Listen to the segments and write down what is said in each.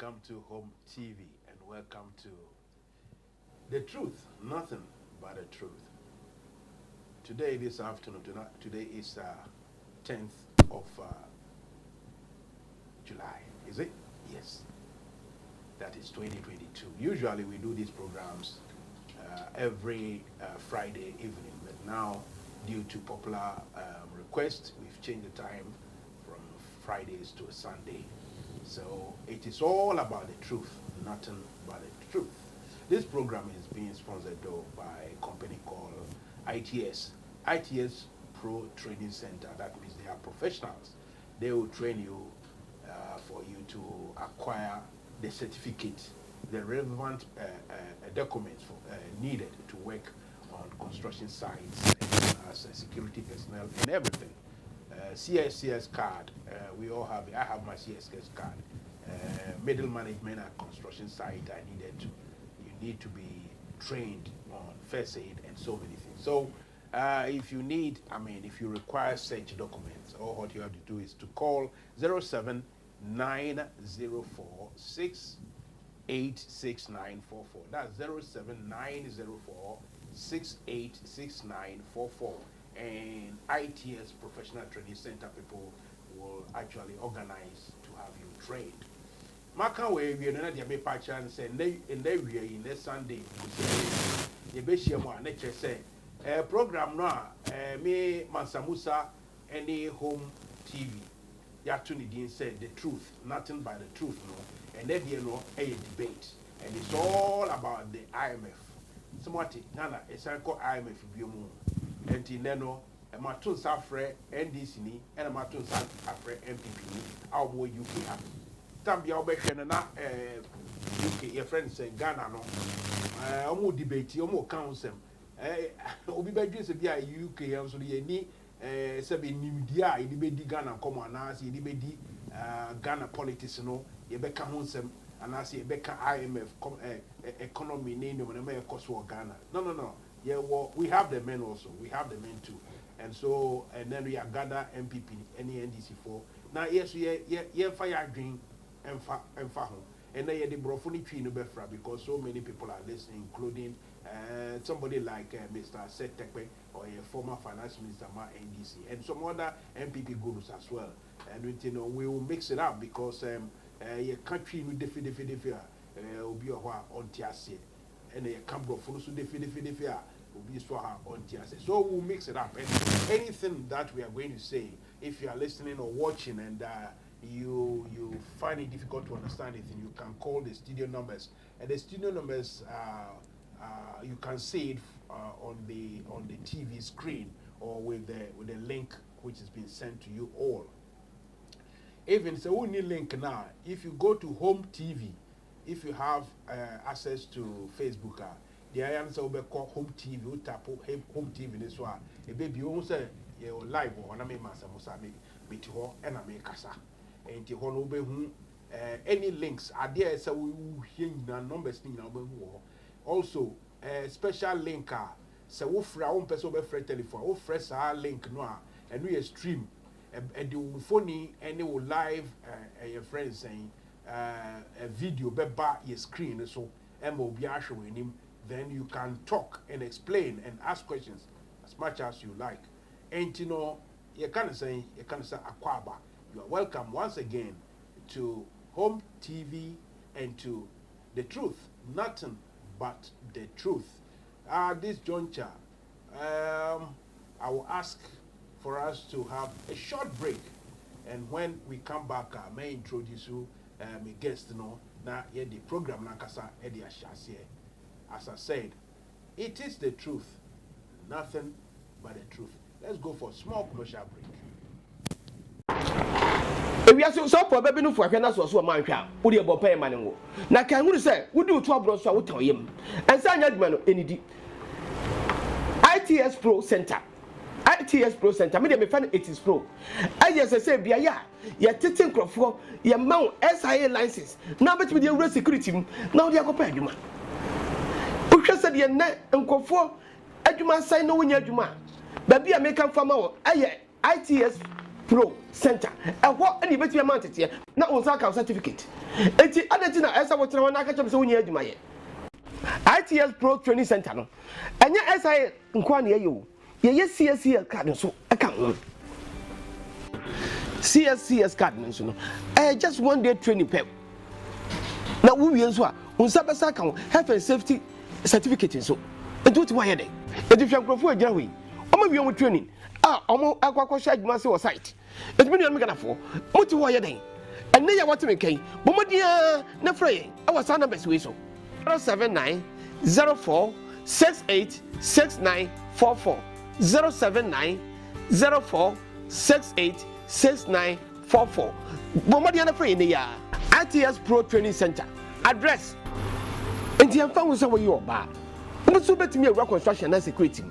welcome to Home TV and welcome to The Truth, Nothing But the Truth. Today, this afternoon, today is 10th of July, is it? Yes, that is 2022. Usually we do these programs every Friday evening, but now due to popular request, we've changed the time from Fridays to a Sunday. So it is all about the truth, nothing but the truth. This program is being sponsored though by a company called ITS. ITS Pro Training Center. That means they are professionals. They will train you for you to acquire the certificate, the relevant documents needed to work on construction sites as a security personnel and everything. CSCS card, we all have it. I have my CSCS card. Middle management at construction site, I needed to. You need to be trained on first aid and so many things. So if you need, if you require such documents, all what you have to do is to call 07904686944. That's 07904686944. And ITS Professional Training Center people will actually organize to have you trained. Maka we no na be patch and say in this Sunday you be share mo na che say program no me Mansa Musa any home TV ya to need said the truth, nothing but the truth, no. And then you know a debate, and it's all about the IMF. Somewhat Nana, it's called IMF Biomu, and in Neno, a Matun Safre, NDC, and a Matun Safre MPP, our boy UK have. Tambia Obeshan and UK, your friends say Ghana, no. Omo debate, Omo council. Obi Bedris of the UK, and so the ni. Sabi Nidia, Idibedi Ghana come on as Idibedi Ghana politics, no, Yebeka Honsem, and as Yebeka IMF economy name when America cost for Ghana. No. Yeah, well, we have the men also, we have the men too. And so, and then we are gather MPP, any NDC4. Now, yes, yeah, fire drink and home. And then the brofuni tree no befra because so many people are listening, including somebody like Mr. Seth Tekpe or a former finance minister, NDC, and some other MPP gurus as well. And we will mix it up because your country will defeat will be on Tiasi, and a camp follows to defeat will be on Tiasi. So we'll mix it up. And anything that we are going to say, if you are listening or watching and you find it difficult to understand anything, you can call the studio numbers. And the studio numbers you can see it on the TV screen or with the link which has been sent to you all. Even so, we need link now. If you go to Home TV, if you have access to Facebook, the answer will be called Home TV. We tap Home TV this one. A baby won't say you live or na me Mansa Musa me ho and I make kasa. And the whole be any links are there. So we hear the numbers in our also, special link so we fra one person be free telephone. We fresh our link no and we stream and the phone and will live your friends saying a video be bar your screen so and will be showing him. Then you can talk and explain and ask questions as much as you like. And you can say Akwaba. You are welcome once again to Home TV and to The Truth, nothing but the truth. This juncture, I will ask for us to have a short break, and when we come back, I may introduce you my guest. Now, the program Nakasa Eddie Ashasi. As I said, it is the truth, nothing but the truth. Let's go for a small commercial break. We are so poor, baby. No, for a so man, would you pay money? Now, can we say, would you trouble so I would tell him? And sign that man, any ITS Pro Center. ITS Pro Center, me find it is pro. I just say, be ya teaching crop for your mount SIA license. Now, but with your security, now they are compared you. Who said your net and go for Eduma sign no win your Juma. Baby, I make from our ITS Pro Center. And what any better amount here? Not on Saka certificate. And the other thing as I was trying to catch up so near Juma. ITS Pro Training Center. No, and your SIA inquiry you. Yes, CSCS card so account. CSCS card mention. Just 1 day training pep. Now we answer on Sabasa account health and safety certificate so. And do it why day. And if you are for a Jawi, ɔmo wie ɔmo training ɔmo akɔhyɛ adwuma se wɔ site ɛtumi nua no Ghanafo mo ti hɔ yɛ den ɛnɛ yɛ wɔte me kan bɔmmɔden na frɛ yɛn ɛwɔ saa numbers wei so 079 04 68 6944 079 04 68 6944 bɔmmɔden na frɛ yɛn ne yɛ ITS Pro Training Center address nti yɛmfa wo sɛ wɔyɛ ɔbaa wo so bɛtumi awura construction na security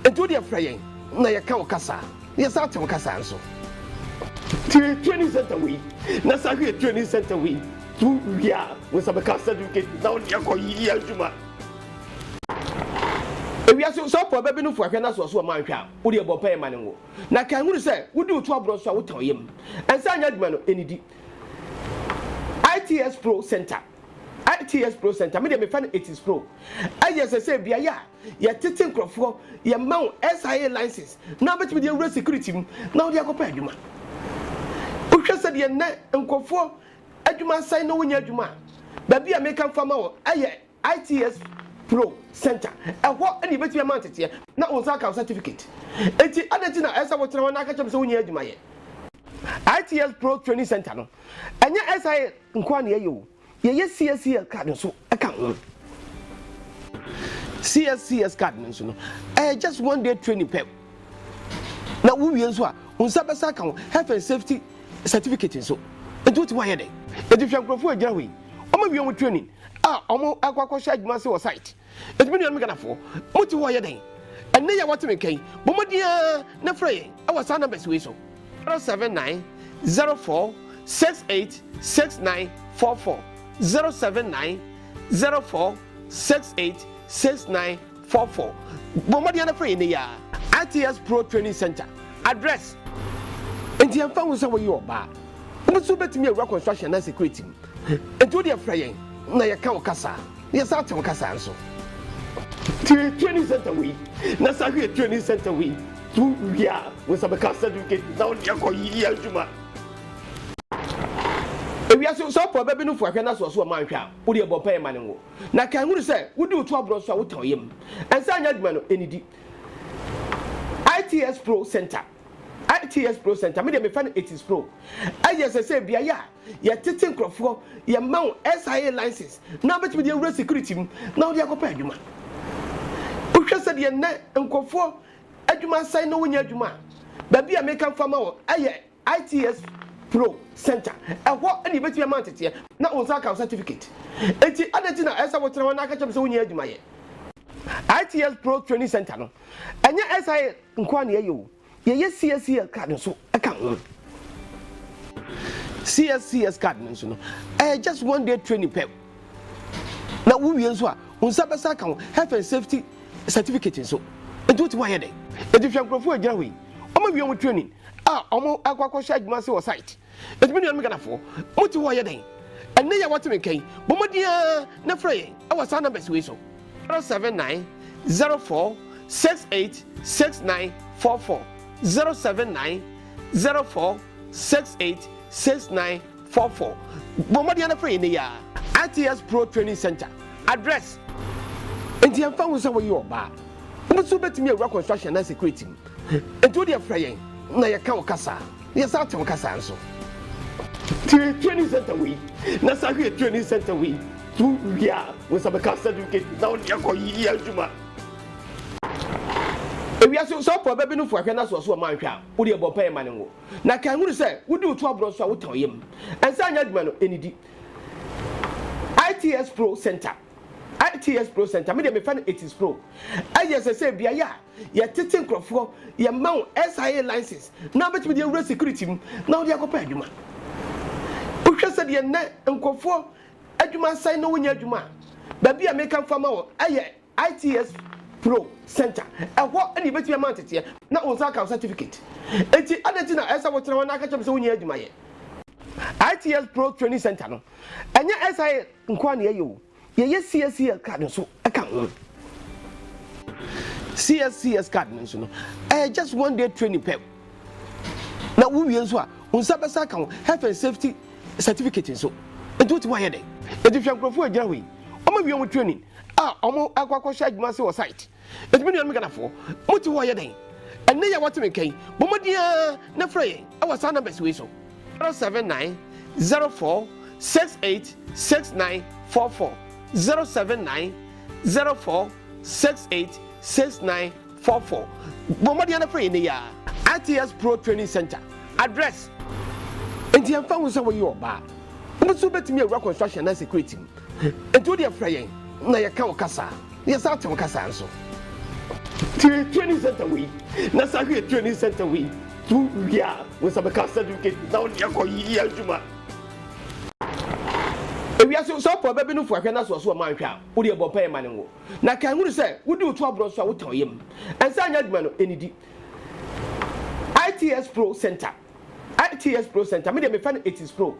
nti wo deɛ frɛ yɛn na yɛka wo kasa yɛsa te wo kasa nso training center we na sa hwe training center we tu wia we sa beka certificate na on yakɔ yi adwuma ewia so po ba bi no fu ahwe na so ma nhwe a wo de bɔ pɛ ma ne wo na kan huru sɛ wo de otu abro so a wo tan yam ansa anya adwuma no enidi ITS Pro Center me de me fa no ITS Pro ayɛ sɛ bia ya yɛ tete nkrɔfo yɛ ma wo SIA license na betimi de awura security mu na wo de akɔpɛ adwuma wohwɛ sɛ deɛ nnɛ nkɔfoɔ adwuma asan na wonya adwuma baabi a meka mfama wɔ ayɛ ITS Pro Center ɛhɔ ɛne yɛbɛtumi ama nteteɛ na wo nsa ka certificate enti adɛnti na ɛsɛ wotena hɔ na aka kyɛm sɛ wonya adwuma yɛ ITS Pro Training Center no ɛnyɛ SIA nkoa ne yɛyɛ o yɛyɛ CSCS card nso ɛka ho CSCS card nso no just one day training pep na wo wie nso a wo nsa bɛsa ka ho health and safety certificate nso enti wo ti wa yɛ dɛ enti hwɛ nkrɔfo agyina hɔ yi ɔmo wie ɔmo training ɔmo akɔhyɛ adwuma se wɔ site enti me nua no Ghanafo mo ti hɔ yɛ dɛ ɛnɛ yɛ wɔte me kan bɔmmɔden na frɛ yɛn ɛwɔ saa numbers wei so 079 04 68 6944 079 04 68 6944 bɔmmɔden na frɛ yɛn ne yɛ ITS Pro Training Center address enti yɛmfa wo sɛ wɔyɛ ɔbaa wo so bɛtumi awura construction na security enti wo deɛ frɛ yɛn na yɛka wo kasa yɛsa te wo kasa nso training center we na sa hwe training center we tu wia wo sa bɛka certificate na wo de akɔ yi adwuma ewia so po ba bi no fu ahwe na so ma nhwe a wo de bɔ pɛ ma ne wo na kan huru sɛ wo de otu abro so a wo tan yam ansa anya adwuma no enidi ITS Pro Center me de me fa no ITS Pro ayɛ sɛ bia ya yɛ tete nkrɔfo yɛ ma wo SIA license na betimi de awura security mu na wo de akɔpɛ adwuma wohwɛ sɛ de nnɛ nkɔfo adwuma asan na wonya adwuma baabi a meka mfama wɔ ayɛ ITS Pro Center ɛhɔ ɛne yɛbɛtumi ama nteteɛ na wo nsa ka certificate enti adɛnti na ɛsɛ wotena hɔ na aka kyɛm sɛ wonya adwuma yɛ ITS Pro Training Center no ɛnyɛ SIA nkoa ne yɛyɛ o yɛyɛ CSCS card nso ɛka ho CSCS card nso no just one day training pep na wo wie nso a wo nsa bɛsa ka ho health and safety certificate nso enti wo ti wa yɛ dɛ enti hwɛ nkrɔfo agyina hɔ yi ɔmo wie ɔmo training ɔmo akɔhyɛ adwuma se wɔ site enti me nua no Ghanafo mo ti hɔ yɛ dɛ ɛnɛ yɛ wɔte me kan bɔmmɔden na frɛ yɛn ɛwɔ saa numbers wei so 079 04 68 6944 079 04 68 6944 bɔmmɔden na frɛ yɛn ne yɛ ITS Pro Training Center address enti yɛmfa wo sɛ wɔyɛ ɔbaa wo so bɛtumi awura construction na security enti wo deɛ frɛ yɛn na yɛka wo kasa yɛsa te wo kasa nso training center we na sa hwe training center we tu wia wo sa bɛka certificate na wo de akɔ yi adwuma ewia so po ba bi no fu ahwe na so ma nhwe a wo de bɔ pɛ ma ne wo na kan huru sɛ wo de otu abro so a wo tan yam ansa anya adwuma no enidi ITS Pro Center me de me fa no ITS Pro ayɛ sɛ bia ya yɛ tete nkrɔfo yɛ ma wo SIA license na betimi de awura security mu na wo de akɔpɛ adwuma wohwɛ sɛ deɛ nnɛ nkɔfo adwuma asan na wonya adwuma baabi a meka mfama wɔ ayɛ ITS Pro Center ɛhɔ ɛne yɛbɛtumi ama nteteɛ na wo nsa ka certificate enti adɛnti na ɛsɛ wotena hɔ na aka kyɛm sɛ wonya adwuma yɛ ITS Pro Training Center no ɛnyɛ SIA nkoa ne yɛyɛ o yɛyɛ CSCS card nso ɛka ho CSCS card nso no just one day training pep na wo wie nso a wo nsa bɛsa ka ho health and safety certificate nso enti wo ti wa yɛ dɛ enti hwɛ nkrɔfo agyina hɔ yi ɔmo wie ɔmo training ɔmo akɔhyɛ adwuma se wɔ site enti me nua no Ghanafo mo ti hɔ yɛ dɛ And then you want to make a Bomodia, no free. Our son numbers we so 079 04 68 6944 079 04 68 6944. Bomodia, no free in the year. ITS Pro Training Center address. And the found was over your bar. But so bet me a rock construction and security. And to the fraying, na ya can kasa. Yes, out to kasa so. Training center we. Na sa training center we. Tu ya with some certificate now ya ko yi adwuma. E wi aso so po bebe no fu ahwe na so so man hwa. Wo de bo pay man ngo. Na kan hu say wo de otu abro so a wo tan yem. Ensa anya adwuma no enidi. ITS Pro Center. ITS Pro Center. Me dey fan it is pro.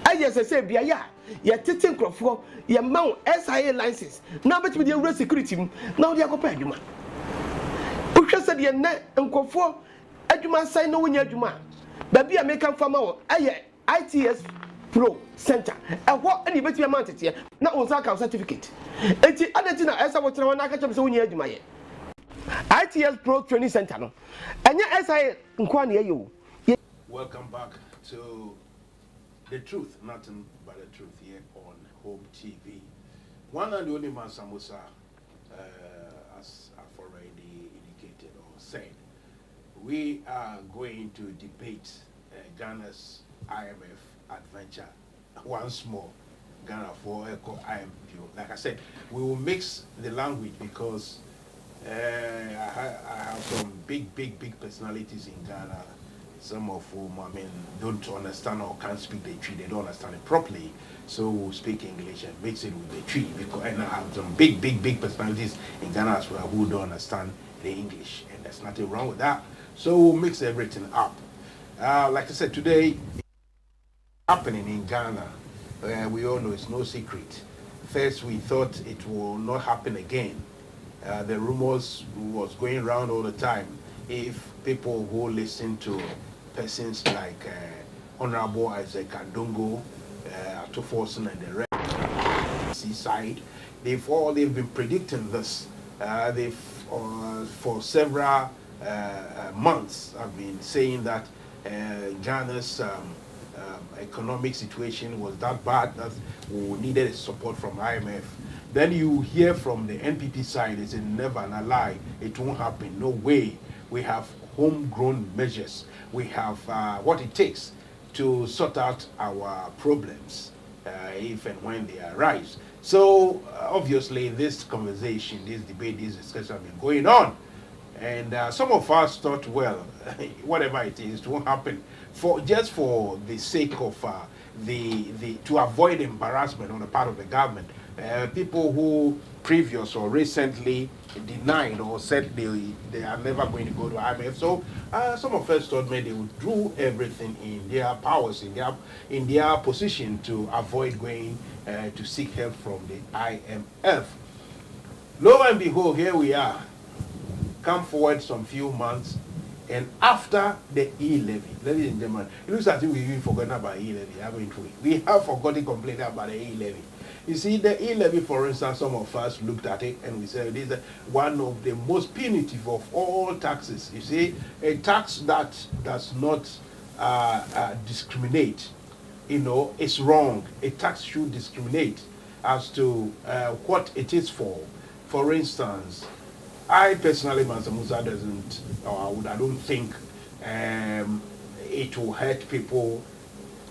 I just say bia ya tetin crofo ya ma SIA license. Na bet me dey ura security na wo dey akopa adwuma. Wo hwe se dey na nkofo adwuma sign no wonya adwuma. Ba bia me kan fama wo aye ITS Pro Center. Eho ani bet me ma tete na onsa account certificate. Enti adati na esa wo tire wona aka chem se wonya adwuma ye. ITS Pro Training Center no. Enya SIA nkwa na ye yo. Welcome back to The Truth, nothing but the truth here on Home TV. One and only Mansa Musa, as I've already indicated or said, we are going to debate Ghana's IMF adventure once more. Ghana for Echo IMF. Like I said, we will mix the language because I have some big personalities in Ghana. Some of whom, don't understand or can't speak the tree. They don't understand it properly. So we'll speak English and mix it with the tree. And I have some big personalities in Ghana as well who don't understand the English. And there's nothing wrong with that. So we'll mix everything up. Like I said, today, happening in Ghana, we all know it's no secret. First, we thought it will not happen again. The rumors was going around all the time. If people who listen to persons like Honorable Isaac Andongo, Atoforson and the rest, seaside, they've been predicting this. They've for several months have been saying that Ghana's economic situation was that bad that we needed support from IMF. Then you hear from the NPP side, they say never and a lie, it won't happen, no way. We have homegrown measures. We have what it takes to sort out our problems if and when they arise. So obviously this conversation, this debate, this discussion have been going on. And some of us thought, well, whatever it is, it won't happen for the sake of to avoid embarrassment on the part of the government. People who previous or recently denied or said they are never going to go to IMF. So some of us thought maybe they would do everything in their powers, in their position to avoid going to seek help from the IMF. Lo and behold, here we are. Come forward some few months, and after the e-levy, ladies and gentlemen, it looks as if we've even forgotten about e-levy, haven't we? We have forgotten completely about the e-levy. You see, the e-levy, for instance, some of us looked at it and we said this is one of the most punitive of all taxes. You see, a tax that does not discriminate, is wrong. A tax should discriminate as to what it is for. For instance, I personally, Mansa Musa doesn't, or I don't think it will hurt people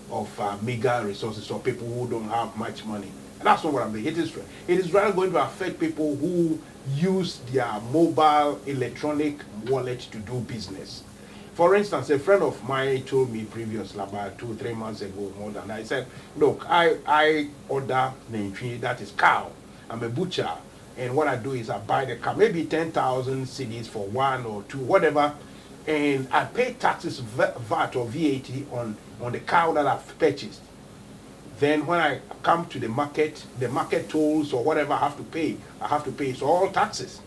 of meager resources or people who don't have much money. That's not what I'm saying. It is rather going to affect people who use their mobile electronic wallet to do business. For instance, a friend of mine told me previously, about 2-3 months ago, more than that, I said, look, I order Nentri, that is cow. I'm a butcher. And what I do is I buy the cow, maybe 10,000 cedis for 1 or 2, whatever. And I pay taxes, VAT or VAT on the cow that I've purchased. Then when I come to the market tolls or whatever I have to pay. So all taxes.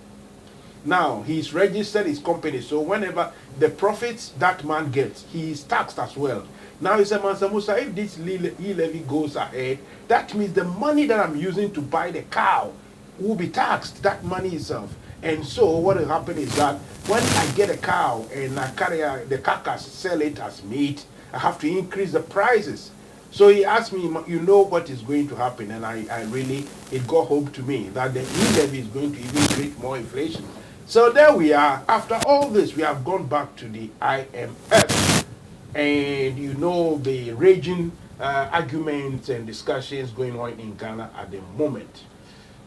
Now, he's registered his company, so whenever the profits that man gets, he is taxed as well. Now he said, Mansa Musa, if this e-levy goes ahead, that means the money that I'm using to buy the cow will be taxed, that money itself. And so what will happen is that when I get a cow and I carry the carcass, sell it as meat, I have to increase the prices. So he asked me, you know what is going to happen? And I really, it got home to me that the e-levy is going to even create more inflation. So there we are. After all this, we have gone back to the IMF. And you know the raging arguments and discussions going on in Ghana at the moment.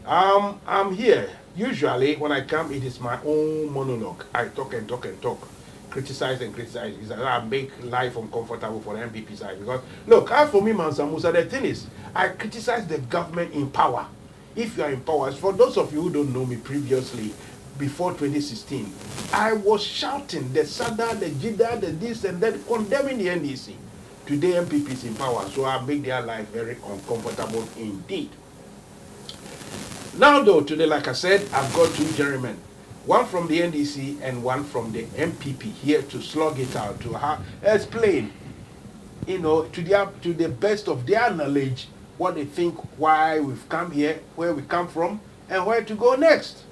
I'm here. Usually, when I come, it is my own monologue. I talk and talk and talk, criticize and criticize. It's like I make life uncomfortable for the MPP side. Because, look, as for me, Mansa Musa, the thing is, I criticize the government in power. If you are in power, for those of you who don't know me previously, before 2016, I was shouting the SADA, the JIDA, the this and that, condemning the NDC. Today, MPP is in power, so I make their life very uncomfortable indeed. Now, though, today, like I said, I've got two gentlemen, one from the NDC and one from the MPP, here to slug it out, to explain, you know, to the best of their knowledge, what they think, why we've come here, where we come from, and where to go next.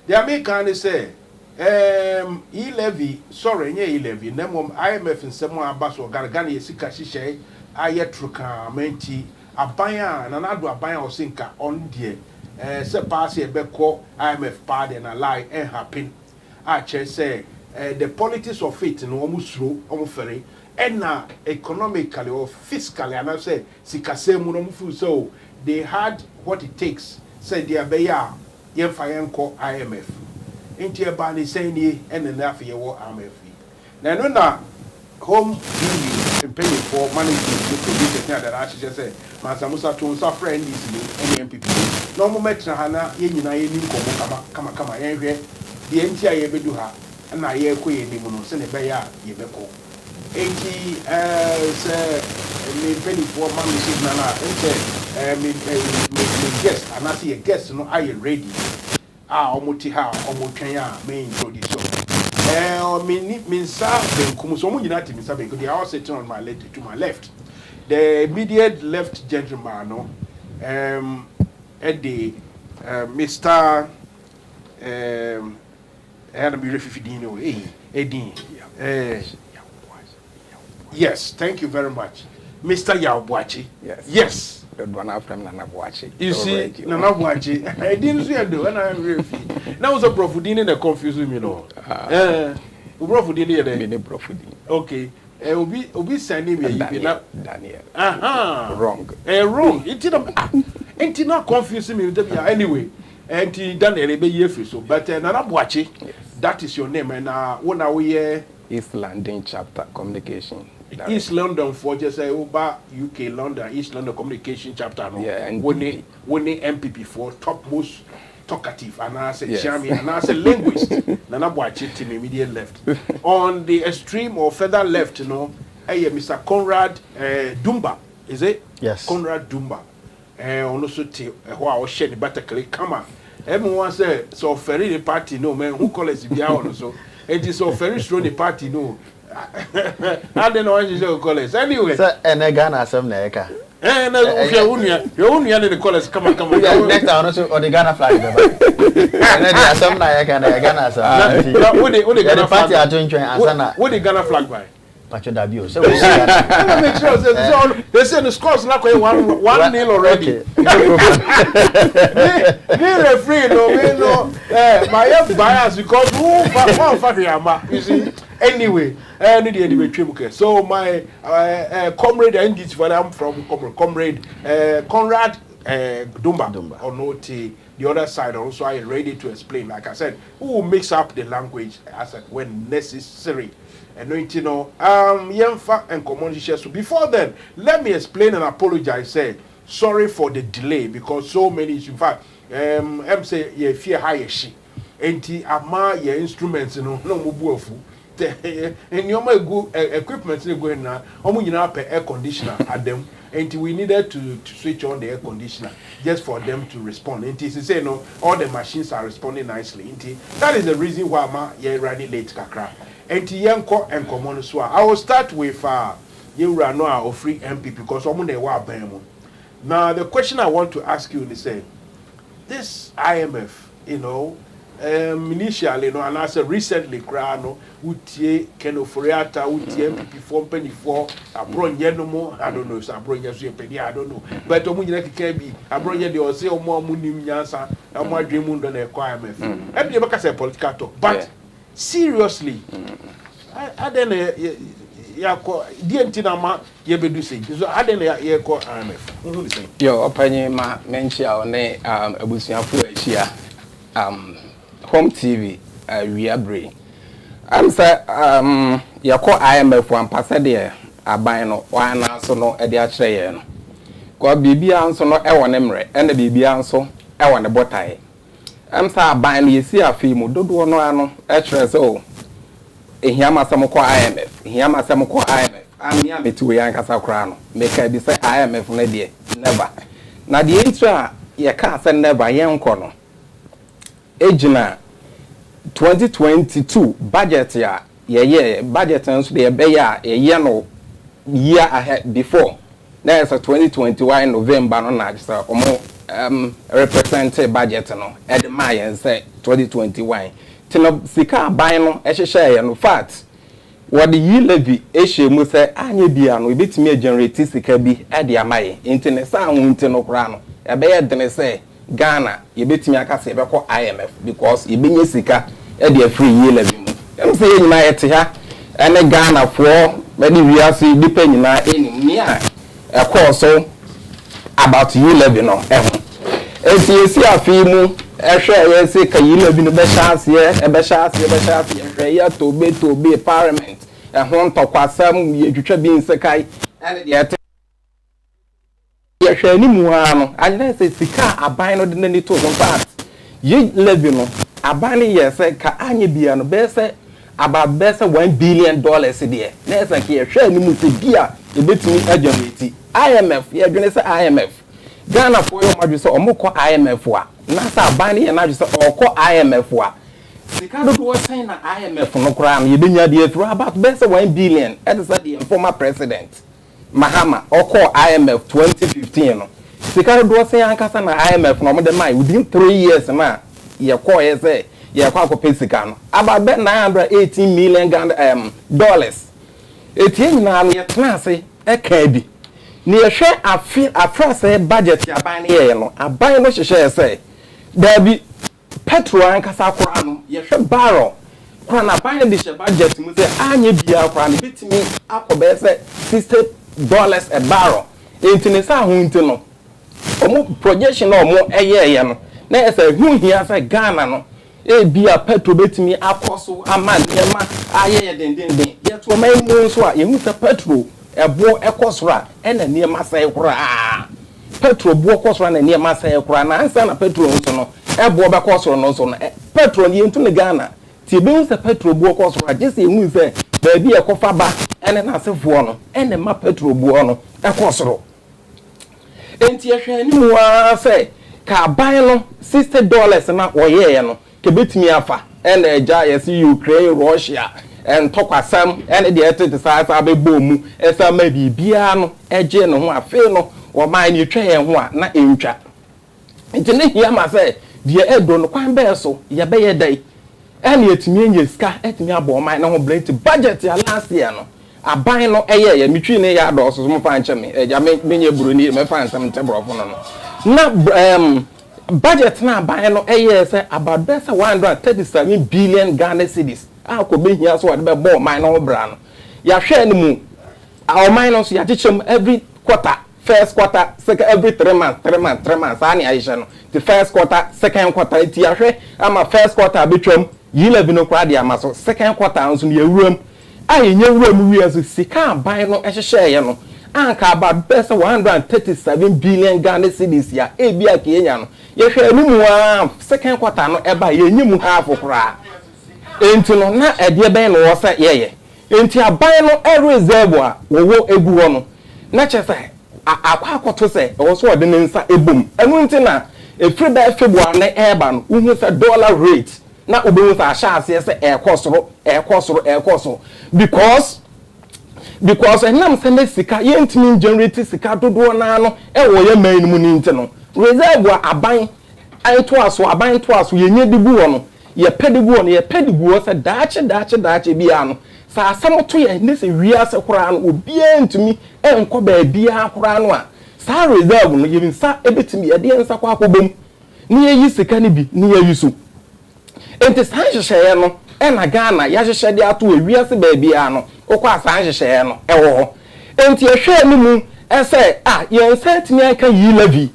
The American say, e-levy, sorry, e-levy, nemom IMF in some ambassador, Gargani, Sika Shishay, Ayetruka, Menti, Abaya, and another Abaya or Sinka on dear, Sepasi, Beko, IMF pad and a lie and happen. I say, the politics of it in almost through, almost ferry, and now economically or fiscally, and I say, Sika Semunomu, so they had what it takes, said the Abaya. Yemfa call IMF. Inti eba ni seni ene na afi yewo IMF. Na no na home paying for management the producer that I should say Mansa Musa to unsa friend is ni MPP. No mo metra ha na ye nyina ye ni nkomo kama ye hwe de enti a ye bedu ha na ye kɔ ye ni mu no se ne be ya ye beko. Enti say me penny for management na na enti me guest and I see a guest no I ready omuti ha omutwen a me introduce me nsa benkum so mo nyina ti me nsa benkum they are all sitting on my left to my left the immediate left gentleman no Eddie Mr and be refifidin o Eddie yes thank you very much Mr. Yawbuachi yes one after Nana Buachi. You see, Nana Buachi. I didn't see it, and I'm very now was a profudin and a confusing, you know. Profudin, profudin. Okay. Obi sending me Daniel. Wrong. Wrong. It did not confuse me anyway. And he done a baby so, but Nana Buachi, that is your name, and when are we East London chapter communication. East London for just say over UK London East London communication chapter no and when they MPP for topmost talkative and I say charming and I say linguist Nana Boachi team immediate left on the extreme or further left Mr. Conrad Dumba is it Conrad Dumba on also te who I was sharing battle come on everyone say so ferry the party no man who call us be on so it is so very strong the party no I don't know what you call it. Anyway. Sir, and I Ghana some neka. No, your own the colors come on. Next time also or the Ghana flag. And then some neka and Ghana some. What the party are doing Asana. What the Ghana flag by? Pacho Dabio. So we make sure they say the scores like 1-0 already. Me referee no my bias because who you see anyway so my comrade and this where I'm from comrade Conrad Dumba or no the other side also I ready to explain like I said who will mix up the language as when necessary. And Yemfa and common shares. So before then, let me explain and apologize. Say sorry for the delay because so many. In fact, say ye fear high she. Enti ama ye instruments no mubuofu. And your good equipment going now. Nyina per air conditioner at them. And we needed to switch on the air conditioner just for them to respond. And to say no, all the machines are responding nicely. That is the reason why ye running late kakra. And Yanko and Common Swa. I will start with you ran no free MP because I'm on the war bam. Now the question I want to ask you is say this IMF, initially no and as recently crano utie kenoforiata utie before penny for abronye no mo I don't know so abronye so pedi I don't know but omu nyina keka bi abronye de o say omu amunim nyansa omu adwemu ndo na ekwa IMF e be make say political talk but seriously I don't know yako DNT na ma ye bedu say so I don't know ye ko IMF yo opanyi ma menchia one abusuafo ahia Home TV we are brain. I'm say yako IMF one pass there aban no wan so no e dey akire no. Ko bibia nso no e won emre e na bibia nso e won botai. Am say aban no yesi afi mu dodo no ano e kire se o ehia masam ko IMF ehia masam ko IMF amia metu yan kasa kra no make bi say IMF na dey never na dey intra ye ka say never yen ko no ejina 2022 budget ya budget nso de be ya no year ahead before na is 2021 November no na just represent budget no at the Mayan say 2021 tino sika ban no ehhehye ya no fact what the year levy ehye mu say anye bia no ebetimi generate sika bi e de amaye intine sa hunti no kra no e be ye dene say Ghana yebetimi akase ebeko IMF because yebenye sika e dey free year levy mu em say nyina yete ha ene Ghana for be di wiase dipa nyina enim ni a e call so about year levy no eho enti yesi afi mu ehwe yesi ka year levy no be chance ehwe ya to be parliament ehon ntokwasam yedwetwa bi nsekai ene dey yehwe ni mu ha no anya say sika aban no de nani to so fact ye levy no aban ye say ka anya bia no be say about $1 billion there na say ka yehwe ni mu se bia e betimi agency IMF ye dwene say IMF Ghana for yo madwe say omukọ IMF wa na say aban ye na dwe say okọ IMF wa sika do wo say na IMF no kra no ye benya de through about $1 billion and say the former president Mahama oko IMF 2015 no sika do say ankasa na IMF no mo de mai within 3 years na ye call ye say ye kwa ko sika no about $918 million dollars etie na no ye tena se e ka bi ni ye hwe afra say budget ya ban ne ye no aban no hye say da bi petrol ankasa akora no ye hwe barrel kwa na ban de hye budget mu say anye bia akora no bitimi akobe say $60 a barrel intinisa hunti no omo projection no omo eye no na ese hu hia say Ghana no e bia petrol betimi akoso ama niema aye dendenden ye to mai mu so a ye hu say petrol ebo ekosora ena niema sai kura petrol bo ekosora na niema sai kura na ansa na petrol nso no ebo be kosoro no nso no petrol ye ntu ne Ghana ti be hu say petrol bo ekosora jese hu say ba bi ekofa ba ene na asefo no ene ma petrol buo no ekosoro enti ehwe ni mu a say ka ban no $60 na oyeye no ke betimi afa ene eja yesi Ukraine Russia en tokwasam ene de ete decide abebo mu esa ma bibia no eje no ho afi no wo man ni twa ye ho a na entwa enti ne hia ma say de edo no kwan be so ye be ye dai ene etimi enye ska etimi abo man na ho blend budget ya last year no aban no eye ye mitwi ne ya do so mo fa nche me eja menye buroni me fa nsam ntebrofo no na budget na aban no eye say about $137 billion Ghana cedis akobe hia so de be bo man no bra no ya hwe ne mu our minus ya chichem every quarter first quarter second every 3 months ani aisha no the first quarter second quarter ti ya hwe ama first quarter betwam yile bi no kwa de ama so second quarter nso ne yewuram ayenye wuram wi aso sika aban no ehhehye ye no anka about $137 billion Ghana cedis ya ebia ke yenya no ye hwe anu mu a second quarter no eba ye nyimu half kura enti no na ede ben no wo se ye enti aban no e reserve a wo egu ho no na che se akwa akoto se wo so ode nsa ebom enu enti na efri da February na eba no uhu se dollar rate na obewu sa ashaase se ekosoro because enam se na sika ye ntimi generate sika dodo na no e wo ye man mu ni nti no reserve aban to aso yenye dibu wo no ye pediguo no ye pediguo se dache bia no sa asam to ye ne se wiase kora no obi antumi enko ba bia kora no a sa reserve no ye nsa ebetimi ye de nsa kwa akobom ni ye yi sika ni bi ni ye yusu enti san hyehyɛ no na Ghana ya hyehyɛ de ato wiase ba bia no kokwa san hyehyɛ no ewo ho enti ehwe ni mu ese ye nsa timi anka yi levi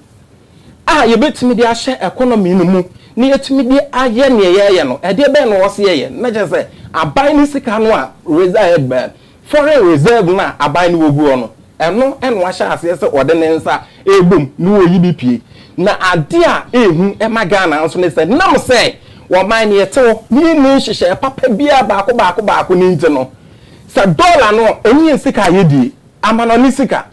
ye betimi de ahye economy no mu ni etimi de aye ne ye no ede be no wose ye na je se aban ni sika no a reserve foreign reserve na aban ni wogu no eno ahye ase se ode ne nsa ebom no oyi bi pie na ade a ehu ma Ghana nso ne se nam se wo man ne yeto ni hyehyɛ papa bia baako ni nti no se dollar no enyi sika yedi amano ni sika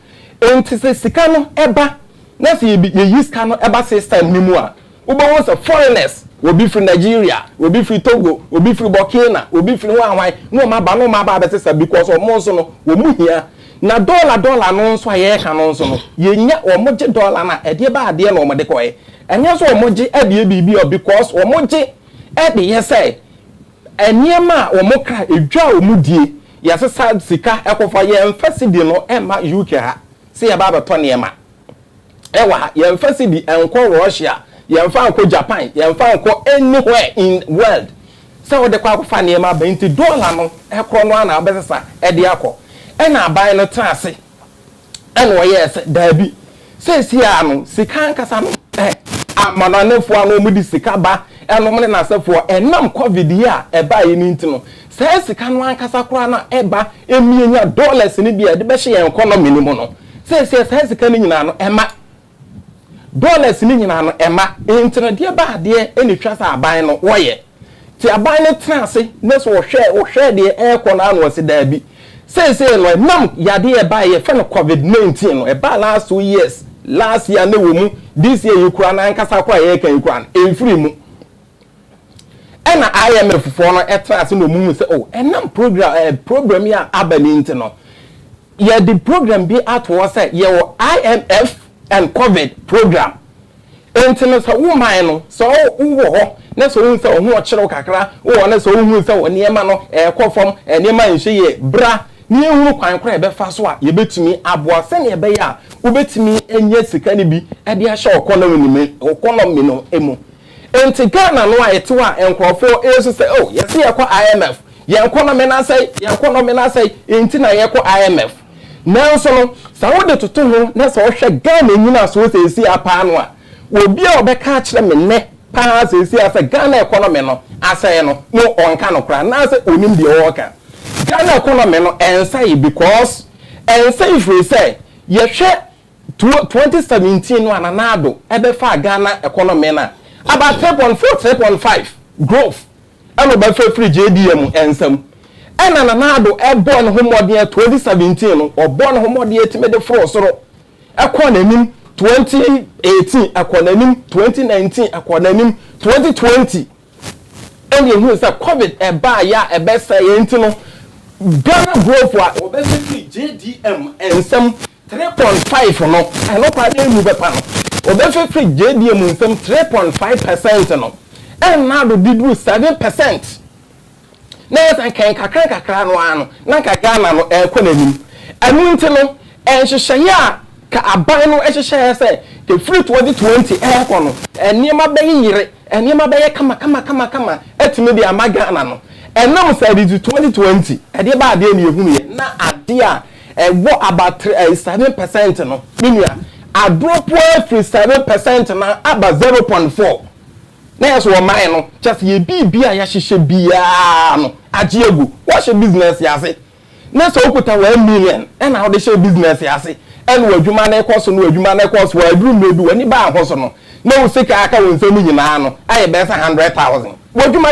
enti se sika no eba na se ye sika no eba system ni mu a ubo se foreigners obi free Nigeria obi free Togo obi free Burkina obi free wanwan no ma ba betesa because omo so no wo mu hia na dollar no nso aye ka no nso no ye nya omo je dollar na ede ba ade na omo de koye enya so omo je ede bibi o because omo je ede ye say eniema omo kra edwa omo die yasesa sika ekofa ye emfasidi no ema UK ha se ya ba beto niema ewa ye emfasidi enko Russia yemfa nko Japan yemfa nko anywhere in world se wo de kwa akfa niema ba nti dollar no ekro no ana obesesa ede akọ na aban no trase ena wo yes dabi se sia no sika nkasa no amananefo anu mu di sika ba eno mo na sefo enam covid ya eba yi ni ntino se sika no ankasa kora na eba emienya dollars ni bia de be hye yen economy ni mu no se sika ni nyina no ema dollars ni nyina no ema ntino de ba de eni twasa aban no wo ye ti aban no trase ne so wo hwe de ekọ na anu se dabi say no nam yade e ba ye fe no covid-19 no e ba last 2 years last year na wo mu this year yukura na nkasa kwa ye kan yukura enfiri mu ena IMF fo no etrase no mu se enam program ya abalint no ye the program be at was say ye wo IMF and COVID program entino so woman no so wo ho na so hu se ho okire kakra wo na so hu se wo niema no ekofom niema nhye ye bra ni ehunu kwan kra ebe fa so a ye betumi aboa se ne ebe ya wo betumi enye sika ni bi e de ahye economy no emu enti Ghana no a ete wa enkrofo eso se yes ye kwa IMF ye economy na say enti na ye kwa IMF nanso no sa wo de toto ho na sa wo hwe Ghana nyina so se esi apa no a obi a obeka kire me ne pa se esi asa Ghana economy no asay no onka no kra na say onim de owoka Ghana economy no ensay because ensay free say ye hwe 2017 no ananado ebe fa Ghana economy na about 3.5 growth and about free JDM ensam ena nanado born homodie 2017 no or born homodie timede for soro ekonanim 2018 ekonanim 2019 ekonanim 2020 and you know say covid eba ya ebe say entino Ghana growth wa obesity JDM ensam 3.5 no eno pa dey mu bepa no obesity JDM ensam 3.5% no and now do 7%. Na san kan kakra no ano na ka Ghana no ekonanim anu ntino enhyehyɛ ya ka aban no ehyehyɛ sɛ the free 2020 ekono eniema bɛyɛ yire eniema bɛyɛ kama etimi bi ama Ghana no enam sɛ di 2020 ɛde ba ade ne ehunu ye na ade a ɛwɔ about 7% no minua adropo free 7% na aba 0.4 na yeso wo man no just ye bibia ya hyehyɛ bia no agiegu what should business ya say na so okuta 1 million and how they show business ya say and wo adwuma na ekoso no adwuma na ekoso wo aduru medu wani ba ahoso no na wo sika aka wo nsem nyina no aye be 100,000 wo adwuma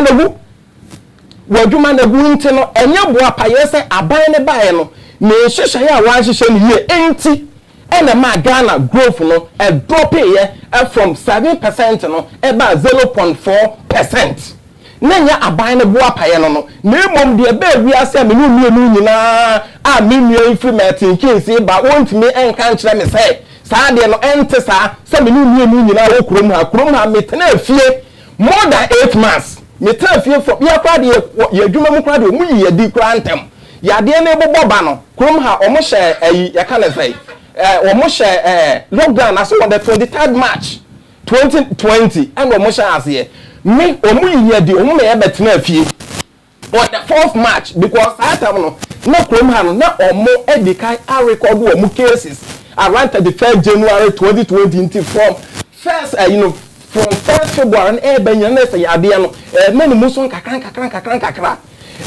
na gu nti no enye boa pa ye say aban ne bae no na hyehyɛ ya wa hyehyɛ ne ye enti ena ma Ghana growth no a drop here from 7% no eba 0.4%. Nanya aban ne boa paye no na emom de eba wiase a menu nyina a menu free meeting case ba wontimi enka nkyere me say saa de no ente saa se menu nyina wo kurom ha metena afie more than 8 months me tra fie from ya kwa de ye adwuma mu kwa de mu yi di kwa ntem ya de na ebobo ba no krom ha omo hye ayi ya kana say omo hye lockdown aso on the 23rd March 2020 and omo hye ase me omo yi di omo me ya betena fie on the 4th March because that time no na krom ha no na omo edikai a record omo cases around 31st January 2020 from first from 1st February and benya na say ade no many muso kakran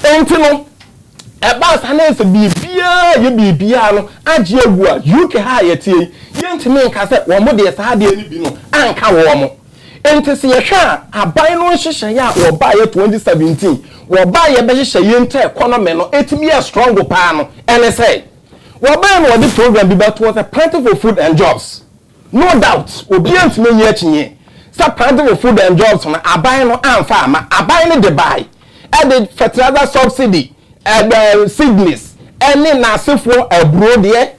enti no ba sanese bibia ye bibia no age agu a UK ha ye tie yentimi nka se wo mo de sa de ni bi no anka wo mo enti se ye hwa aban no hyehyɛ ya wo ba ye 2017 wo ba ye be hyehyɛ ye nta economy no etimi ye strong pa no ene say wo ba no the program bi but was a plentiful food and jobs no doubt obi antimi ye chinye sa plentiful food and jobs no aban no amfa ama aban no de buy e the fertilizer subsidy sickness any na sefo abro de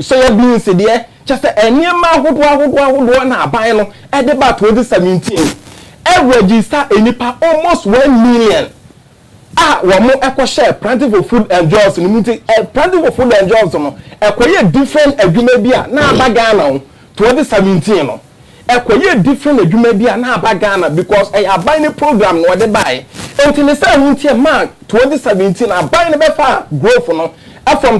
soya beans de just enema hodo na aban no e de ba 2017 e register enipa almost 1 million wo mo ekwo share plentiful food and jobs no muti plentiful food and jobs no ekoye different adwuma bia na abaga na 2017 no ekoye different adwuma bia na abaga because aban program no de buy until the same until March 2017, I buy the better growth from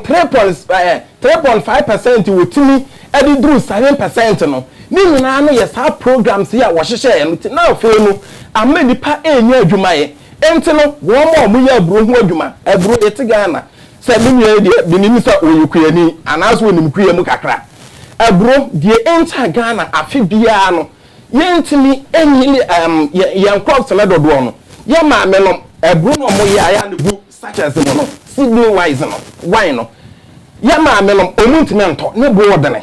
3.5% with me, and drew 7%. No, Nina, yes, our programs here was sharing now for you. I made the part a near Jumae. Entino, one more Muya Bruma, a brew it Ghana. 7 years, the minister will you and as when you create Mukakra. A bro, the entire Ghana, a Fibiano. Yentimi, any young crops and other one. Yama melom ebruno mo ya ne bu such as no Sydney wise no why no yama melom omuntimento ne bu odene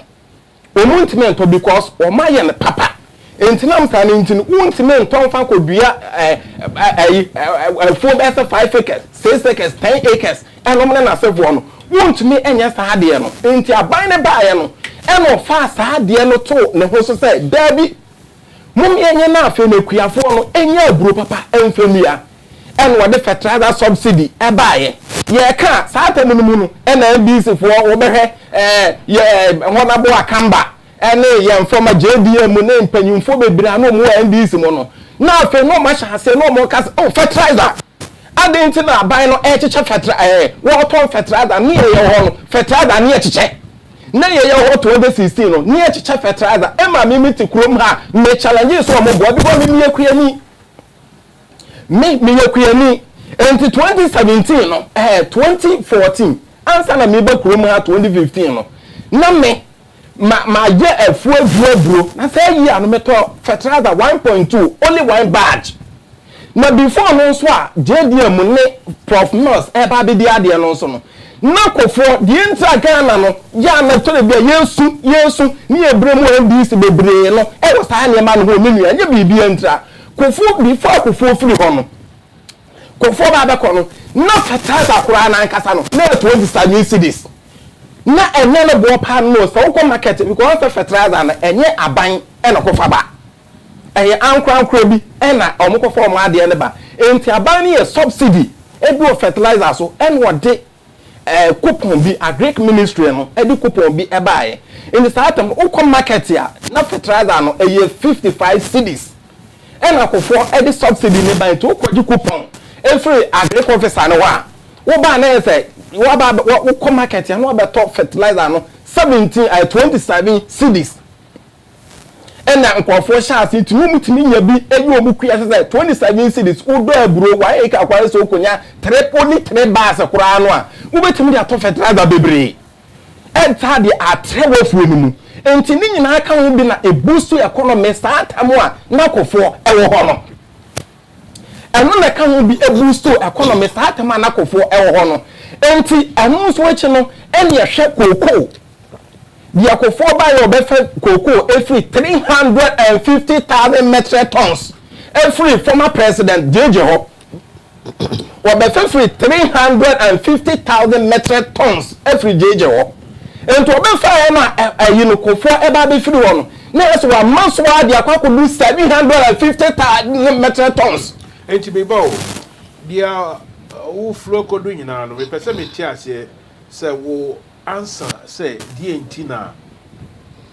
omuntimento because o ma ye ne papa entinam sa ne ntin untimento fa kodua for best 5 acres 6 acres 10 acres eno mo na sefo no untimi enya sa ade no enti aban ne baaye no eno fa sa ade no to ne ho so say dabi mum yenye na afi na kuafo no enya aburo papa emfamia en wo de fertilizer subsidy e baaye ye ka saata mu no na BC fo wo behwe ye honabo akamba ene ye mfoma JDM mu na mpanyimfo bebre no mu NDC mu no na afi no ma hyase no mo ka fertilizer adenti na aban no echeche fertilizer wo ton fertilizer ne ye ho no fertilizer ne echeche na ye ho 2016 no ne echeche fertilizer e ma mimiti krom ha me challenge so mo bo because me yakuyani me yakuyani enti 2017 no 2014 ansa na me ba krom ha 2015 no na me ma ye afu abuaburo na say yi anu meto fertilizer 1.2 only one batch na before no so a JDM ne Prof Nurse e ba be di ade no so no na kofo di entra Ghana no ya na to le bia yesu ni ebremu NDC bebre no e wo sa ne ma no ho menu anya bibi entra kofo before kofo firi ho no kofo ba be ko no na fertilizer kura na nkasa no na 27 cedis na enye no bo pa no so ko market because fertilizer na enye aban e na kofa ba eye ankra bi e na omukofo mo ade ne ba enti aban ne subsidy e bi fertilizer so en wo de coupon bi agric ministry no edi coupon bi e baaye in the satam ukọ market ya na fertilizer no 55 cedis e na kofo edi subsidy ne ban to ukọ coupon every agric officer no wa wo ba na say wo ba ukọ market ya no be top fertilizer no 27 cedis ena nkofo shaasi tunu mutumi nya bi eyi omukuya say 27 cedis udo aburo wa e ka kware so konya 3 bars kura no a ubetumi dia to fertilizer bebre enta de atrewofu enimu enti ni nyina aka ho bi na e boost economy saatamo a na kofo ewo ho no eno na ka ho bi e boost economy saatamo na kofo ewo ho no enti eno so echi no ene ye hwe kokoo the akofo buy your cocoa every 350,000 metric tons. Every former president JJ Ho or free 350,000 metric tons every JJ Ho. And to be fair na kofo eba be free one. Na so a month wa dia kwa ko do 750,000 metric tons. enti me ba o dia wo flow ko do nyina no me pese me ti ase se wo answer say die enti na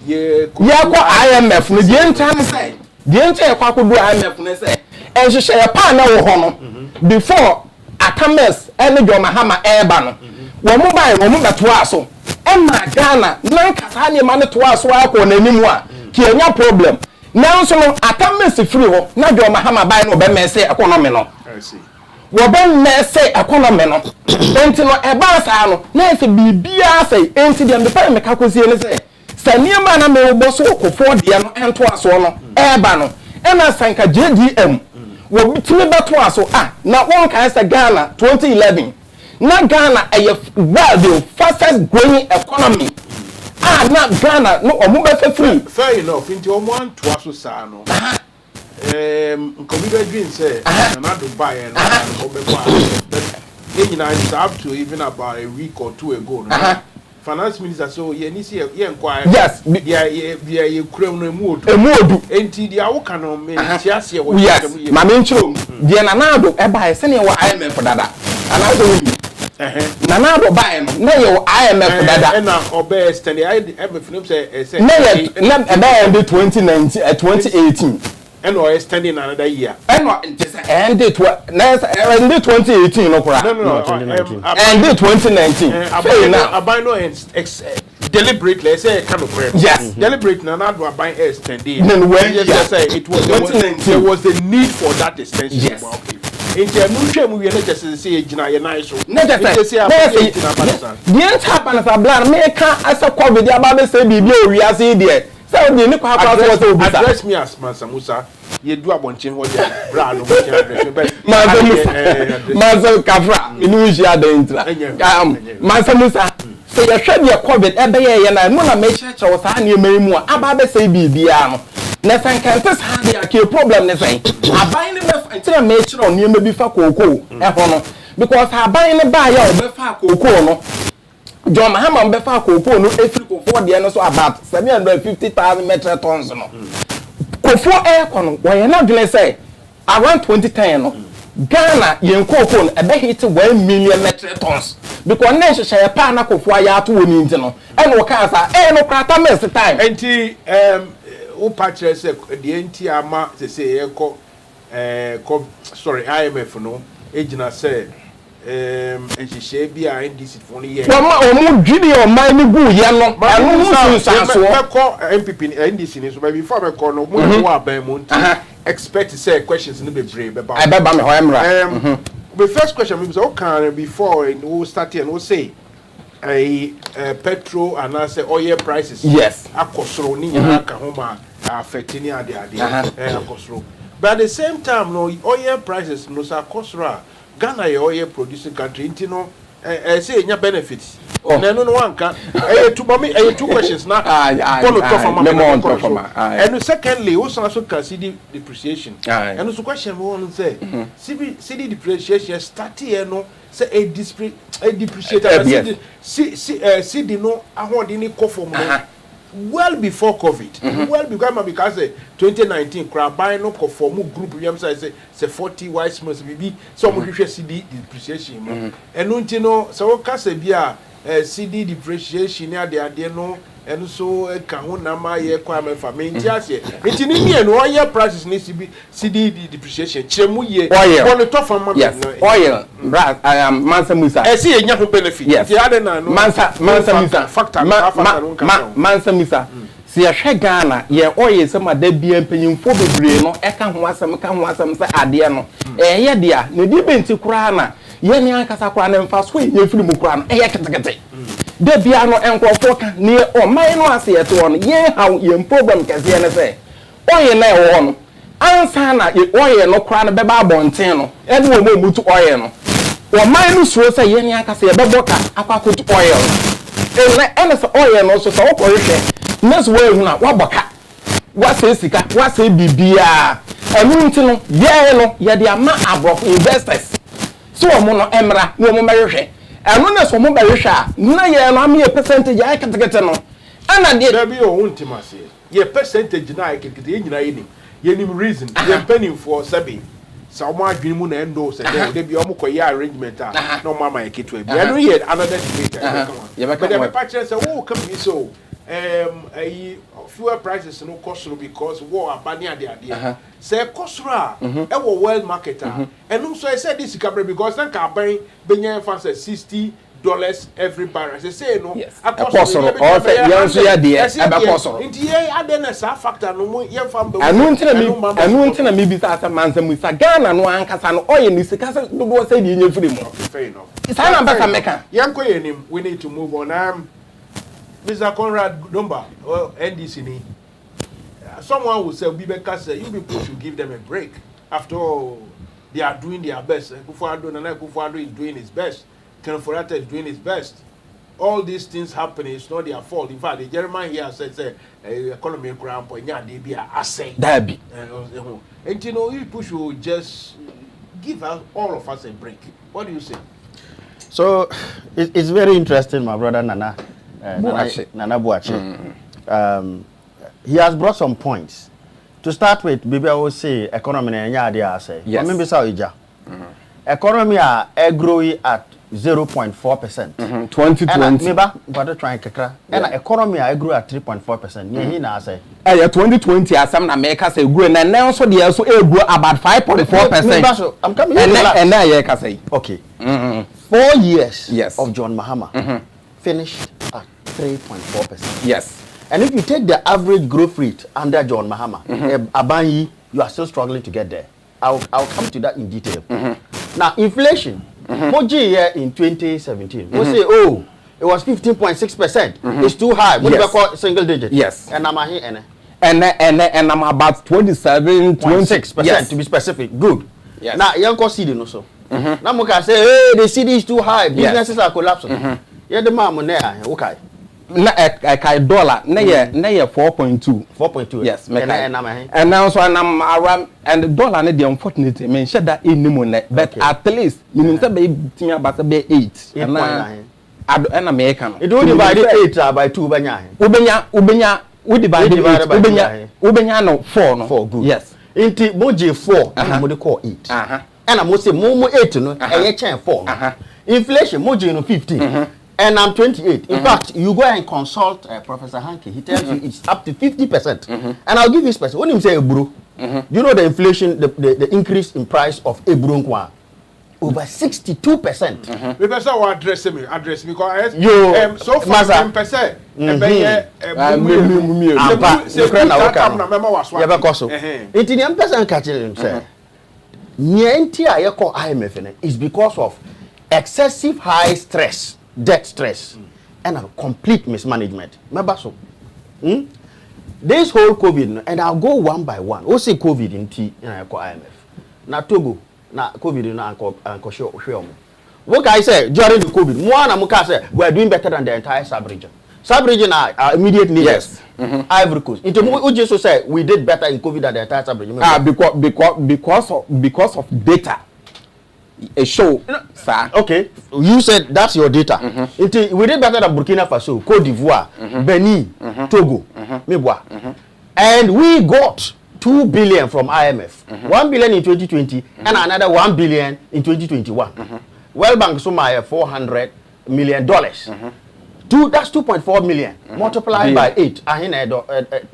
ye ko IMF no die ntam say die ntam kwa ko do IMF no say enhwehwe ya pa na wo ho no before Atames ene John Mahama eba no wo mo bai wo mo beto aso emma Ghana nan kasa ne ma ne to aso akọ n'animu a ki enya problem nanso no Atames free ho na John Mahama bai no be mese economy no wo be mese economy no enti no eba sa no na ese bibia say enti dem be pa me ka kosie ne say saniema na me wo so okofo de no ento aso no eba no ena sanka JDM wo bitime beto aso na won kan say Ghana 2011 na Ghana the fastest growing economy na Ghana no omo be free fair enough into omo anto aso sa no nkobi be dream say na Dubai and obe it's up to even about a week or two ago no finance minister so ye ni see ye enquire yes ye kurem no emuodu enti dia wo kan no me tiase wo yes ma me nchiro dia na do e ba se ne wo IMF dada ana do wi na do ba no na ye wo IMF dada na obe stand IMF no say na ye na e ba end 2019 2018 and or standing another year and end 2018 no kura no end 2019 abino deliberately say kind of prayer yes deliberate na do abine extending then when just say it was there was the need for that extension yes. Into a new shame we just say gina ye nice so no just say the entire panasa plan me can as a covid the about say bibi o wi ase there say the ni kwa address me as Mansa Musa ye do abonchen ho je bra no address Mansa Kafra inu ji adentra Mansa Musa say ye hwe the covid e be ye na no na me cheche wo sa na e mu aba be say bibia no na san kan tes ha dia ke problem ne say aban ne be tira me chiro on ne bi fa kokoo e ho no because aban ne ba ya o be fa kokoo no John Mahama be fa kokoo no efiri kokoo de no so about 750,000 metric tons no kofo e kono wo ye na dwene say around 2010 no Ghana yen kokoo no e be hit 1 million metric tons because na hye pa na kofo ya ato woni nti no e no ka sa no krata mess time enti o patch say the enti ama say sorry IMF no ejina say enhihye bia NDC for no ye omo dwini o man ni gu ye no anu hu sanso MPP NDC ni so before me call no mo wa ban mo expect say questions no be brave be ba me ho emra the first question we say okay before we start here no say petrol and I say oil prices yes akosoro ni nyina ka ho ma affecting ade akosoro but at the same time no oil prices no sa akosoro Ghana ye oil producing country inti no say nya benefits na no one can two questions na follow to from and secondly also can see the depreciation and so question we want to say see depreciation start here no say a depreciate see the no ahodi ni conform well before COVID well because 2019 crab buy no conform group we say 40 wise must be some hwehwe CD depreciation and unti no so ka say bia CD depreciation ya de no and so ka ho na ma ye kwa me fa me nti ase nti ni me no oil prices ni CD depreciation chemu ye on the top from oil Mansa Musa see enya ho benefit nti ade na no Mansa Musa factor Mansa Musa si ya hwe Ghana ye oil se ma da bia mpanyimfo bebre no e ka ho asem se ade no ye dia ne di benti kura na ye ne ankasa kura na mfa so ye firi mu kura no ye ketekete de bia no enkofo ka ne o man no ase ye to no ye how ye problem kase ye ne se oil na e wo no ansa na oil no kura no be ba bonten no e de wo mutu oil no o man no suro se ye ne ankasa ye be boka akwakotu oil ene se oil no so wo korehwe next way hu na wa boka wa se sika wa se bibia enu nti no ye no ye de ama abrof investors so omo no emra no omo merehwe enu na so mo berehwe a na ye no am ye percentage ai ketekete no ana de da bi o untimase ye percentage na ai ketekete ye nyina ye nim reason ye penny for sabi someone dream mu na endo say they be omo koye arrangement no mama e kitwe be no here another debate but the picture say oh come be so fuel prices no cost because war abani ade say cost ra e wo world market and also I said this because then can buy benya fancy $60 every barrel. They say no. Yes. A cost or also ya de e be cost. Nti ye ade na sa factor no mo ye fam be. Anu ntina mi bi sa Mansa Musa Ghana no ankasa no oye ni sika se do say de nye free mo. Fair enough. It's an ambassador meka. Yanko yenim we need to move on. Mr. Conrad Dumba, NDC ni. Someone will say Bibeka say you people should give them a break. After all, they are doing their best. Kufuado is doing his best. Kenforata is doing his best. All these things happening, it's not their fault. In fact, the German here said, economy ground point, yeah, they be a say. That be. And you know, you push will just give us, all of us a break. What do you say? So, it's very interesting, my brother Nana Buachi. He has brought some points. To start with, maybe I will say economy and yeah, say. Yes. Maybe so economy are growing at 0.4%. 2020. Maybe but trying kakra. And economy are grew at 3.4%. Yeah, he na say. 2020 as some America say grow and now so they also grow about 5.4%. I'm coming here. And now yeah say. Okay. 4 years yes. of John Mahama finished at 3.4%. Yes. And if you take the average growth rate under John Mahama, Abanyi, you are still struggling to get there. I'll come to that in detail. Now, inflation, Moji here in 2017, we say, oh, it was 15.6%. It's too high. What do you call single digit? Yes. And I'm here, and I'm about 27.6% to be specific. Good. Yes. Now, you can see the no so. Now, we can say, hey, the city is too high. Businesses are collapsing. Yeah, the man there, okay. Na $1 na ye 4.2 yes and now so I'm around and the dollar na the unfortunately me share that in money but at least meaning say be tin about be 8 and American it will divide 8 by 2 ubenya we divide ubenya no 4 no 4 good yes inti moje 4 mo dey call 8 and I'm say mo 8 no e chen 4 inflation moje no 15 and I'm 28. In fact, you go and consult Professor Hanke. He tells you it's up to 50%. And I'll give you specific. When you say ebro, you know the inflation, the increase in price of ebro nkwa over 62%. Because I address me because you so far 10%. Is because of excessive high stress. Debt stress and a complete mismanagement. Remember so? This whole COVID, and I'll go one by one. We'll say COVID in T in IMF. Now Togo, now COVID in Uncle Show. What I say during the COVID, one Amuka said we're doing better than the entire sub-region. Sub-region are immediate needs. Yes. Ivory Coast. Into Ujeso said we did better in COVID than the entire sub-region. Because of data. A show, sir. Okay, you said that's your data. We did better than Burkina Faso, Cote d'Ivoire, Benin, Togo, and we got 2 billion from IMF, 1 billion in 2020, and another 1 billion in 2021. World Bank Sumaya $400 million. That's 2.4 million multiplied by 8.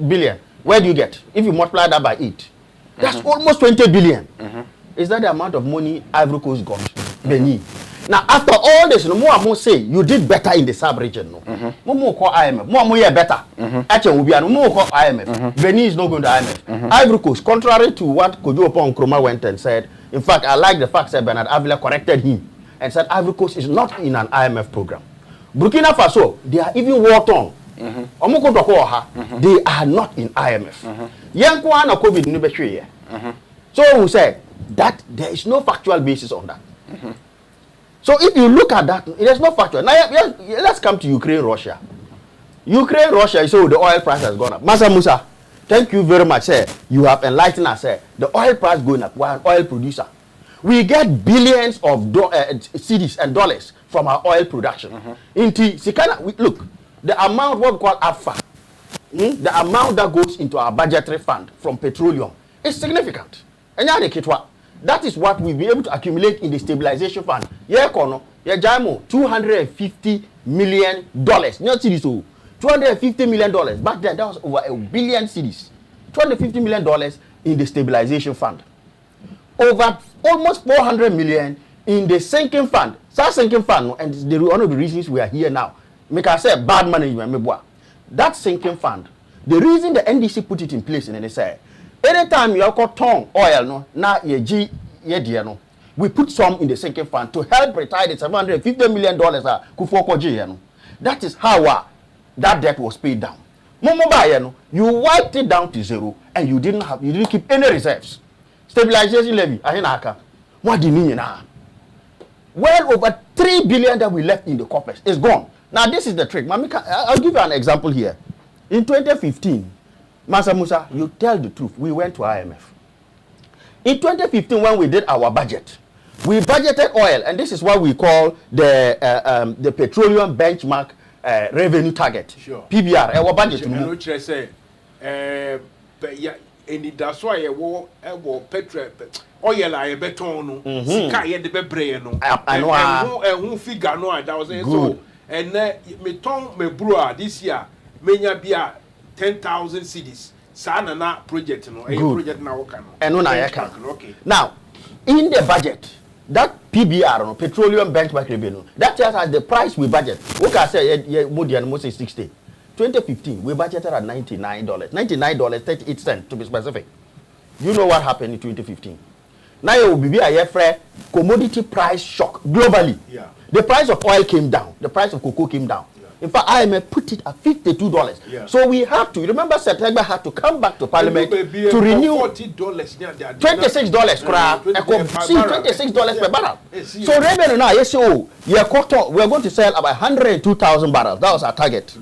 Billion. Where do you get? If you multiply that by 8, that's almost 20 billion. Is that the amount of money Ivory Coast got? Benin. Now, after all this, no more say you did better in the sub-region. No more call IMF. More better. Actually, we are more call IMF. Benin is not going to IMF. Ivory Coast, contrary to what Kojo Opon Nkrumah went and said, in fact, I like the fact that Bernard Avila corrected him and said Ivory Coast is not in an IMF program. Burkina Faso, they are even war-torn. They are not in IMF. Yankwana COVID never share. So we said that there is no factual basis on that. So if you look at that, there's no factual. Now let's come to Ukraine, Russia. Ukraine, Russia, so the oil price has gone up. Mansa Musa, thank you very much, sir. You have enlightened us, sir. The oil price going up. We're an oil producer. We get billions of cedis and dollars from our oil production. Look, the amount what we call AFA, the amount that goes into our budgetary fund from petroleum is significant. And That is what we've been able to accumulate in the stabilization fund. Yeah, Kono, yeah, Jamo, $250 million. Not cities, so $250 million. Back then, that was over $1 billion cities. $250 million in the stabilization fund. Over almost 400 million in the sinking fund. That sinking fund, and one of the reasons we are here now. Make I say bad management. That sinking fund, the reason the NDC put it in place, and they say, anytime you have got tongue oil, no, now no, we put some in the sinking fund to help retire the $750 million Kufoko G. That is how that debt was paid down. You wiped it down to zero, and you didn't keep any reserves. Stabilization levy, what do you mean now? Well over 3 billion that we left in the coffers is gone. Now this is the trick. I'll give you an example here. In 2015, Mansa Musa, you tell the truth, we went to IMF. In 2015, when we did our budget, we budgeted oil, and this is what we call the petroleum benchmark revenue target. Sure. PBR. Our budget. And that's why I war petrol oil I beton sika ye de bebre no and who figure no that was so and me ton me bro this year menya bia 10,000 cedis sa na project no project na work no and no okay. Now in the budget that PBR no petroleum benchmark revenue that tells us the price we budget okay say more than most 60. 2015, we budgeted at $99. $99.38 to be specific. You know what happened in 2015? Now it will be a commodity price shock globally. Yeah. The price of oil came down. The price of cocoa came down. Yeah. In fact, IMF put it at $52. Yeah. So we have to, remember September had to come back to Parliament to renew $40. $26 $26 per barrel. So revenue now, yes, we are going to sell about 102,000 barrels. That was our target.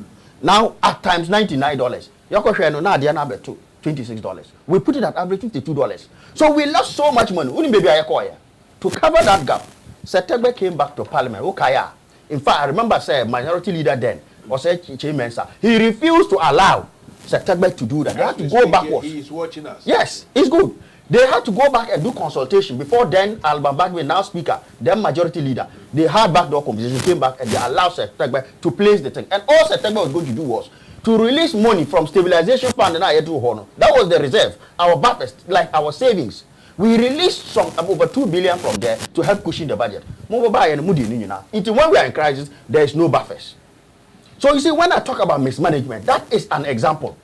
Now, at times $99, $26. We put it at average $52. So we lost so much money. To cover that gap, September came back to Parliament. In fact, I remember minority leader then, Mansa, he refused to allow September to do that. They had to go backwards. He is watching us. Yes, it's good. They had to go back and do consultation before then Alban Bagwe, now speaker, then majority leader. They had backdoor conversation, came back and they allowed September to place the thing. And all September was going to do was to release money from stabilization fund and that was the reserve, our buffers, like our savings. We released some over 2 billion from there to help cushion the budget. Until when we are in crisis, there is no buffers. So you see, when I talk about mismanagement, that is an example.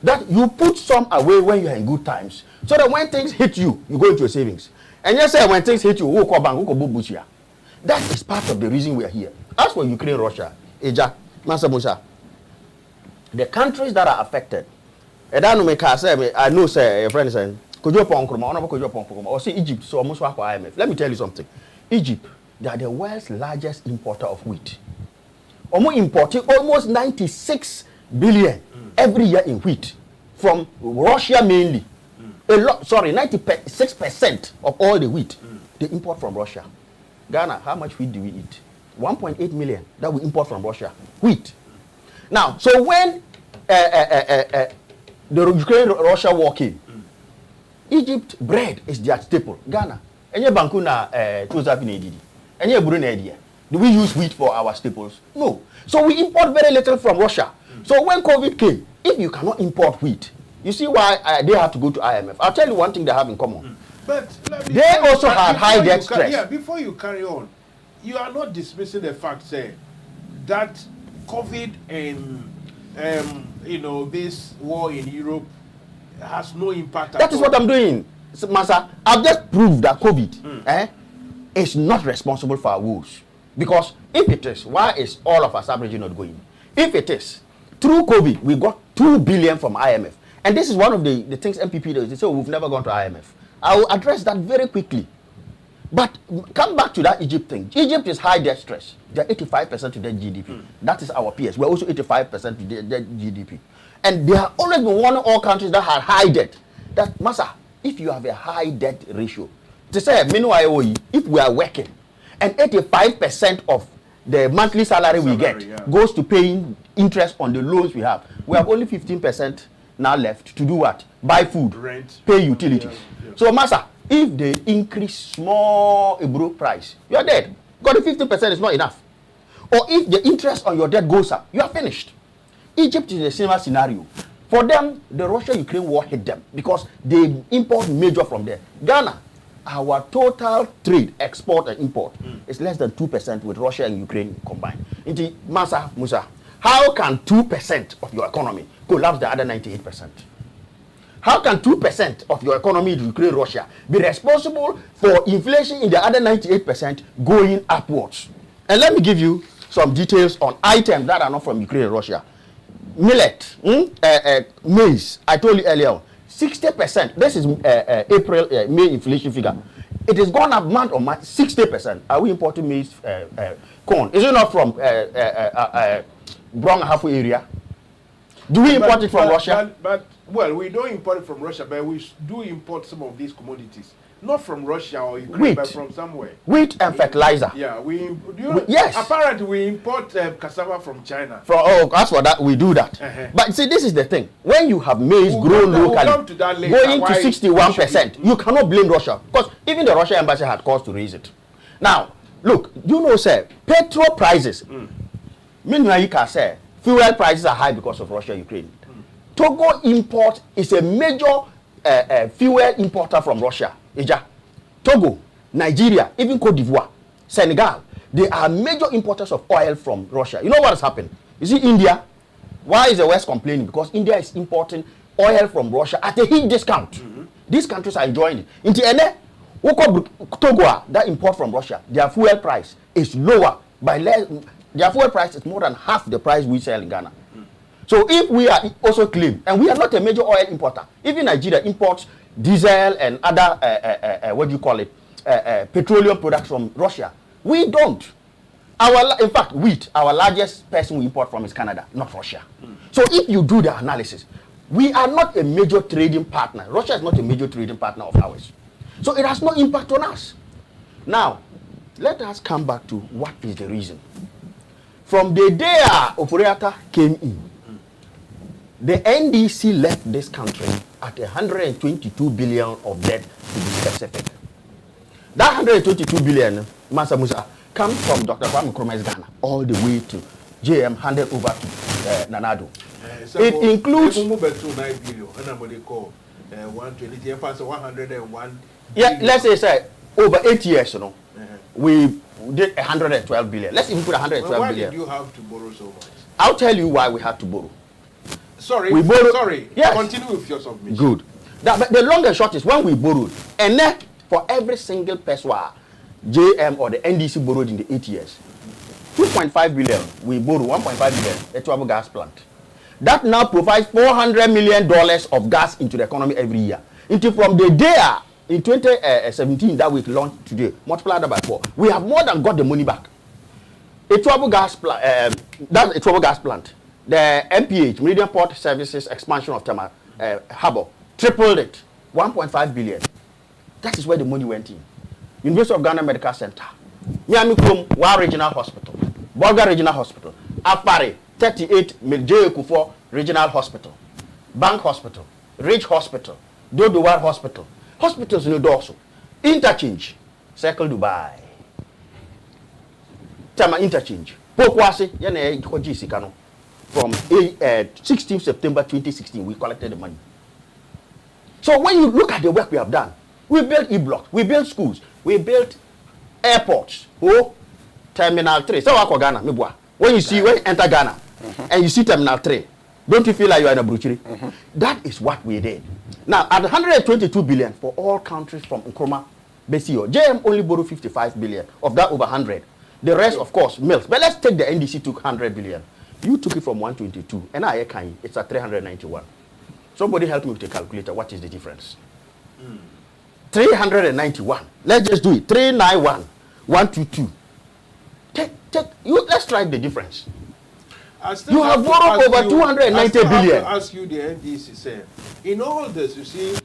That you put some away when you are in good times, so that when things hit you, you go into your savings. And yes, when things hit you, that is part of the reason we are here. As for Ukraine, Russia, Mansa Musa, the countries that are affected, I know, say, your friend saying, or say Egypt, so almost like IMF. Let me tell you something. Egypt, they are the world's largest importer of wheat. Almost importing almost 96 billion every year in wheat from Russia mainly. 96% of all the wheat they import from Russia. Ghana, how much wheat do we eat? 1.8 million that we import from Russia. Wheat. Now, so when the Ukraine-Russia war came, Egypt bread is their staple. Ghana, enye banku na enye buru na idea. Do we use wheat for our staples? No. So we import very little from Russia. So when COVID came, if you cannot import wheat, you see why they have to go to IMF. I'll tell you one thing they have in common. But they also had high debt stress. Yeah, before you carry on, you are not dismissing the fact, say, that COVID and this war in Europe has no impact. That is what I'm doing, Mansa. I've just proved that COVID is not responsible for our woes. Because if it is, why is all of us averaging not going? If it is, through COVID, we got 2 billion from IMF. And this is one of the things MPP does. They say, we've never gone to IMF. I will address that very quickly. But come back to that Egypt thing. Egypt is high debt stress. They're 85% to their GDP. That is our peers. We're also 85% to their GDP. And they have always been one of all countries that had high debt. That, Masa, if you have a high debt ratio, to say, if we are working, and 85% of the monthly salary we get goes to paying interest on the loans we have only 15% now left to do what? Buy food, rent, pay utilities. So, Masa, If they increase small Ibro price, you are dead. Because the 50% is not enough. Or if the interest on your debt goes up, you are finished. Egypt is a similar scenario. For them, the Russia-Ukraine war hit them because they import major from there. Ghana, our total trade, export and import is less than 2% with Russia and Ukraine combined. Into Mansa Musa, how can 2% of your economy collapse the other 98%? How can 2% of your economy, Ukraine, Russia, be responsible for inflation in the other 98% going upwards? And let me give you some details on items that are not from Ukraine and Russia. Millet, maize, I told you earlier, 60%. This is April, May inflation figure. It has gone up month on month, 60%. Are we importing maize, corn? Is it not from Brown halfway area? Do we import it from Russia? Well, we don't import it from Russia, but we do import some of these commodities. Not from Russia or Ukraine, Wheat. but from somewhere. Wheat and fertilizer. Yeah, yes. Apparently, we import cassava from China. As for that, we do that. But see, this is the thing. When you have maize grown locally, going to 61%, you cannot blame Russia. Because even the Russian embassy had cause to raise it. Now, look, you know, sir, petrol prices, meanwhile, you can say, fuel prices are high because of Russia-Ukraine. Togo import is a major fuel importer from Russia. Togo, Nigeria, even Cote d'Ivoire, Senegal, they are major importers of oil from Russia. You know what has happened? You see India, why is the West complaining? Because India is importing oil from Russia at a huge discount. These countries are enjoying it. In the Togo, that import from Russia, their fuel price is lower by less. Their fuel price is more than half the price we sell in Ghana. So if we are also claimed, and we are not a major oil importer, even Nigeria imports diesel and other, what do you call it, petroleum products from Russia. We don't. In fact, wheat, our largest person we import from is Canada, not Russia. So if you do the analysis, we are not a major trading partner. Russia is not a major trading partner of ours. So it has no impact on us. Now, let us come back to what is the reason. From the day Operator came in, the NDC left this country at 122 billion of debt, to be specific. That 122 billion, Mansa Musa, comes from Dr. Kwame Nkrumah's Ghana all the way to JM, handed over to Nanado. It includes. Yeah, let's say over 8 years, you know, we did 112 billion. Let's even put 112 why billion. Why did you have to borrow so much? I'll tell you why we had to borrow. Sorry, we borrowed. Sorry. Yes. Continue with your submission. Good. But the long and short is when we borrowed, and then for every single peso JM or the NDC borrowed in the 8 years, 2.5 billion we borrow, 1.5 billion a Etuabo gas plant. That now provides $400 million of gas into the economy every year. Until from the day in 2017 that we launched today, multiply that by 4, we have more than got the money back. Etuabo gas plant, that's Etuabo gas plant. The MPH, Meridian Port Services expansion of Tema Harbour, tripled it, 1.5 billion. That is where the money went in. University of Ghana Medical Center, Miami Krum, Wa Regional Hospital, Bolga Regional Hospital, Afari, 38 J. Kufuor Regional Hospital, Bank Hospital, Ridge Hospital, Dodowar Hospital, hospitals in Dorso, Interchange, Circle Dubai, Tema Interchange, Pokwasi, Yane Koji Sikano. From 16th September 2016, we collected the money. So when you look at the work we have done, we built E-blocks, we built schools, we built airports, Terminal 3. So Ghana, when you see, when you enter Ghana, and you see Terminal 3, don't you feel like you are in a bruchery? That is what we did. Now, at 122 billion for all countries from Nkrumah, Besio, JM only borrowed 55 billion, of that over 100. The rest, of course, milks. But let's take the NDC took 100 billion. You took it from 122, and it's at 391. Somebody help me with the calculator. What is the difference? 391. Let's just do it. 391, 122. Let's try the difference. You have borrowed over 290 billion. I have to ask you the NDC, sir. In all this, you see,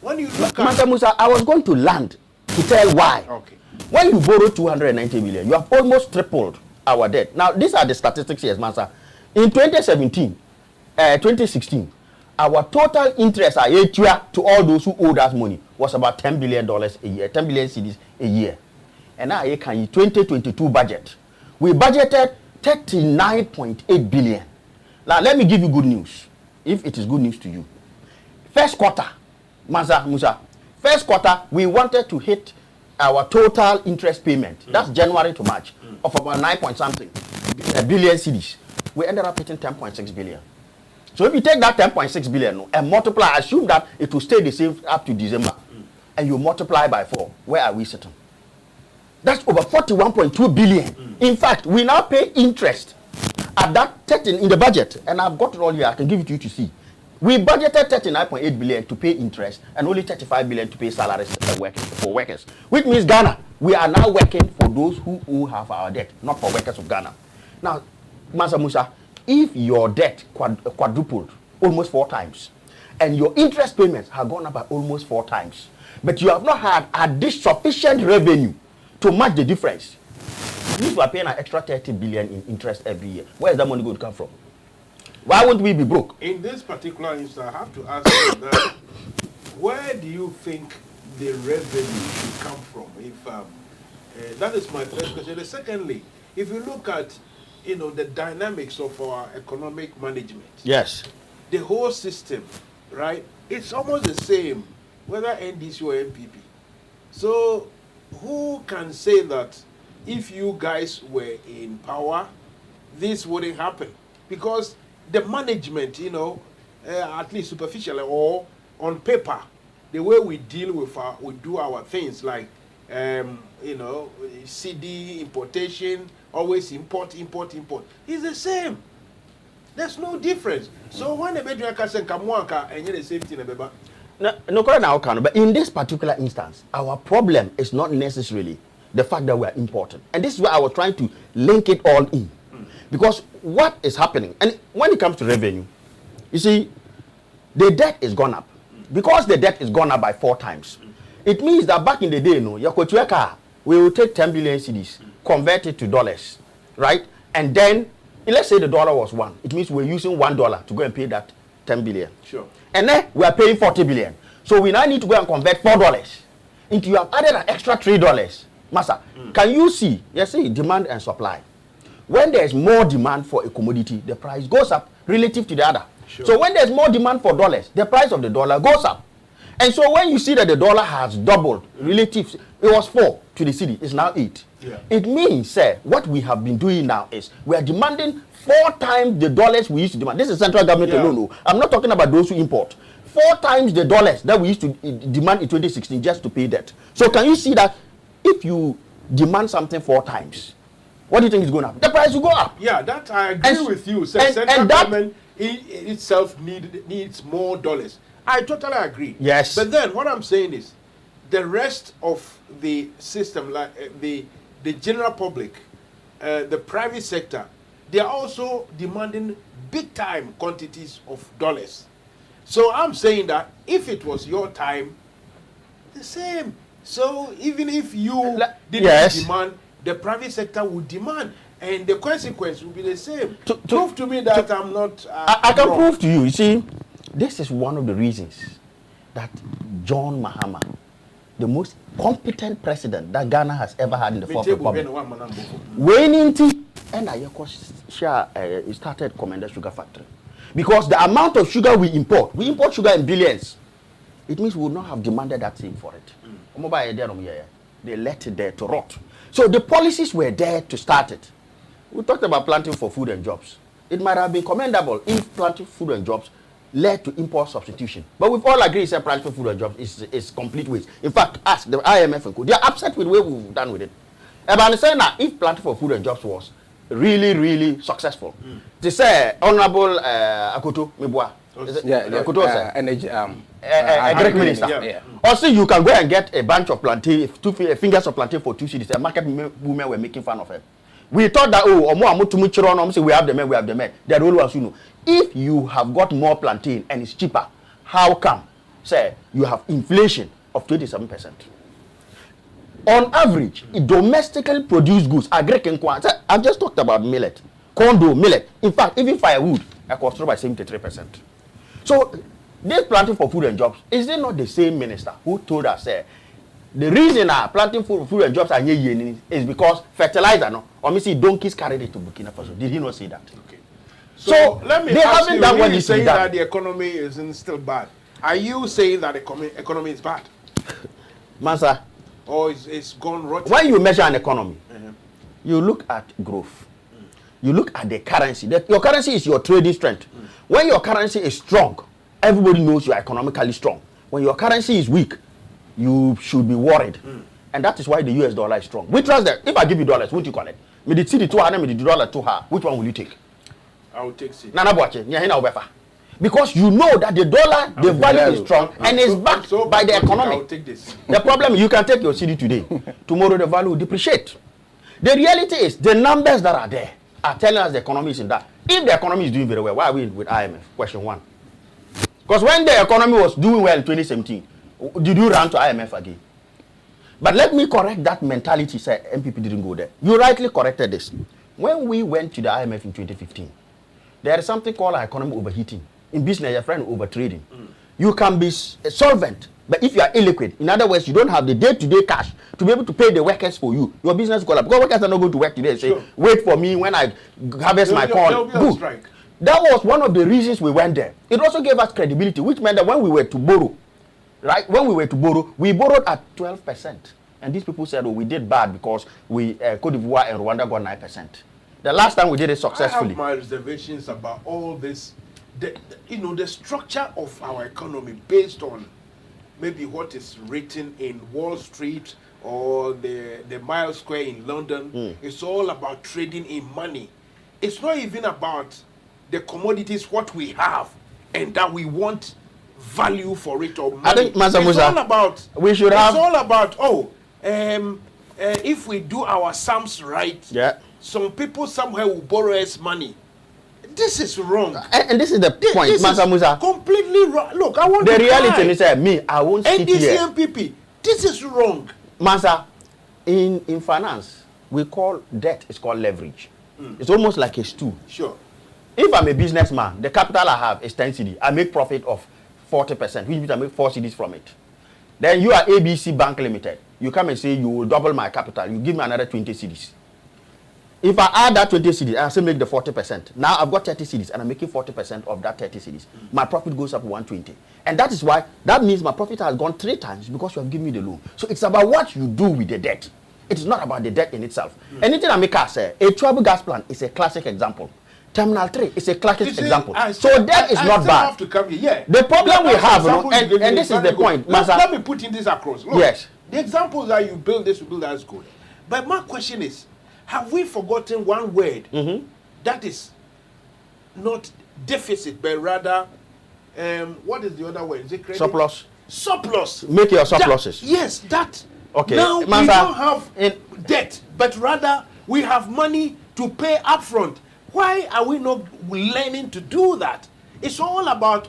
when you look at... Mansa Musa, I was going to land to tell why. Okay. When you borrow 290 billion, you have almost tripled our debt. Now, these are the statistics here, Mansa. In 2016, our total interest to all those who owed us money was about $10 billion a year, 10 billion cedis a year. And now you can 2022 budget. We budgeted 39.8 billion. Now let me give you good news, if it is good news to you. First quarter, Mansa Musa, first quarter, we wanted to hit our total interest payment. That's January to March of about 9 point something billion cedis. We ended up hitting 10.6 billion. So if you take that 10.6 billion and multiply, assume that it will stay the same up to December, and you multiply by 4, where are we sitting? That's over 41.2 billion. In fact, we now pay interest at that 13 in the budget, and I've got it all here. I can give it to you to see. We budgeted 39.8 billion to pay interest and only 35 billion to pay salaries for workers, which means Ghana, we are now working for those who have our debt, not for workers of Ghana. Now, Mansa Musa, if your debt quadrupled almost 4 times, and your interest payments have gone up by almost 4 times, but you have not had sufficient revenue to match the difference, you are paying an extra 30 billion in interest every year. Where is that money going to come from? Why won't we be broke? In this particular instance, I have to ask you that, where do you think the revenue should come from? If that is my first question. Secondly, if you look at the dynamics of our economic management, Yes. the whole system, right? It's almost the same, whether NDC or MPP. So, who can say that if you guys were in power, this wouldn't happen? Because the management, at least superficially or on paper, the way we deal with we do our things like, CD importation, always import, it's the same. There's no difference. So when the Bedouin can say Kamwaka and you're the same thing, No, but in this particular instance, our problem is not necessarily the fact that we are important. And this is why I was trying to link it all in. Because what is happening, and when it comes to revenue, you see, the debt is gone up. Because the debt is gone up by 4 times, it means that back in the day, we will take 10 billion cedis, convert it to dollars, right? And then, let's say the dollar was 1. It means we're using $1 to go and pay that 10 billion. Sure. And then we are paying 40 billion. So we now need to go and convert $4 into, you have added an extra $3. Massa, can you see, demand and supply. When there's more demand for a commodity, the price goes up relative to the other. Sure. So when there's more demand for dollars, the price of the dollar goes up. And so when you see that the dollar has doubled relative, it was 4 to the city, it's now 8. Yeah. It means, what we have been doing now is we are demanding 4 times the dollars we used to demand. This is central government alone. I'm not talking about those who import. 4 times the dollars that we used to demand in 2016 just to pay debt. So can you see that if you demand something 4 times, what do you think is going to happen? The price will go up. Yeah, that I agree with you. Central government itself needs more dollars. I totally agree. Yes. But then what I'm saying is, the rest of the system, like the general public, the private sector, they are also demanding big time quantities of dollars. So I'm saying that if it was your time, the same. So even if you didn't demand, the private sector would demand, and the consequence will be the same. Prove to me that I'm not. I can prove to you. You see, this is one of the reasons that John Mahama, the most competent president that Ghana has ever had in the Fourth Republic, and I started Commander Sugar Factory. Because the amount of sugar we import sugar in billions. It means we would not have demanded that thing for it. They let it there to rot. So the policies were there to start it. We talked about planting for food and jobs. It might have been commendable if planting food and jobs led to import substitution. But we've all agreed that planting food and jobs is complete waste. In fact, us, the IMF and Co, they are upset with the way we've done with it. And I'm saying that if planting for food and jobs was really, really successful, to say, Honorable Akoto Mibwa, energy, Greek minister. Also, you can go and get a bunch of plantain, 2 fingers of plantain for 2 cities. And market women were making fun of it. We thought that we have the men. They're the only ones who know. If you have got more plantain and it's cheaper, how come? Say you have inflation of 27%. On average, domestically produced goods, I've just talked about millet, corn dough, millet. In fact, even firewood, I control by 73%. So this planting for food and jobs, is it not the same minister who told us the reason planting for food and jobs are is because fertilizer, no? Or me see donkeys carried it to Burkina Faso. Did he not say that? Okay. So let me they ask haven't you, done what you is saying done. that the economy isn't still bad. Are you saying that the economy is bad? Mansa, Or it's gone rotten? when you measure an economy, you look at growth. You look at the currency. Your currency is your trading strength. When your currency is strong, everybody knows you are economically strong. When your currency is weak, you should be worried. And that is why the US dollar is strong. We trust that. If I give you dollars, won't you call it? Me the city to her, me the dollar to her. Which one will you take? I will take C. Nana Boache, nyahina obefa. Because you know that the dollar, the value is strong and is backed by the economy. I will take this. The problem, you can take your CD today. Tomorrow the value will depreciate. The reality is the numbers that are there are telling us the economy is in that. If the economy is doing very well, why are we with IMF? Question one. Because when the economy was doing well in 2017, did you run to IMF again? But let me correct that mentality, say MPP didn't go there. You rightly corrected this. When we went to the IMF in 2015, there is something called economic overheating. In business, your friend overtrading. You can be solvent, but if you are illiquid, in other words, you don't have the day-to-day cash to be able to pay the workers for you, your business will collapse. Because workers are not going to work today and say, wait for me when I harvest my corn. Good. That was one of the reasons we went there. It also gave us credibility, which meant that when we were to borrow, right? When we were to borrow, we borrowed at 12%. And these people said, oh, we did bad because we Cote d'Ivoire and Rwanda got 9%. The last time we did it successfully. I have my reservations about all this. The structure of our economy based on maybe what is written in Wall Street or the Mile Square in London. It's all about trading in money. It's not even about the commodities, what we have, and that we want value for it or money. I think, Mansa Musa, it's all about, it's all about, if we do our sums right, some people somewhere will borrow us money. This is wrong. And this is the point, Mansa Musa. Completely wrong. Look, I want the to reality is me, I won't sit here. NDC-MPP, this is wrong. Mansa, in finance, we call debt is called leverage. It's almost like a stool. Sure. If I'm a businessman, the capital I have is 10 cedi. I make profit of 40%, which means I make 4 cedis from it. Then you are ABC Bank Limited. You come and say you will double my capital. You give me another 20 cedis. If I add that 20 cedis, I still make the 40%. Now I've got 30 cedis and I'm making 40% of that 30 cedis. My profit goes up to 120. And that is why, that means my profit has gone 3 times because you have given me the loan. So it's about what you do with the debt. It is not about the debt in itself. Anything I make us say, a trouble gas plant is a classic example. Terminal 3 is a classic example. So debt is not bad. Have to come here. Yeah. The problem we have, and this is the point. Let me put in this across. Look, yes. The examples that you build this, you build that is good. But my question is, have we forgotten one word that is not deficit, but rather, what is the other word? Is it credit? Surplus. Surplus. Make your surpluses. Yes, that. Okay. Now Mansa, we don't have debt, but rather we have money to pay upfront. Why are we not learning to do that? It's all about,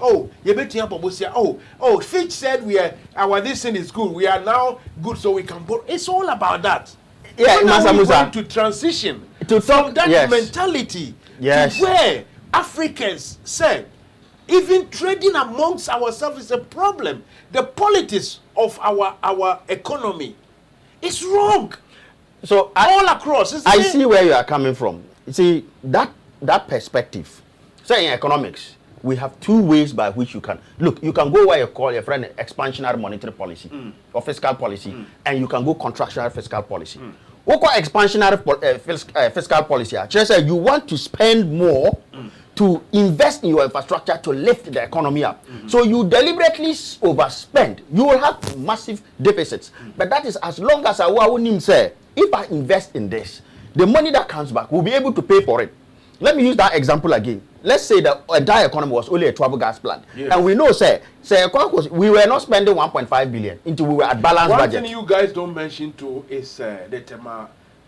Fitch said our this thing is good. We are now good, so we can borrow. It's all about that. Yeah, Mansa Musa, to transition from that mentality to where Africans said, even trading amongst ourselves is a problem. The politics of our economy is wrong. So all across. I see where you are coming from. You see, that perspective, say in economics, we have 2 ways by which you can look. You can go where you call your friend expansionary monetary policy or fiscal policy, and you can go contractionary fiscal policy. What call expansionary fiscal policy? Just say you want to spend more to invest in your infrastructure to lift the economy up. So you deliberately overspend. You will have massive deficits. But that is as long as I will say, if I invest in this, the money that comes back will be able to pay for it. Let me use that example again. Let's say the entire economy was only a trouble gas plant. Yes. And we know, we were not spending 1.5 billion until we were at balanced budget. One thing you guys don't mention too is the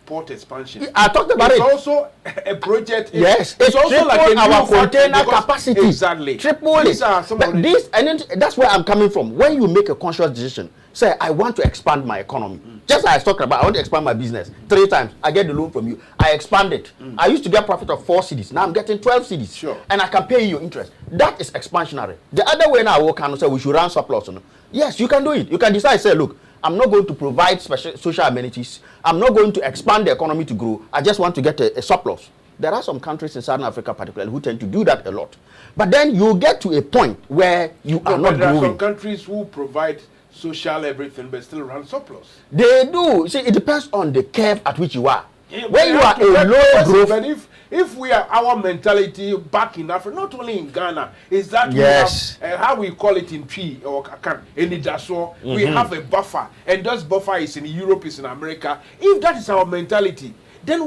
port expansion. I talked about it's it. It's also a project. Yes, it's also like a our new container because, capacity. Exactly. Triple These it. are some But of the, this, and that's where I'm coming from. When you make a conscious decision, say, I want to expand my economy. Just as I was talking about, I want to expand my business 3 times. I get the loan from you. I expand it. I used to get profit of 4 cedis. Now I'm getting 12 cedis. Sure. And I can pay you your interest. That is expansionary. The other way now, I work and say we should run surplus. Yes, you can do it. You can decide, say, look, I'm not going to provide special social amenities. I'm not going to expand the economy to grow. I just want to get a surplus. There are some countries in Southern Africa particularly who tend to do that a lot. But then you get to a point where you are not there growing. are some countries who provide social everything but still run surplus. They do. See, it depends on the curve at which you are. Yeah, when you are a low growth. But if we are our mentality back in Africa, not only in Ghana, is that yes. we have, how we call it in P or we have a buffer, and that buffer is in Europe, is in America. If that is our mentality, then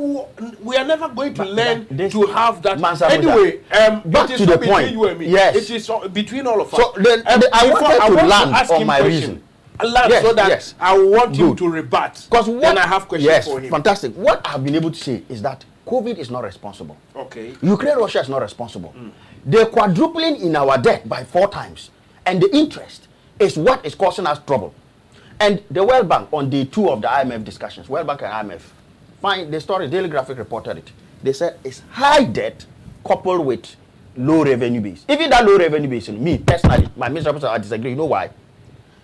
we are never going to learn to have that. Mansa anyway, back it is to the between point. you and me. Yes. It is between all of us. So I wanted to land on my reason. Yes, so that yes. I want him to rebut. Because then I have questions for him. Fantastic. What I've been able to say is that COVID is not responsible. Okay. Ukraine, Russia is not responsible. They're quadrupling in our debt by 4 times. And the interest is what is causing us trouble. And the World Bank, on day 2 of the IMF discussions, World Bank and IMF, find the story, Daily Graphic reported it. They said it's high debt coupled with low revenue base. Even that low revenue base, me personally, my minister, I disagree. You know why?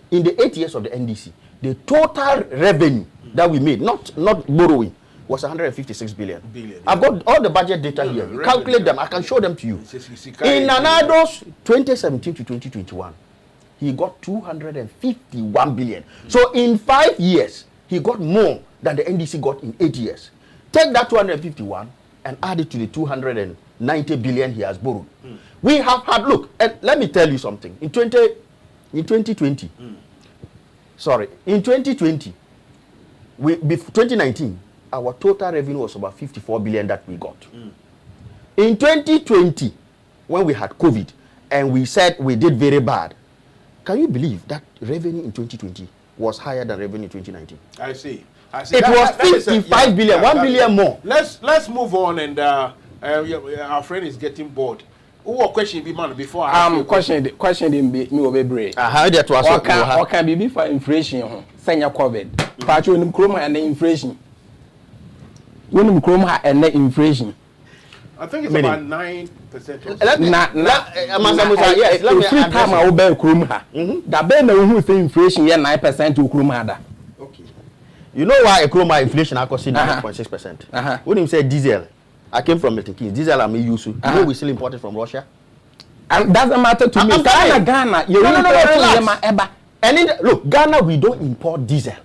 In the 8 years of the NDC, the total revenue that we made, not borrowing, was 156 billion. I've got all the budget data here. Calculate them. I can show them to you. In Nanado's 2017 to 2021, he got 251 billion. So in 5 years, he got more than the NDC got in 8 years. Take that 251 and add it to the 290 billion he has borrowed. We have had, look, and let me tell you something. In 2020, in 2020, 2019, our total revenue was about 54 billion that we got. In 2020, when we had COVID and we said we did very bad, can you believe that revenue in 2020 was higher than revenue in 2019? I see. It was 55 billion, 1 billion more. Let's move on, and our friend is getting bored. What question be man before I question didn't be me obebre. How that was what can be before inflation senya COVID. Pacho nim kroma and inflation. When kroma and inflation. I think it's about 9%. Mansa Musa, yes, let me free time I obey kroma. That be no who say inflation here 9% to kroma da. Okay. You know why a kroma inflation I cost 9.6%? When you say diesel, I came from Milton Keynes. Diesel I'm used to. You know we still imported from Russia. And doesn't matter to me. Ghana, you relax. And look, Ghana, we don't import diesel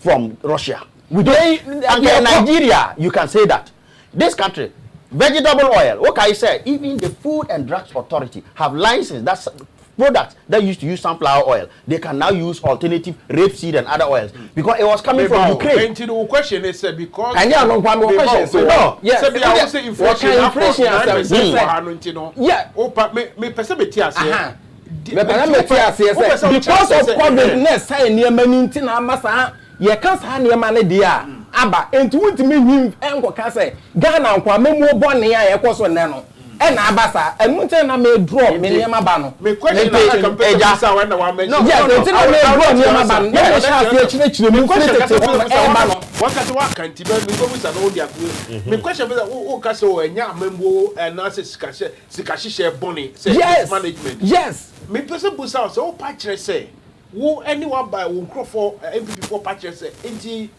from Russia. We don't. And in Nigeria, you can say that. This country, vegetable oil. What can I say? Even the Food and Drugs Authority have licensed that products that used to use sunflower oil. They can now use alternative rapeseed and other oils because it was coming from Ukraine. And the question is because and yeah, no one more question. So no, yes. So I will say inflation. Yeah. Me perceive it because of COVID, say near many thing amasa. You can't say near many dear. Aba, and to want me him and can say Ghana and Kwame born near a course on Nano. And Abasa, and Mountain I may draw me near my banner. Me question I compare when I mention. No, yes, I may draw near my banner. Yes, what can work can't be always an old me question is who can so and ya membo and nurses Sikashi share bonnie management. Yes. Me person busa so patch say who anyone by won crop for MP4 patch say enti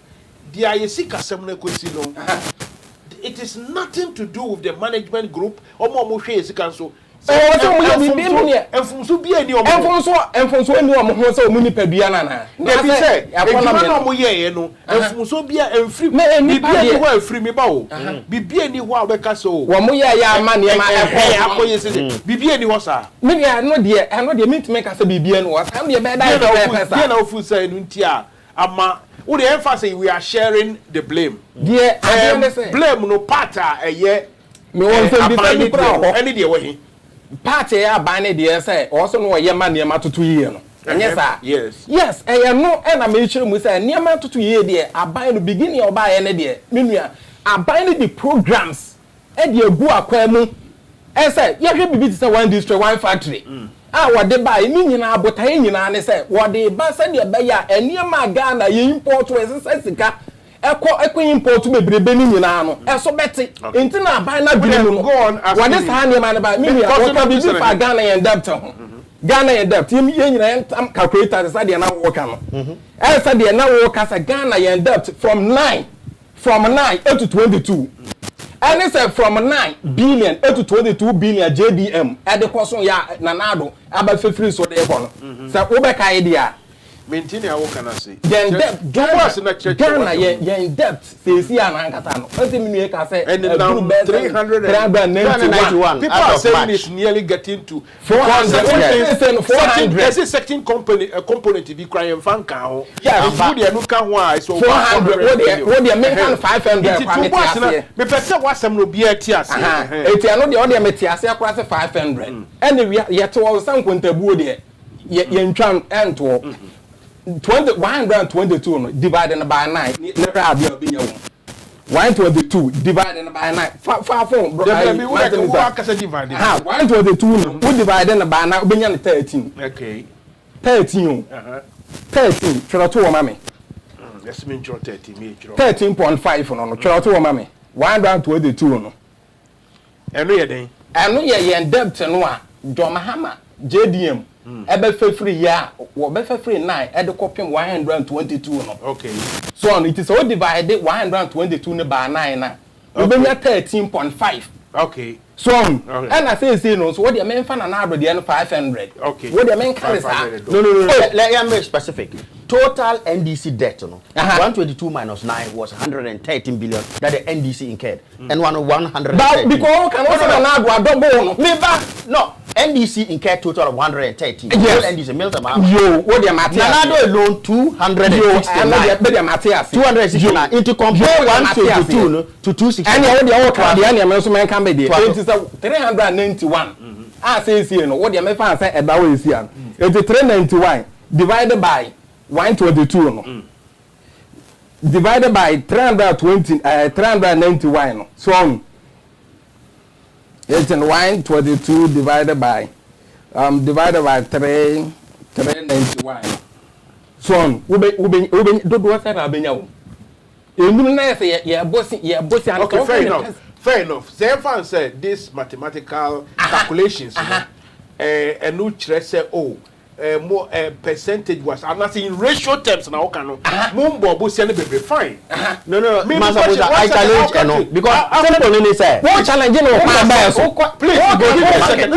dia yesika semne kwesi no. It is nothing to do with the management group. Omo hwe yesika so. Enfumso bi ani omo. Enfumso ani omo ho se omu nipa bia na na. Dey say ekuma na omo ye no. Enfumso bia enfri. Bibia ni ho afri mi ba o. Bibia ni ho a obeka so. Wo mo ye ya ama ne ma akoye se. Bibia ni ho sa. Me dia no de me to make us bibia no. Am de be da be na ofu say no ntia ama we emphasize we are sharing the blame. Dear, blame no part me won say be any dey we part ya ban dey say also no ye man near ma tutu ye no Yes, sir. Yes. Yes, and you know, and I make sure we say, near man to ye, dear, I buy the beginning or buy any dear. Meanwhile, I buy the programs, and you go a quemu. And say, you should be to one district, one factory. What they buy, meaning I but I and say, what they buy, send your buyer, and near my Ghana, you import to a Echo import to be Benin, and so better. Until I buy not go on. What is handing man about me? What can be for Ghana and debt? Ghana and debt. You calculate as I did not work on. As I did not work as a Ghana and debt from 9 up to 22. And it's from 9 billion up to 22 billion JBM. At the person ya nanado about 50 so they follow. So Obeka idea. Maintain what can I say? Then debt Ghana in debt says here and Ankatano. And now 391. People are saying it's nearly getting to 400. 400. There's a certain component to be crying fan cow. Yeah, and you look at why so 400. What they make 500. Me person what some no be a tias. It's another the other metias across 500. And we yet all some quintabu there. Yen tran and to 122 divided by 9. Never have you been 122 divided by 9. Far from 122 we divided by 9 be 13. Okay. 13. 13 choro mama. Let's mean 13 me 13.5 no choro mama. 122 no. Eno ye den. Eno ye debt no a John Mahama JDM ebe free ya wo be free 9 e de copy 122 no. Okay. So on it is all divided 122 ne by 9 na. We be 13.5. Okay. So on and I say no so what the men fan na abro the 500. Okay. What the men carry no. Let me be specific. Total NDC debt no. 122 minus 9 was 113 billion that the NDC incurred. And 113. But because can also na double no. Me back no. NDC incurred total of 113. Yes. NDC Milton yo what the matter Nanado alone 269 into compare 122 no to 260 and the all card the and so man can be there it is 391 say no what the me fan say e ba we see am it is 391 divided by 122 no divided by 391 no so it's in 122 divided by 391. So on, we do what I benya wo. Enu na say ye boss and okay, fair enough. Zefan said this mathematical calculations and no say more percentage was I'm not saying ratio terms now can mumbo boss and be fine. No Mansa Musa I challenge no because simple ni say what challenge no please go give me a second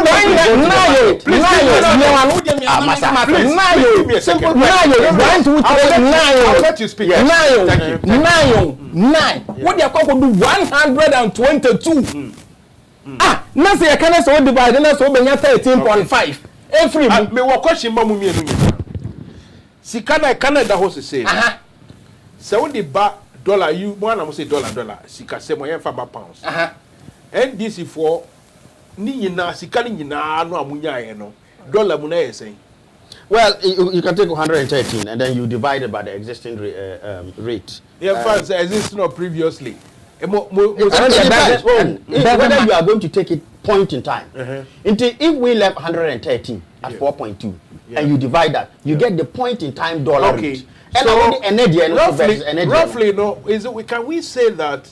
let you speak. Nine. What they call do 122 na say can say divide na so be 13.5 every me wo question mamu mi enu nya sika na Canada ho say say when the ba dollar you mo na mo say dollar sika say mo yen fa ba pounds NDC for ni nyina sika ni nyina no amunya ye no dollar mu na ye say. Well, you can take 113 and then you divide it by the existing rate. Yeah, funds existing or previously. Whether you are going to take it point in time. If we left 113 at 4.2 and you divide that, you get the point in time dollar rate. And roughly, no, can we say that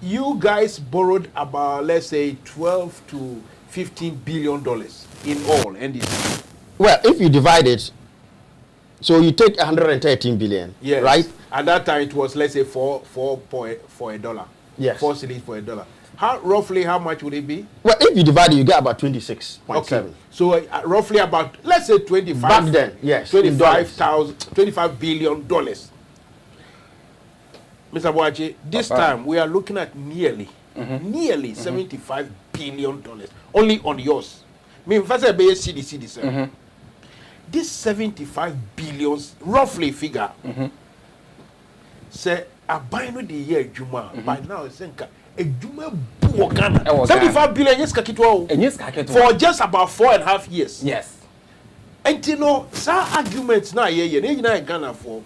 you guys borrowed about, let's say, 12 to 15 billion dollars in all NDC? Well, if you divide it, so you take 113 billion, yes. Right? At that time, it was, let's say, $4 for $1. Yes. 4 cedis for $1. Roughly, how much would it be? Well, if you divide it, you get about 26.7. Okay. So, roughly about, let's say, 25. Back then, yes. $25 billion. Mr. Boache, this time, we are looking at nearly $75 billion. Only on yours. I mean, first, CDC. This 75 billions, roughly figure, say, a buy no the year Juma, by now, it's a Juma Ghana. 75 billion, yes, for just about 4.5 years. Yes. And you know, some arguments now, yeah, na Ghana for.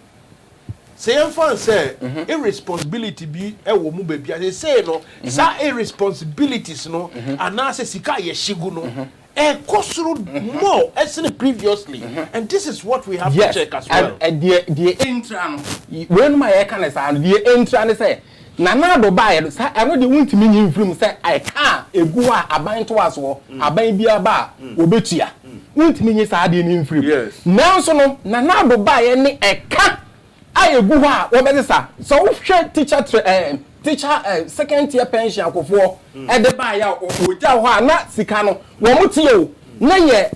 Say fan say irresponsibility be e wo mu baby. They say no, some irresponsibilities no, and now say sika ye shigu no. Kosuru more as previously, and this is what we have to check as well. And the intran when my can say the intran say na na do buy say I know the want me nyim from say I can egu a aban to aso aban bia ba obetua want me nyi say de nyim from now so no na do buy ni eka I egu a wo be say so wo hwe teacher second year pension akofo e de buy ya oja ho na sika no wo mutie o na ye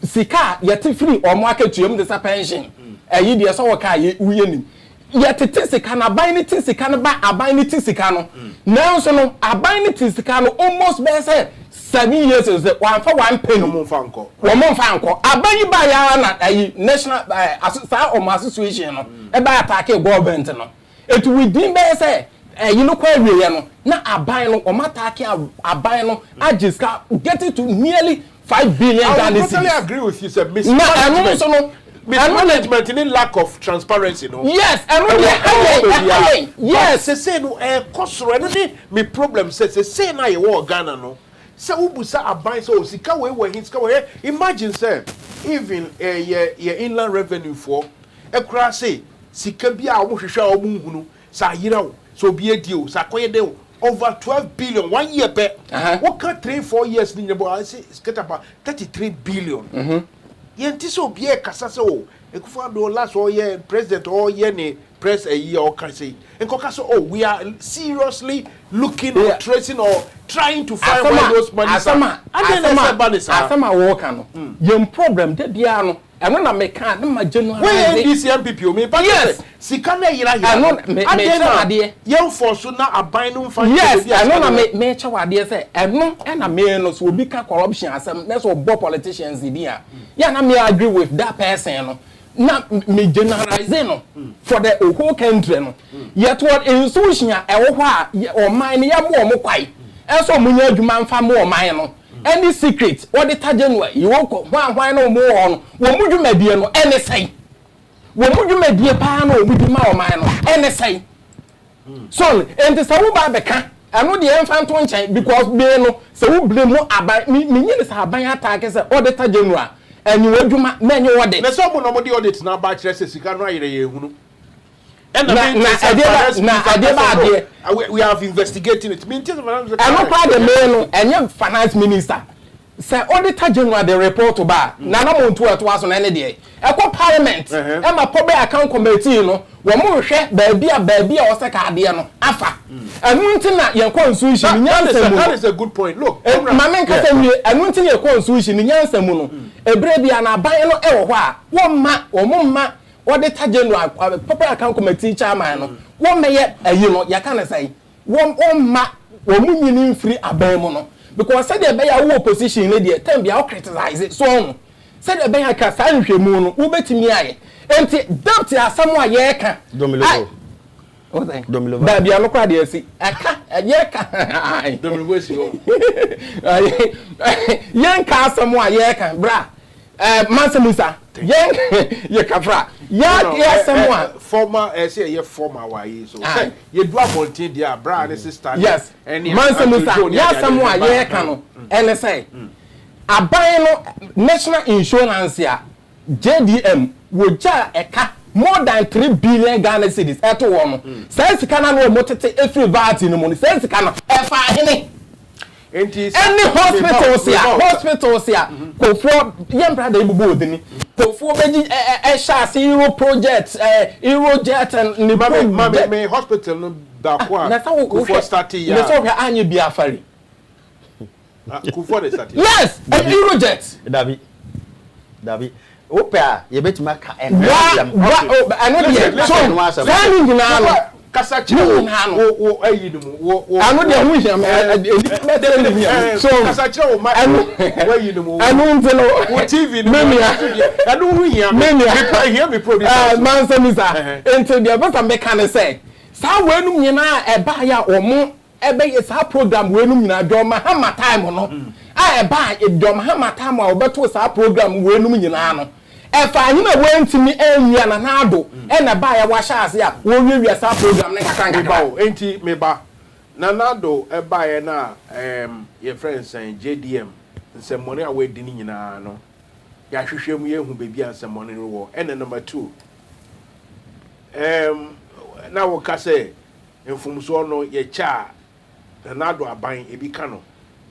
sika ye te free o mo aketuam de sa pension yi de so wo ka ye uye nim ye tete sika na aban ni sika no ba aban ni sika no now so no aban ni sika no almost be say 7 years is one for one penny mo fa nko aban yi ba ya na national association no e ba attack government no it within be say you know kwa wiye no na aban no o matake aban no ajiska get it to nearly 5 billion I Ghana cedis. totally agree with you sir. Mismanagement in lack of transparency no. Yes, yes. Say no kosoro no me problem say na ye wo Ghana no. Say ubusa aban so sika we sika we imagine say even your inland revenue for ekura say sika bia wo hwehwe a wo hunu sa yira so be a deal, Sakoye over 12 billion 1 year per. What can 3-4 years in the say it's get about 33 billion. Yentiso be a Casaso, a Kufado last all year, president all year, press a year or can say, and Cocaso, oh, we are seriously looking or tracing or trying to find where those money are. Asama Walker, young problem, the piano. And when I make can't my general this young people me yes sikana yira I know me young for so na abandon fan yes I know na me chawade say eno na me no so obi ka corruption asem na so bo politicians dia yeah na me agree with that person no na me generalize no for the whole country no yet what institution e wo ho a o man ne ya mo mo kwai e so munya adwuma mfa mo o man no any secret what the January you won't go why no more on wo mudwumadie no any say wo mudwumadie pa no obi ma o man no any say so and the sawu ba beka anu de emfa nto nchen because be no se wo blame mo aban me nyine sa aban attack say audit January and you wadwuma na nye audit na so mo no mo de audit na ba kire se sika no ayere ye hunu we have investigating it. I'm not proud of me, and finance minister. Say auditor general the report to bar. Nana muntu was on any day. Echo parliament. And my public account committee, no. One more share, baby, or second no. Afa. And one thing that your constitution. That is a good point. Look, my man can tell me, and one thing your constitution in Yansamuno. A baby and a buy no ewa. One ma or mumma. What the general proper account committee chairman one may yet you know you can say one ma one free abemono because said the bear opposition lady ten be out criticize it so on said the bear can sign moon ubetimi aye enti doubt ya somewhere ye can domino baby I'm not there see aka ye can domino we see yen ka somewhere ye can bra Mansa Musa ye kafra ya someone former say ye former why so say ye do abontin dia bra and sister yes Mansa Musa ya someone ye ka no and say aban no national insurance ya JDM woja eka more than 3 billion Ghana cedis eto wo no say sika na no motete every VAT no mo say sika no e fa hene any hospitals here go for young brother ibubu odini go for beji Euro project Eurojet and me hospital no da kwa go for start here na so hwe anye bia afari go for the start yes Eurojet Davi opea ye betima ka I know the so kasa chiro wo ayinum wo anu de hu hia me so kasa chiro ma wo ayinum anu ntelo wo TV no anu hu hia me hia me producer Mansa Musa enti de beta me kan say sa wenum nyina e ba ya omo ebe ye sa program wenum nyina do ma hama time no a ba John Mahama time a obeto sa program we num nyina no e fa him a wentimi enwia na nado e na ba ya wa sha ase a wo wiewia sa program na kakran ba o enti me ba na nado e ba ye na your friends and JDM nsemmone a we di ni nyina no ya hwehwem ye hu bebi nsemmone no wo and number 2 na wo ka say mfumso no ye cha na nado aban e bi ka no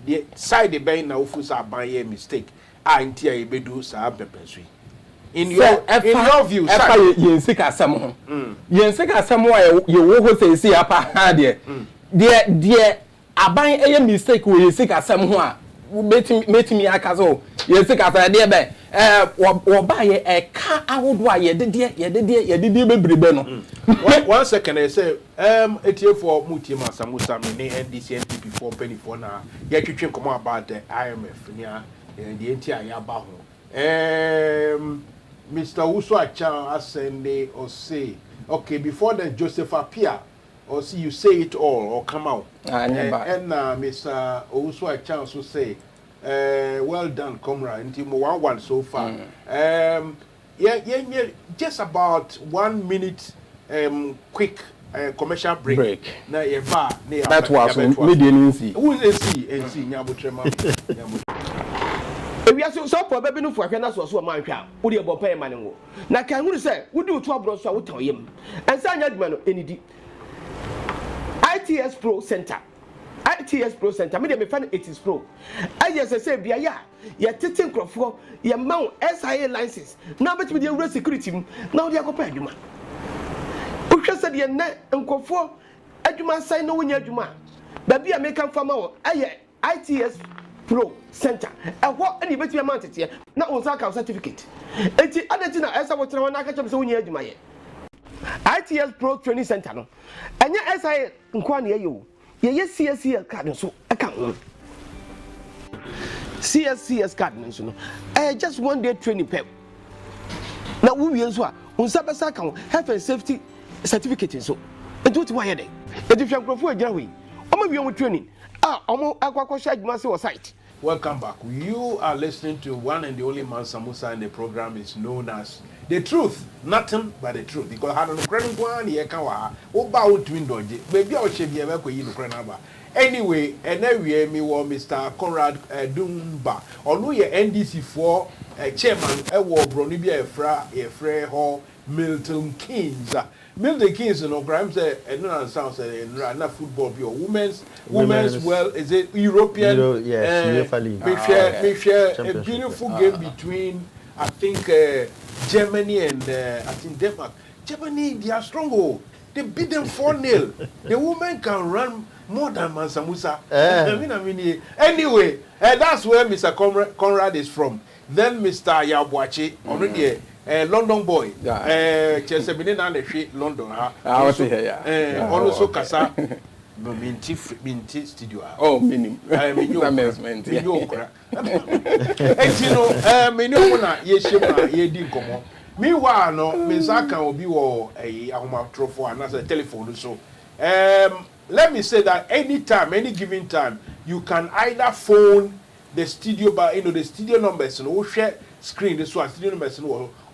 the side ben na ofu sa aban ye mistake a nti a ye bedu sa pepensui in your view efa yensika asem ho yensika asem wa ye wo ho say see apa ha de aban eye mistake wo yensika asem ho a metimi aka so yensika asem de be wo ba ye eka awodo a ye de bebrebe no 1 second I say etie for mutie Mansa Musa me NDC NPP 424 na ye twetwe komo about the IMF nia the entia ya ba ho Mr. Uso Achan asende or say, okay, before then Joseph appear or see you say it all or come out. And Mr. Uso Achan also say, well done, comrade. Until 1-1 so far. Just about 1 minute quick commercial break. Na that was median see. Who is see nyabutrema. We are so for baby no for na so so man hwa wo de bo pay man wo na kan hu say wo di otu abro so a wo tan yem ansa anya duma no enidi ITS Pro Center me de me fan it is pro ITS say bia ya tete nkrofo ya ma SIA license na betimi de ewura security na wo de akopa aduma wo hwe se de na nkofo aduma sai na wo nya aduma ba bia me kan fama wo aye ITS Pro Center. What any betty amount here? Not on Saka certificate. Eti Adatina Esa what I catch up so near Jumaye. ITS Pro Training Center. No. And yet as I inquire you. Yes, CSCS card so account. CSCS card no. Just 1 day training pep. Now we use what on Sabasa account health and safety certificate so. And do it why day. If you are for a Jawi. I'm training. Welcome back. You are listening to one and the only Mansa Musa, and the program is known as The Truth, Nothing But The Truth. Because I don't know here kawa about twin doji. Maybe I should be able to you know. Anyway, and then we me Mr. Conrad Dumba. Although your NDC4 chairman, Bronibia Efra Hall Milton Keynes. Milton Keynes, crime say, and no sounds not football, your women's well, is it European? Yes, we share a beautiful game between, I think, Germany and I think Denmark. Germany, they are strong. They beat them 4-0. The women can run more than Mansa Musa. Anyway, that's where Mr. Conrad is from. Then Mr. Yabuachi, already London boy. Chelsea London. Also Kasa. Minti studio. Oh, minim. Amusement. And you know, Minona, Yeshima, Komo. Meanwhile, no, Mizaka will be a trophy and as a telephone. So, let me say that anytime, any given time, you can either phone the studio by the studio numbers and we'll share screen this one studio numbers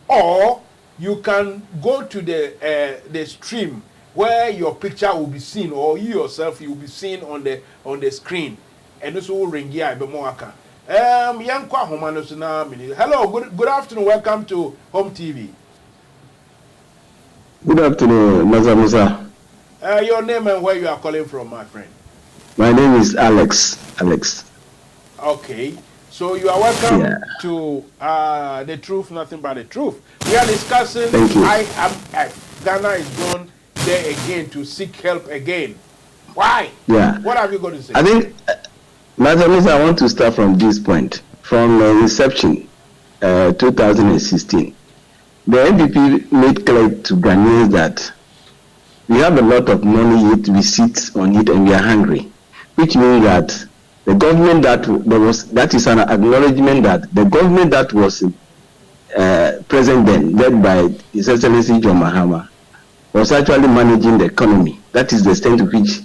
or you can go to the stream where your picture will be seen or you yourself you will be seen on the screen and this will ring here bemoaka hello, good afternoon, welcome to Home TV. Good afternoon, Mansa Musa. Your name and where you are calling from, my friend? My name is Alex. Okay, so you are welcome to The Truth, Nothing But The Truth. We are discussing IMF. Ghana is gone there again to seek help again. Why? Yeah. What have you got to say? I think, Mansa Musa, I want to start from this point. From inception, 2016, the NPP made clear to Ghanaians that we have a lot of money yet we sit on it and we are hungry, which means that the government that is an acknowledgement that the government that was present then, led by His Excellency John Mahama, was actually managing the economy. That is the extent to which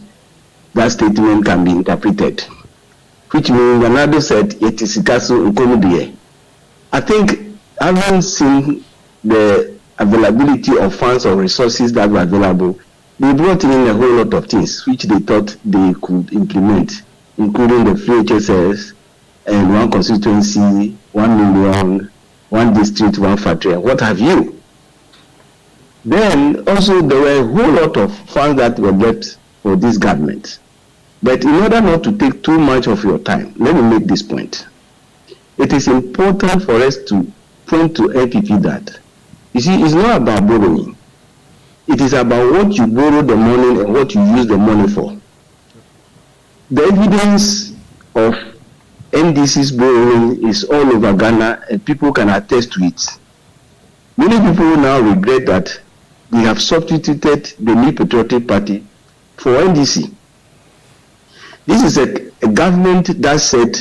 that statement can be interpreted. which means Ronaldo said it is Sikaso Nkomudie. I think having seen the availability of funds or resources that were available, they brought in a whole lot of things which they thought they could implement, including the free HSS and one constituency, 1 million, one district, one factory, and what have you. Then also there were a whole lot of funds that were left for this government. But in order not to take too much of your time, let me make this point. It is important for us to point to NPP that, you see, it's not about borrowing. It is about what you borrow the money and what you use the money for. The evidence of NDC's borrowing is all over Ghana and people can attest to it. Many people now regret that they have substituted the New Patriotic Party for NDC. This is a government that said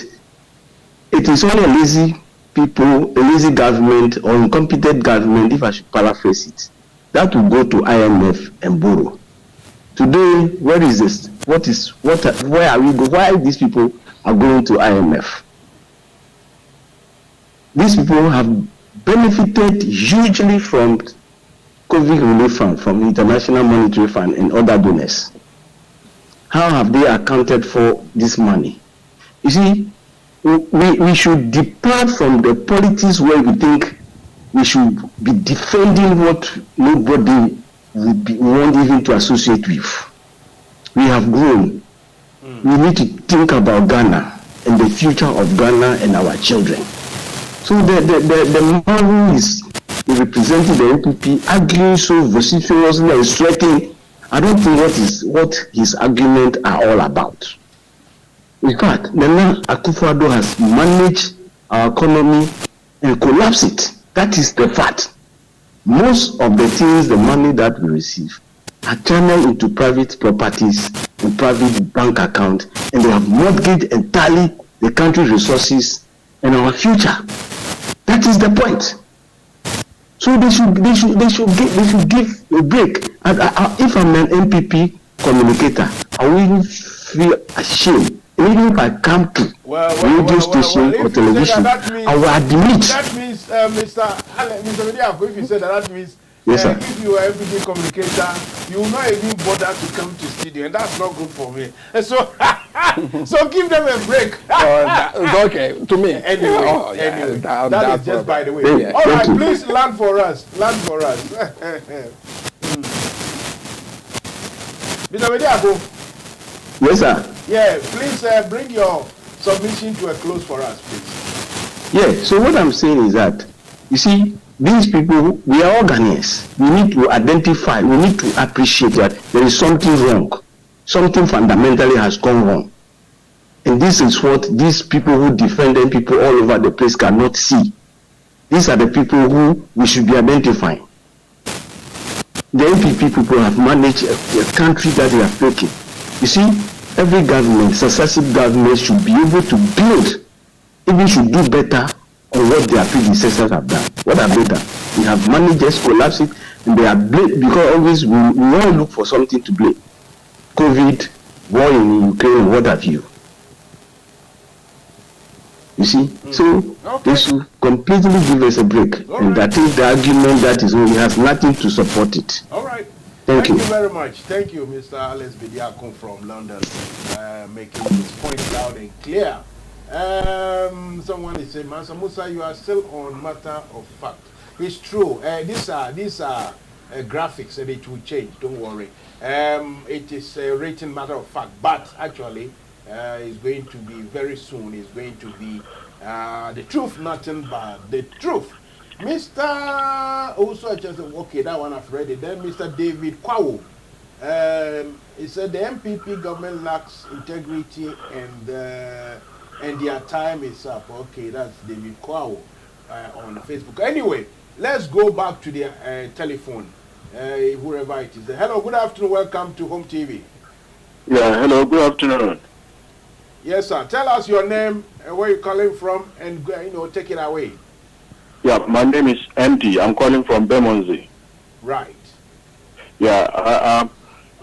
it is only lazy people, a lazy government or incompetent government, if I should paraphrase it, that will go to IMF and borrow. Today, where is this? Where are we going? Why these people are going to IMF? These people have benefited hugely from COVID relief fund, from International Monetary Fund and other donors. How have they accounted for this money? You see, we should depart from the politics where we think we should be defending what nobody would want even to associate with. We have grown. We need to think about Ghana and the future of Ghana and our children. So the man who is representing the NPP arguing so vociferously and sweating, I don't think what his arguments are all about. In fact, Nana Akufo-Addo has managed our economy and collapsed it. That is the fact. Most of the things, the money that we receive, are channeled into private properties and private bank accounts, and they have mortgaged entirely the country's resources and our future. That is the point. So they should give a break. And if I'm an NPP communicator, I will feel ashamed. Even if I come to radio station or television, I will admit. That means, Mr. Mediako, if you said that means yes, if you are a everyday communicator, you will not even bother to come to studio, and that's not good for me. And so, so give them a break. Okay, to me. Anyway, anyway, that is just by the way. Yeah, all right, please land for us. Land for us. Mr. Mediako. Yes, sir. Yeah, please bring your submission to a close for us, please. Yeah, so what I'm saying is that, you see, these people, we are all Ghanaians. We need to identify, we need to appreciate that there is something wrong. Something fundamentally has gone wrong. And this is what these people who defend them, people all over the place cannot see. These are the people who we should be identifying. The NPP people have managed a country that they are taking. You see, every government, successive government should be able to build, even should do better on what their predecessors have done. What have they done? We have managed just collapse it, and they are blamed because always we want to look for something to blame. COVID, war in Ukraine, what have you. You see? So they should completely give us a break. And I think the argument that is only has nothing to support it. All right. Thank you very much. Thank you, Mr. Alex Bediako from London, making this point loud and clear. Someone is saying, Mansa Musa, you are still on matter of fact. It's true. These are graphics, and it will change. Don't worry. It is a written matter of fact, but actually, it's going to be very soon. It's going to be the truth, nothing but the truth. Mr. Also, just okay, that one I've read it. Then Mr. David Kwawo, he said the MPP government lacks integrity and their time is up. Okay, that's David Kwawo on Facebook. Anyway, let's go back to the telephone, whoever it is. Hello, good afternoon. Welcome to Home TV. Yeah, hello, good afternoon. Yes, sir. Tell us your name, where you're calling from, and take it away. Yeah, my name is MD. I'm calling from Bermondsey. Right. Yeah,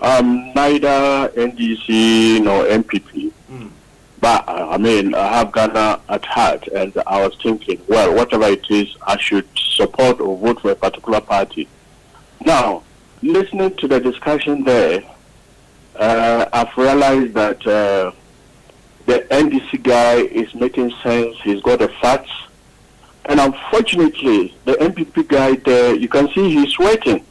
I'm neither NDC nor MPP. But I mean, I have Ghana at heart, and I was thinking, well, whatever it is, I should support or vote for a particular party. Now, listening to the discussion there, I've realized that the NDC guy is making sense. He's got the facts. And unfortunately, the MPP guy there, you can see he's sweating.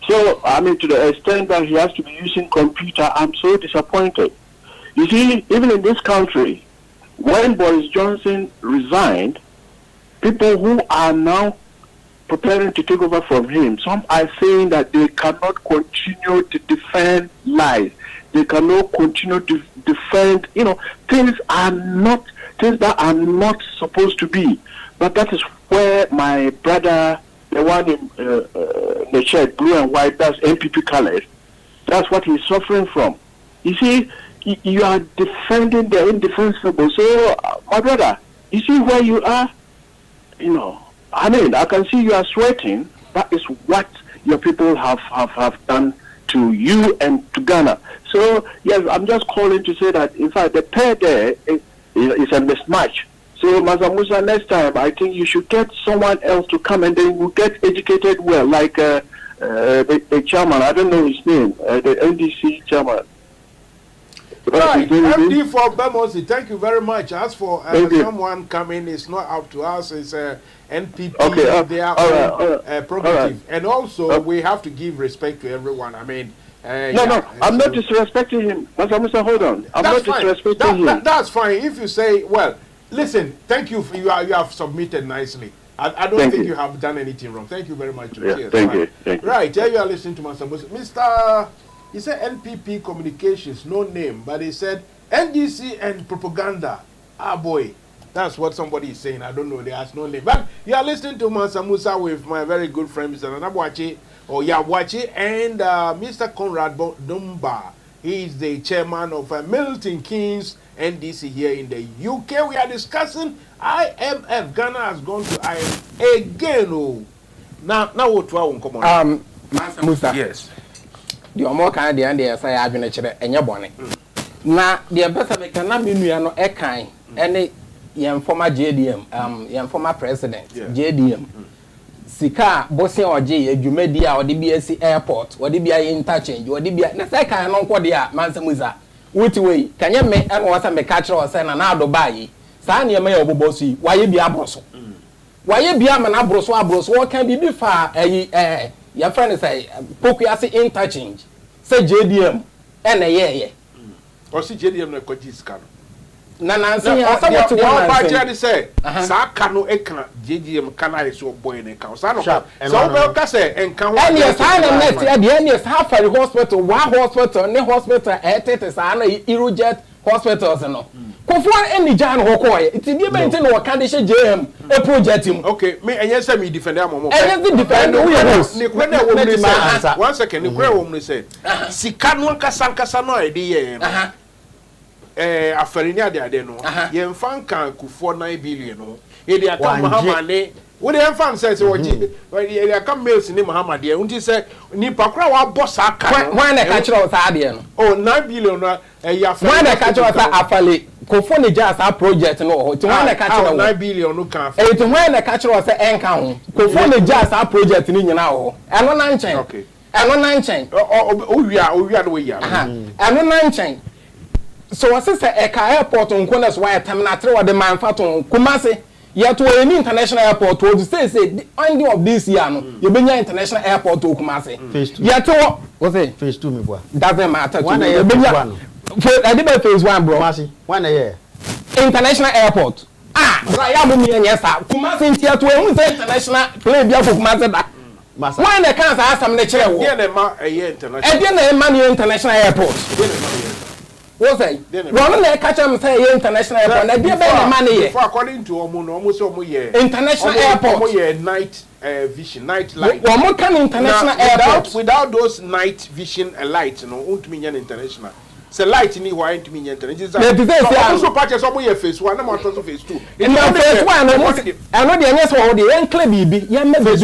So, I mean, to the extent that he has to be using computer, I'm so disappointed. You see, even in this country, when Boris Johnson resigned, people who are now preparing to take over from him, some are saying that they cannot continue to defend lies. They cannot continue to defend, things that are not supposed to be. But that is where my brother, the one in the shirt, blue and white, that's MPP colors, that's what he's suffering from. You see, you are defending the indefensible. So, my brother, you see where you are? I mean, I can see you are sweating. That is what your people have done to you and to Ghana. So, yes, I'm just calling to say that, in fact, the pair there is a mismatch. So, Mansa Musa, next time, I think you should get someone else to come and then we'll get educated well, like the chairman, I don't know his name, the NDC chairman. Right, MD for Bemosi, thank you very much. As for someone coming, it's not up to us, it's NPP, they are prerogative. And also, we have to give respect to everyone. I mean, no, I'm not disrespecting him. Mansa Musa, hold on. I'm not disrespecting him. That's fine. If you say, well, listen, thank you. You have submitted nicely. I don't think you have done anything wrong. Thank you very much. Yeah, thank you. Right, here you are listening to Mansa Musa. Mr. He said NPP Communications, no name, but he said NDC and propaganda. Ah, boy, that's what somebody is saying. I don't know, they has no name. But you are listening to Mansa Musa with my very good friend, Mr. Nanabuachi, or Yabuachi, and Mr. Conrad Dumba. He is the chairman of Milton Keynes NDC here in the UK. We are discussing IMF. Ghana has gone to IMF again. Oh. Now what won't come on? Mansa Musa. Yes. The more kind the idea say I've been a chere enya bone na the best make na menua no e kan ene yem former JDM yem former president JDM sika bosia oje adwumadi a ode bia si airport ode bia interchange ode bia na say kan no nkode a Mansa Musa wuti we kanye me ene wasa me ka kire o say na ado bayi saa ne me ya oboboso yi waye bia abroso waye bia ma na abroso wo kan bibi fa your friend say Pokuasi interchange. Say JDM and a or see JDM na kwaji scan. Na say what to one party say sa kanu ekra JDM kana so boy na ka. So no. So we ka say enka ho. And yes, I am next at the end yes half for the hospital, one hospital, ne hospital etete sa na Irujet hospitals no. Kofo any jan ho koy. It dey maintain no ka dey JM a project him. Okay, me enye say me defend am mo. And the defend who is. Ne kwena wo me say 1 second, ne kwena wo me say. Sika no nkasa no e dey here no. Afarini ade no. Ye mfa kan Kufo 9 billion no. E dey aka Muhammad ne. Wo dey mfa say wo ji. E dey aka mails ni Muhammad dey. Unti say nipa kra wa boss aka. When the catch us ade no. Oh 9 billion no. When the catch us afale Kofo ne just a project no. Ti when the catch us 9 billion no kan. E ti when the catch us enka ho. Kofo ne just a project ni nyina ho. Eno na nchen. Okay. Eno na nchen. Owia the way ya. Eno na nchen. So what say Eka airport on corners why terminal 3 or the man faton Kumasi yet to any international airport to say ending of this year no you be international airport to Kumasi yet to what say phase 2 me boy doesn't matter one year phase 1 bro Kumasi 1 year international airport right ya me yen yes Kumasi ntia to ehun say international plane bia for Kumasi da Masa why na kan sa asam ne kire wo e na ma international e dey na ma international airport what say one na catch am say international airport na dey be na money here for according to omo no omo say omo here international airport omo here night vision night light omo can international airport without those night vision lights no untumi nya international say light ni why untumi nya international so patches omo here phase 1 na mo to phase 2 in phase 1 no mo eno dey nya so dey en clear bibi ya me be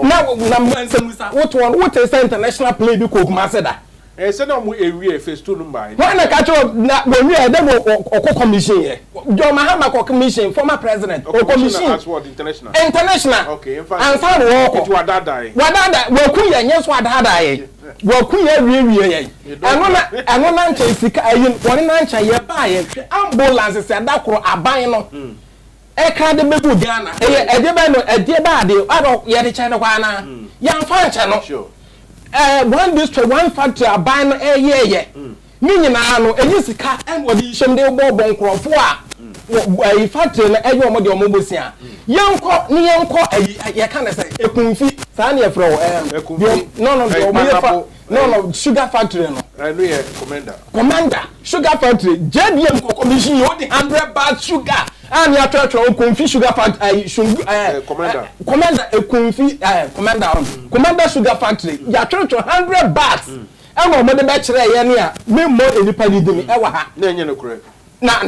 na Mansa Musa what say international play bi ko kuma se da say no mu ewie phase 2 no mba. When na catch up na when we dem oko commission here. John Mahama ko commission former president o commission as what international. International. Okay, in fact. And fan wo it wadada. Wadada we ku ye nyeso adada ye. We ku ye wie ye. Eno na nche sika ayin woni na nche ye ba ye. Ambulance se adakoro aban no. E ka de bebu Ghana. E de ba no e de ba de ado ye de China kwa na. Yan fa nche no. Sure. One district, one factory, a ban ye. Meaning, I know, and this car and what you should do, Bob Crofua. A factory, and your mother, Mobusia. Young court, near court, I can't say, a kumfi, Sanya Fro, no, sugar factory. I know, Commander, sugar factory, JDM commission, you 100 baht sugar. And your church or Kumfi sugar factory, commander, a Kumfi, commander sugar factory, your church 100 bahts. And one of the bachelor, me more independent ever had. No, correct. Now,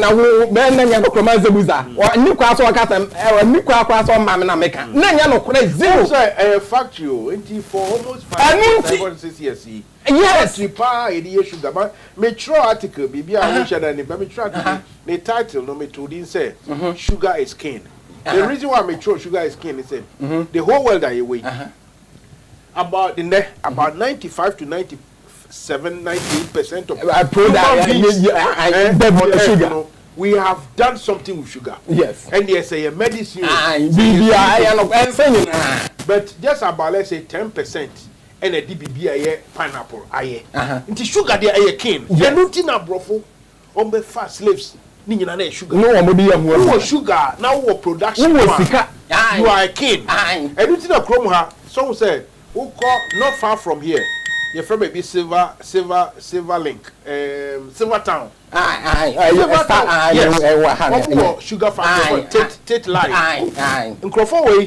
Ben and Mansa Musa, or Newcastle, or Newcastle, Mamma Maker. No, correct, zero. A factory, for almost 5 years. Yes, repair a sugar, but metro article, BB, I wish I had the title, no, me to say, sugar is king. The reason why metro sugar is king is said, the whole world are away. About 95 to 98% of product sugar. We have done something with sugar. Yes. And they say a medicine. But just about, let's say, 10%. And a DBB pineapple aye. Into sugar there aye king. You no tin abrofo on be fast slaves. Ni nyina na sugar. No wo sugar now wo production. You are a king. And you tin akrom ha. Some say who call not far from here. You from maybe silver link. Silver town. Yes. Sugar factory. Tate line. Nkrofo way.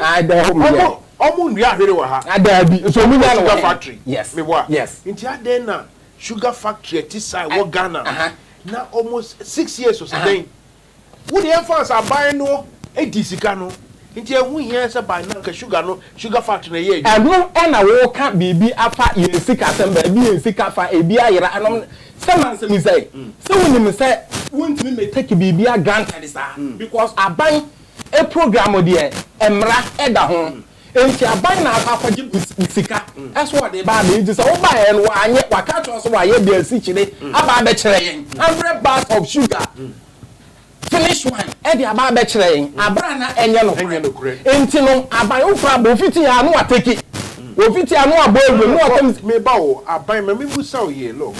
Omu nria hwere wa ha. Adabi. So me na sugar factory. Yes. Me wa. Yes. Nti aden na sugar factory ti sai wo Ghana. Na almost 6 years or something. Wo the enfants are buying no edisika no. Nti ehu here say buy na ka sugar factory na ye. Eno na wo ka bibi afa yesika semba bi yesika fa ebi ayira anom Mansa Musa say. So when you say want me take bibi a granted sa because aban a program there emra eda ho. Enti aban na akwaje sika eso what dey ba dey say o ba e no anye waka to so wa ye bi asi chire aba be kire yen 100 bars of sugar finish one e dey aba be kire yen abra na enye no kure enti no aban o fra bo fiti ya no ateki o fiti ya no abo ewe no atem me ba o aban me bu sa o ye lo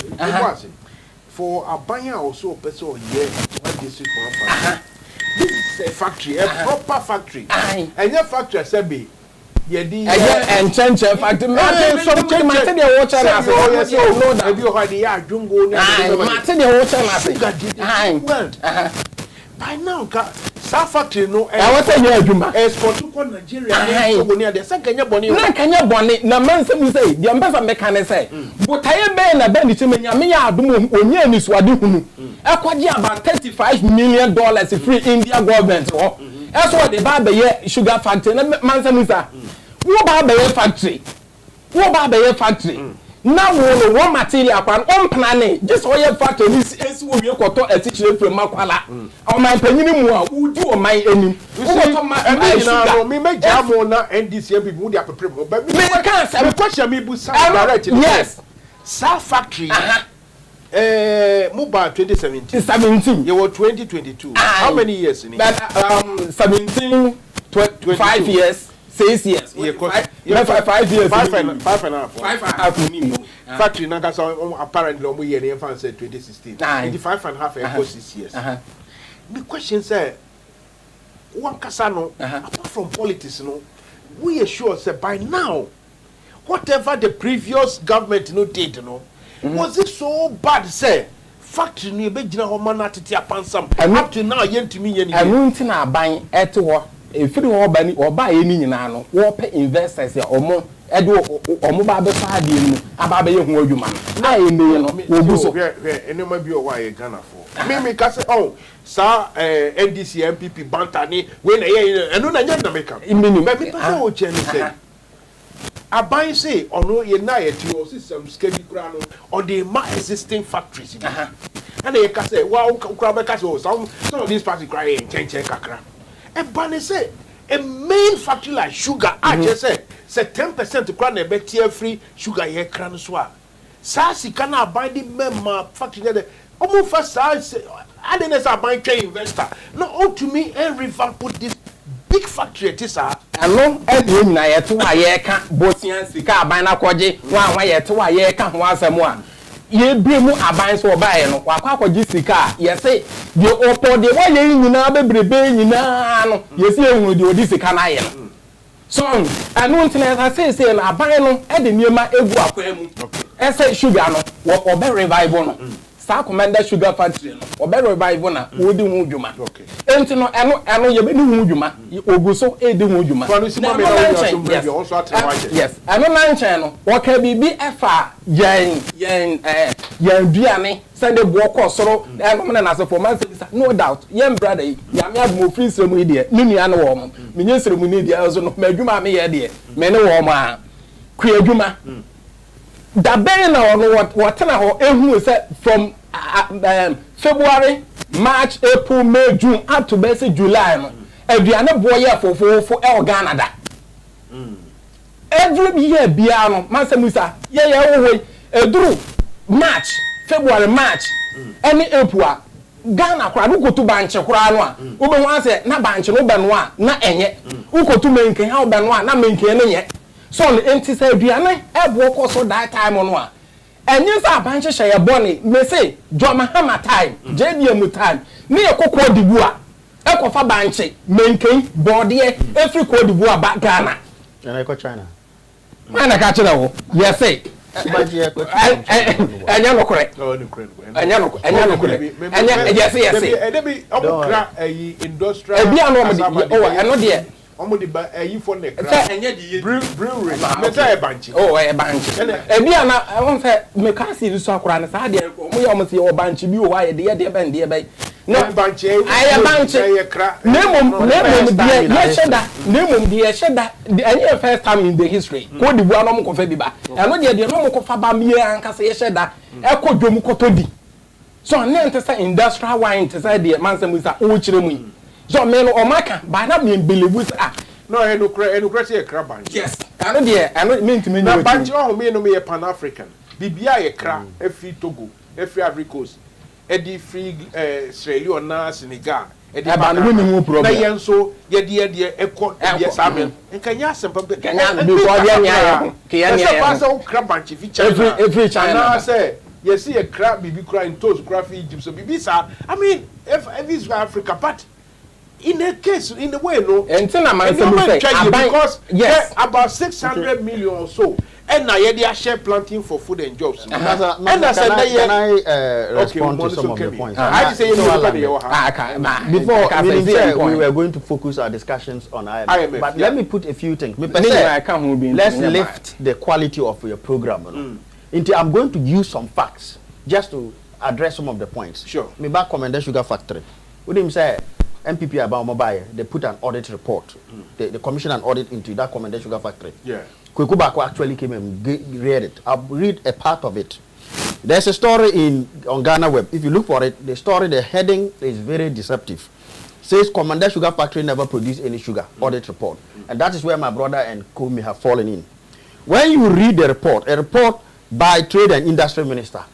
for aban also person o ye what this is for this is a factory, a proper factory. And your factory say be yedi and change factory. Some Martin dey watch na say oh yes you know that. Maybe you had the adungo na. Martin dey watch na say. Well. By now sa factory no I want say adwuma. Export to Nigeria so boni ade say kanya boni. Na kanya boni na Mansa Musa say the ambassador make can say. Botaye be na be ni chemenya me ya adum onye ni so ade hunu. Ekwaje about $35 million free India government. That's what the Baba sugar factory. Mansa Musa. Wo Baba factory. Wo Baba factory. Now we one material upon on planning. Just oil factory is we koto a teacher from Makwala. On my penny more, who do on my enemy. Me make jamona and this year people they are prepared. But me can't say question me direct. Yes. Sa factory. Mobile 2017. You were 2022. How many years in it? 17, 5 years, 6 years. 5 years. 5.5. Factory Nagasa apparently on year in 2016. 5.5 years, 6 years. The question say, one Casano, apart from politics, we are sure say by now, whatever the previous government did, was it so bad, say? Factory ni be gina ho mana tete apansam up to now yentimi ye ni anu nti na aban ete ho efiri ho ba ni oba ye ni nyina no wo pe investors ya omo ede omo ba be fa de mu aba be ye ho adwuma na ye ne no wo bu so enema bi o wa ye Ghana for me ka say oh sa NDC MPP bantani we na ye enu na nya na make am me pa say o che ni say aban say ono ye na ye ti o system schedule kura no on the existing factories and they can say wow kura be ka say some of these factories kura ye nchen kakra e ban say a main factory like sugar I just say 10% kura na be tier free sugar ye kra no so a sa sika na aban di memma factory there omo first I didn't say aban train investor no to me every van put this big factory it is a ano ede nyina ye to wa ye ka bosian sika aban na koje wa ye to wa ye ka ho asemu a ye bi mu aban so ba ye no kwa kwaje sika ye say de opo de wa ye nyina bebrebe nyina no ye say ehunu de odi sika na ye no so anu ntina say na aban no ede niema egu akwa mu ese sugar no wo be revival no sa commander sugar factory no obe revive na wodi hu dwuma enti no eno ye be ni hu dwuma oguso edi hu dwuma yes eno na nchen no wo ka bibi efa yen duane sende bo ko soro eno na so for man no doubt yen brother ya me admo free sremu ide ni nua na wo mo me nye sremu ni ide so no ma dwuma me ye de me ne wo mo a ku adwuma da ben na ono wotena ho ehunu se from February, March, April, May, June up to base July no aduane boye fofofo e Ghana da every year bia no Mansa Musa ye wo eduru March, February, March any April Ghana kwa no kotu banche kura no a wo be ho ase na banche no be no a na enye wo kotu menken ha wo be no a na menken no nye so enti say aduane e bo ko so that time no a enye sa banche hye boni me say Joma Hammer time JDM time me ekokọ dibu a ekofa banche menken bode every ko dibu a ba Ghana na eko China mana ka kire wo yes say enya no kore enya no kore enya yes edebi omukra industrial ebia no mo de eno de omo di ba for ne kra enye di brewery me say banchi banchi ebia na won say me ka si so akora na sa de omo ye omo se o banchi bi o wa ye de ben no banchi aye banchi nemom de ye sheda enye first time in the history ko di bu anom ko fa bi ba eno de no mo ko fa ba me anka se ye sheda e ko dwom ko to di so ne ntesa industrial wine ntesa de Mansa Musa o kire mu so me no o maka ba na me believe no enu say kra banchi yes ano me ntimi na banchi o me no me Pan African bibia ye kra every Togo every Ivory Coast edi free Sierra Leone na Senegal edi ba no ni mu problem na yen so ye de ekọ ye samen nkanya asem pe kanya be ko dia nya ke ya nya ya so kra banchi fi China every China na say you see a kra bibi kra in toes kra fi Egypt so bibi sa I mean if this Africa but in a case, in the way, no, and Mansa Musa because yes, about 600 million or so, and now they are share planting for food and jobs. Can I respond to some of the points? I say before we were going to focus our discussions on IMF, but let me put a few things. Let's lift the quality of your program. I'm going to use some facts just to address some of the points. Sure. Me back Commander Sugar Factory. What do you say? MPP about mobile, they put an audit report. They commissioned an audit into that Commander Sugar Factory. Yeah. Kwekubako actually came and read it. I'll read a part of it. There's a story on Ghana Web. If you look for it, the heading is very deceptive. Says Commander Sugar Factory never produced any sugar. Audit report. And that is where my brother and Kumi have fallen in. When you read the report, a report by Trade and Industry Minister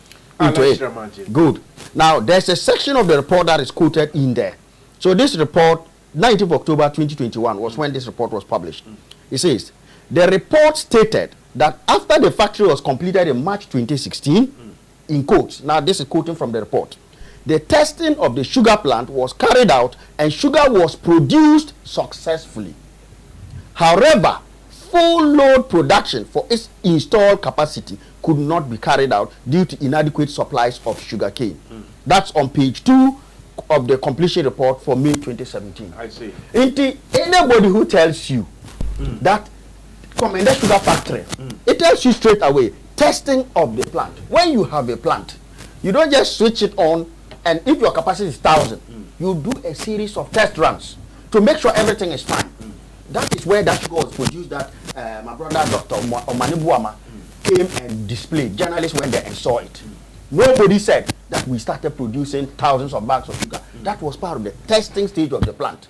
into it. Good. Now, there's a section of the report that is quoted in there. So this report, 19th October 2021, was when this report was published. It says, the report stated that after the factory was completed in March 2016, in quotes, now this is quoting from the report, the testing of the sugar plant was carried out and sugar was produced successfully. However, full load production for its installed capacity could not be carried out due to inadequate supplies of sugarcane. That's on page 2 of the completion report for May 2017. I see. Anybody who tells you that Commander Sugar Factory, it tells you straight away, testing of the plant. When you have a plant, you don't just switch it on, and if your capacity is 1,000, you do a series of test runs to make sure everything is fine. That is where that sugar was produced that my brother Dr. Omanibuama came and displayed. Journalists went there and saw it. Nobody said that we started producing thousands of bags of sugar. That was part of the testing stage of the plant.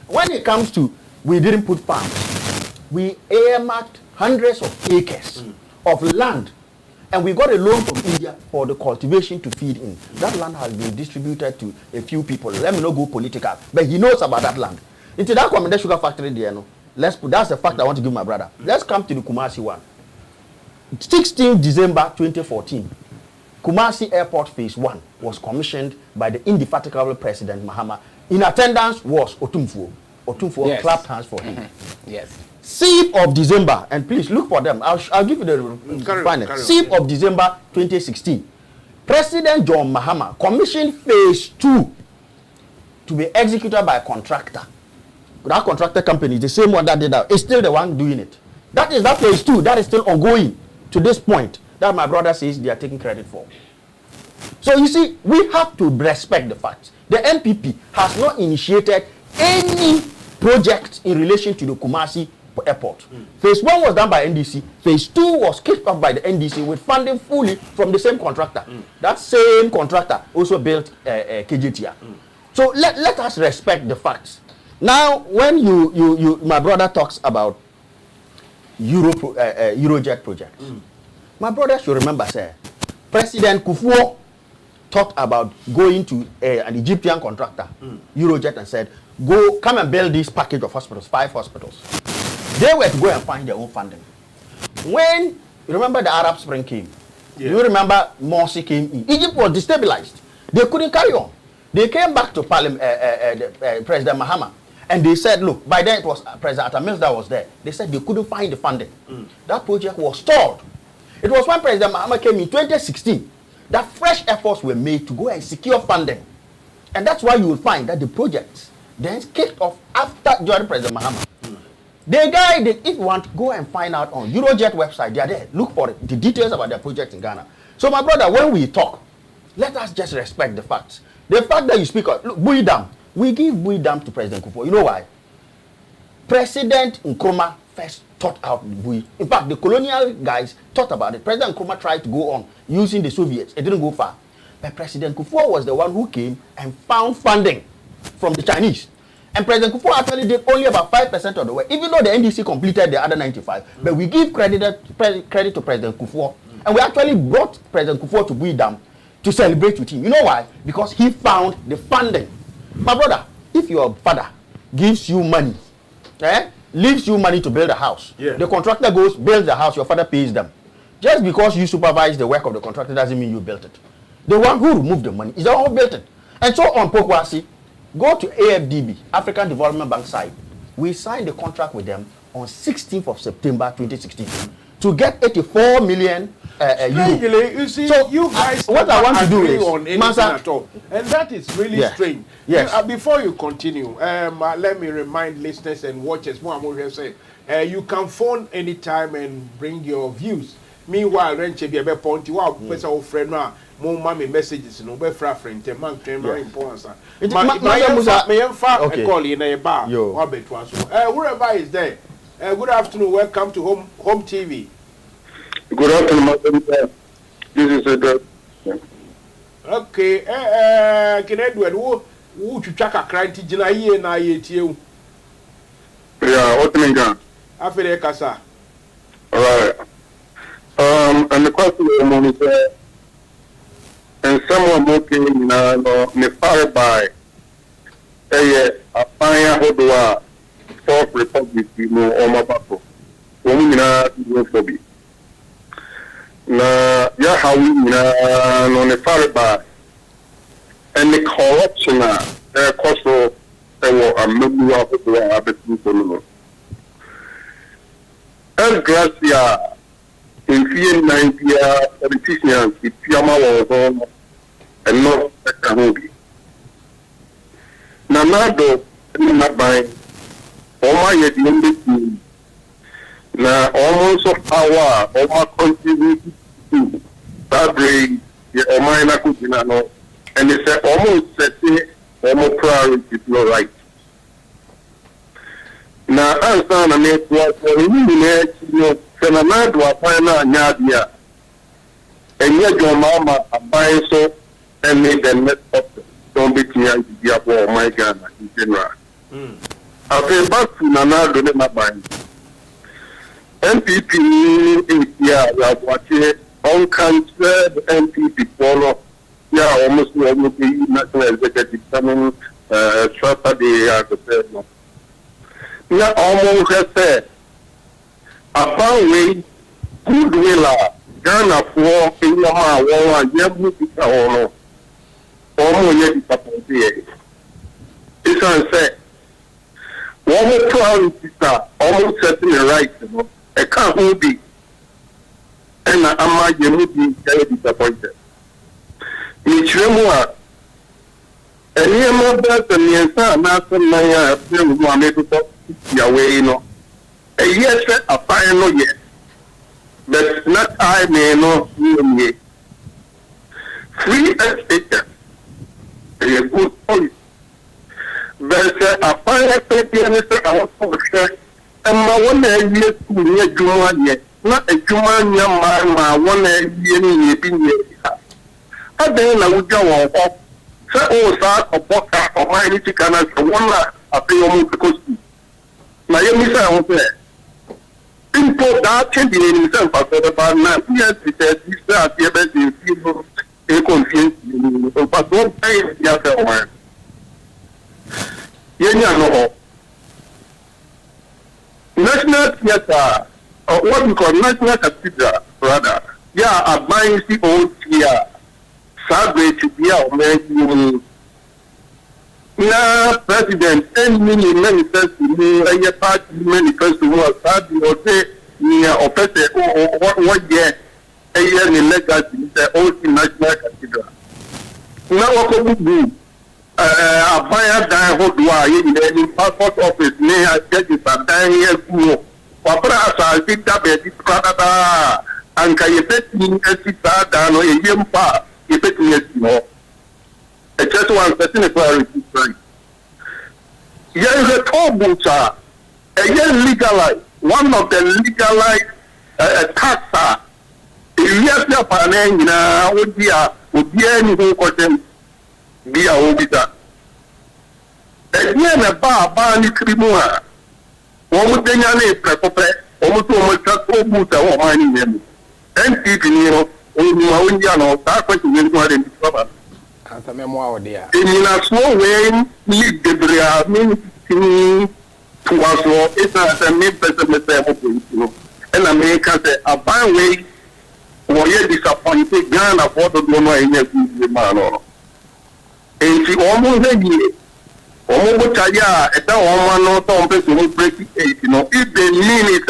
When it comes to, we didn't put farms. We earmarked hundreds of acres of land, and we got a loan from India for the cultivation to feed in. That land has been distributed to a few people. Let me not go political, but he knows about that land. Into that Commander Sugar Factory there, no? That's the fact I want to give my brother. Let's come to the Kumasi one. 16 December 2014, Kumasi Airport Phase 1 was commissioned by the indefatigable President Mahama. In attendance was Otumfuo. Otumfuo Yes. clapped hands for him. Yes. 6th of December, and please look for them. I'll give you the Carry on, final. carry on. 6th of December 2016, President John Mahama commissioned Phase 2 to be executed by a contractor. That contractor company is the same one that did that. It's still the one doing it. That is that Phase 2 that is still ongoing to this point. That my brother says they are taking credit for. So you see, we have to respect the facts. The NPP has not initiated any project in relation to the Kumasi airport. Phase 1 was done by NDC. Phase 2 was kicked off by the NDC with funding fully from the same contractor. That same contractor also built KJTR. So let us respect the facts. Now, when you my brother talks about Eurojet project, my brother should remember, sir, President Kufuor talked about going to an Egyptian contractor, Eurojet, and said, come and build this package of hospitals, 5 hospitals. They were to go and find their own funding. When, you remember the Arab Spring came, you remember Morsi came in, Egypt was destabilized. They couldn't carry on. They came back to President Mahama, and they said, look, by then it was President Atta Mills that was there. They said they couldn't find the funding. That project was stalled. It was when President Mahama came in 2016 that fresh efforts were made to go and secure funding. And that's why you will find that the project then kicked off after joining President Mahama. The guy, if you want, go and find out on Eurojet website. They are there. Look for it, the details about their project in Ghana. So my brother, when we talk, let us just respect the facts. The fact that you speak of, look, Bui Dam, we give Bui Dam to President Kufuor. You know why? President Nkrumah first thought out Bui. In fact, the colonial guys thought about it. President Nkrumah tried to go on using the Soviets. It didn't go far. But President Kufuor was the one who came and found funding from the Chinese. And President Kufuor actually did only about 5% of the work, even though the NDC completed the other 95. But we give credit to President Kufuor. And we actually brought President Kufuor to Bui Dam to celebrate with him. You know why? Because he found the funding. My brother, if your father gives you money, leaves you money to build a house, the contractor goes, builds the house, your father pays them. Just because you supervise the work of the contractor doesn't mean you built it. The one who removed the money is the one who built it. And so on Pokwasi, go to AFDB, African Development Bank side. We signed the contract with them on 16th of September 2016 to get 84 million Strangely, you see, So, you guys what I want to do agree is, on anything Mansa, at all, and that is really strange. Yes. Before you continue, let me remind listeners and watchers, you can phone anytime and bring your views. Meanwhile, Renche be a point you out, person friend now, more mommy messages, no be friend, the man train very important. My call in a bar, wherever is there. Good afternoon, welcome to Home TV. Good afternoon, Mansa Musa. This is Edward. Okay, can Edward, who to check a crime to Jina ye na ye tiu? Yeah, what do you mean? After Kasa. Alright. And the question is, and someone looking me far by a fire Hodua, Fourth Republic, you know, or Mapato. Women are phobia. Na ya hawi na no ne farba and the corruption cost ewo amebu afoto abetu solo el gracia in fear Nigeria politicians it piama wo and not hobi na nado na bai o ma ye di mbe na almost of our contribute to that way the minor could know and they say almost set almost priority to right. na ansa na me to ni ne no senana do apan na anya dia enye joma aban so and the net of don't be clear the abo my Ghana in general. Afi back to Nana do ne maban. MPP ya wache on country MPP follow ya almost no be national executive coming Saturday at the no. Na almost say upon way good will Ghana for in your one yebu pita ono omo ye disappoint here. It's unsaid. One more priority almost setting the right, a can't hold be and I'm be very disappointed. In Chimua, and near more better than the answer, Master Maya, who are able to talk away, a yes, a fire no yet. But not I may know me. Free estate, a good policy. But a fire paper, I want to share, and my 1 year to near Juma, not a Juma, my 1 year being here. I then I would go off. So, oh, sir, a pocket of my chicken as a one I pay almost because my young there. People that change in himself after about 9 years, he said, this is the best in people, a confused, but don't pay the other one. Yenya no. National theater, or what we call national cathedral, rather. Yeah, a buying the old here. Sabe to be our man. Now, President, send me manifest to me, a party manifest to us, Sabe or say, near offense, what year, a year in legacy, the old national cathedral. Now, what could we do? A fire die hold in the passport office near judges and dying here. Papa, I think that it's Canada and can you bet me a sister down or a young pa, you bet me a just one person priority. Here is a toll booth, a young legalized, one of the legalized taxa. If you have your panel, would be any who got them. Be a obita. And yet, a bar ni Krimua. Almost any prepope, almost a muta or mining them. And people, only my own yano, that's what you will in trouble. Answer me more, dear. In a small way, lead the bria, means to us, or it's a main person, and America say a bad way, or yet disappointed Ghana for the donor in every man. And she almost a year. Almost a year, at that one, no person will break it, if they mean it.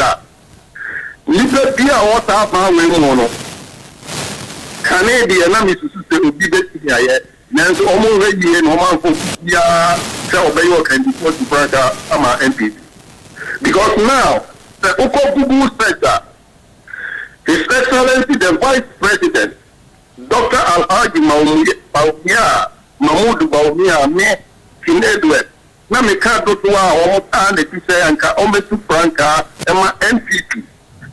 Little dear, what up, my women, Canadian, I'm to be the yet. There's almost a year, no man for ya, tell by your can be put to break out my MP. Because now, the Okobubu Sector, His Excellency the Vice President, Dr. Alhaji Maumia. Mahmoud Baumia me in Edward. Na me ka do to a o ta ne ti say anka o metu franka e ma MPP.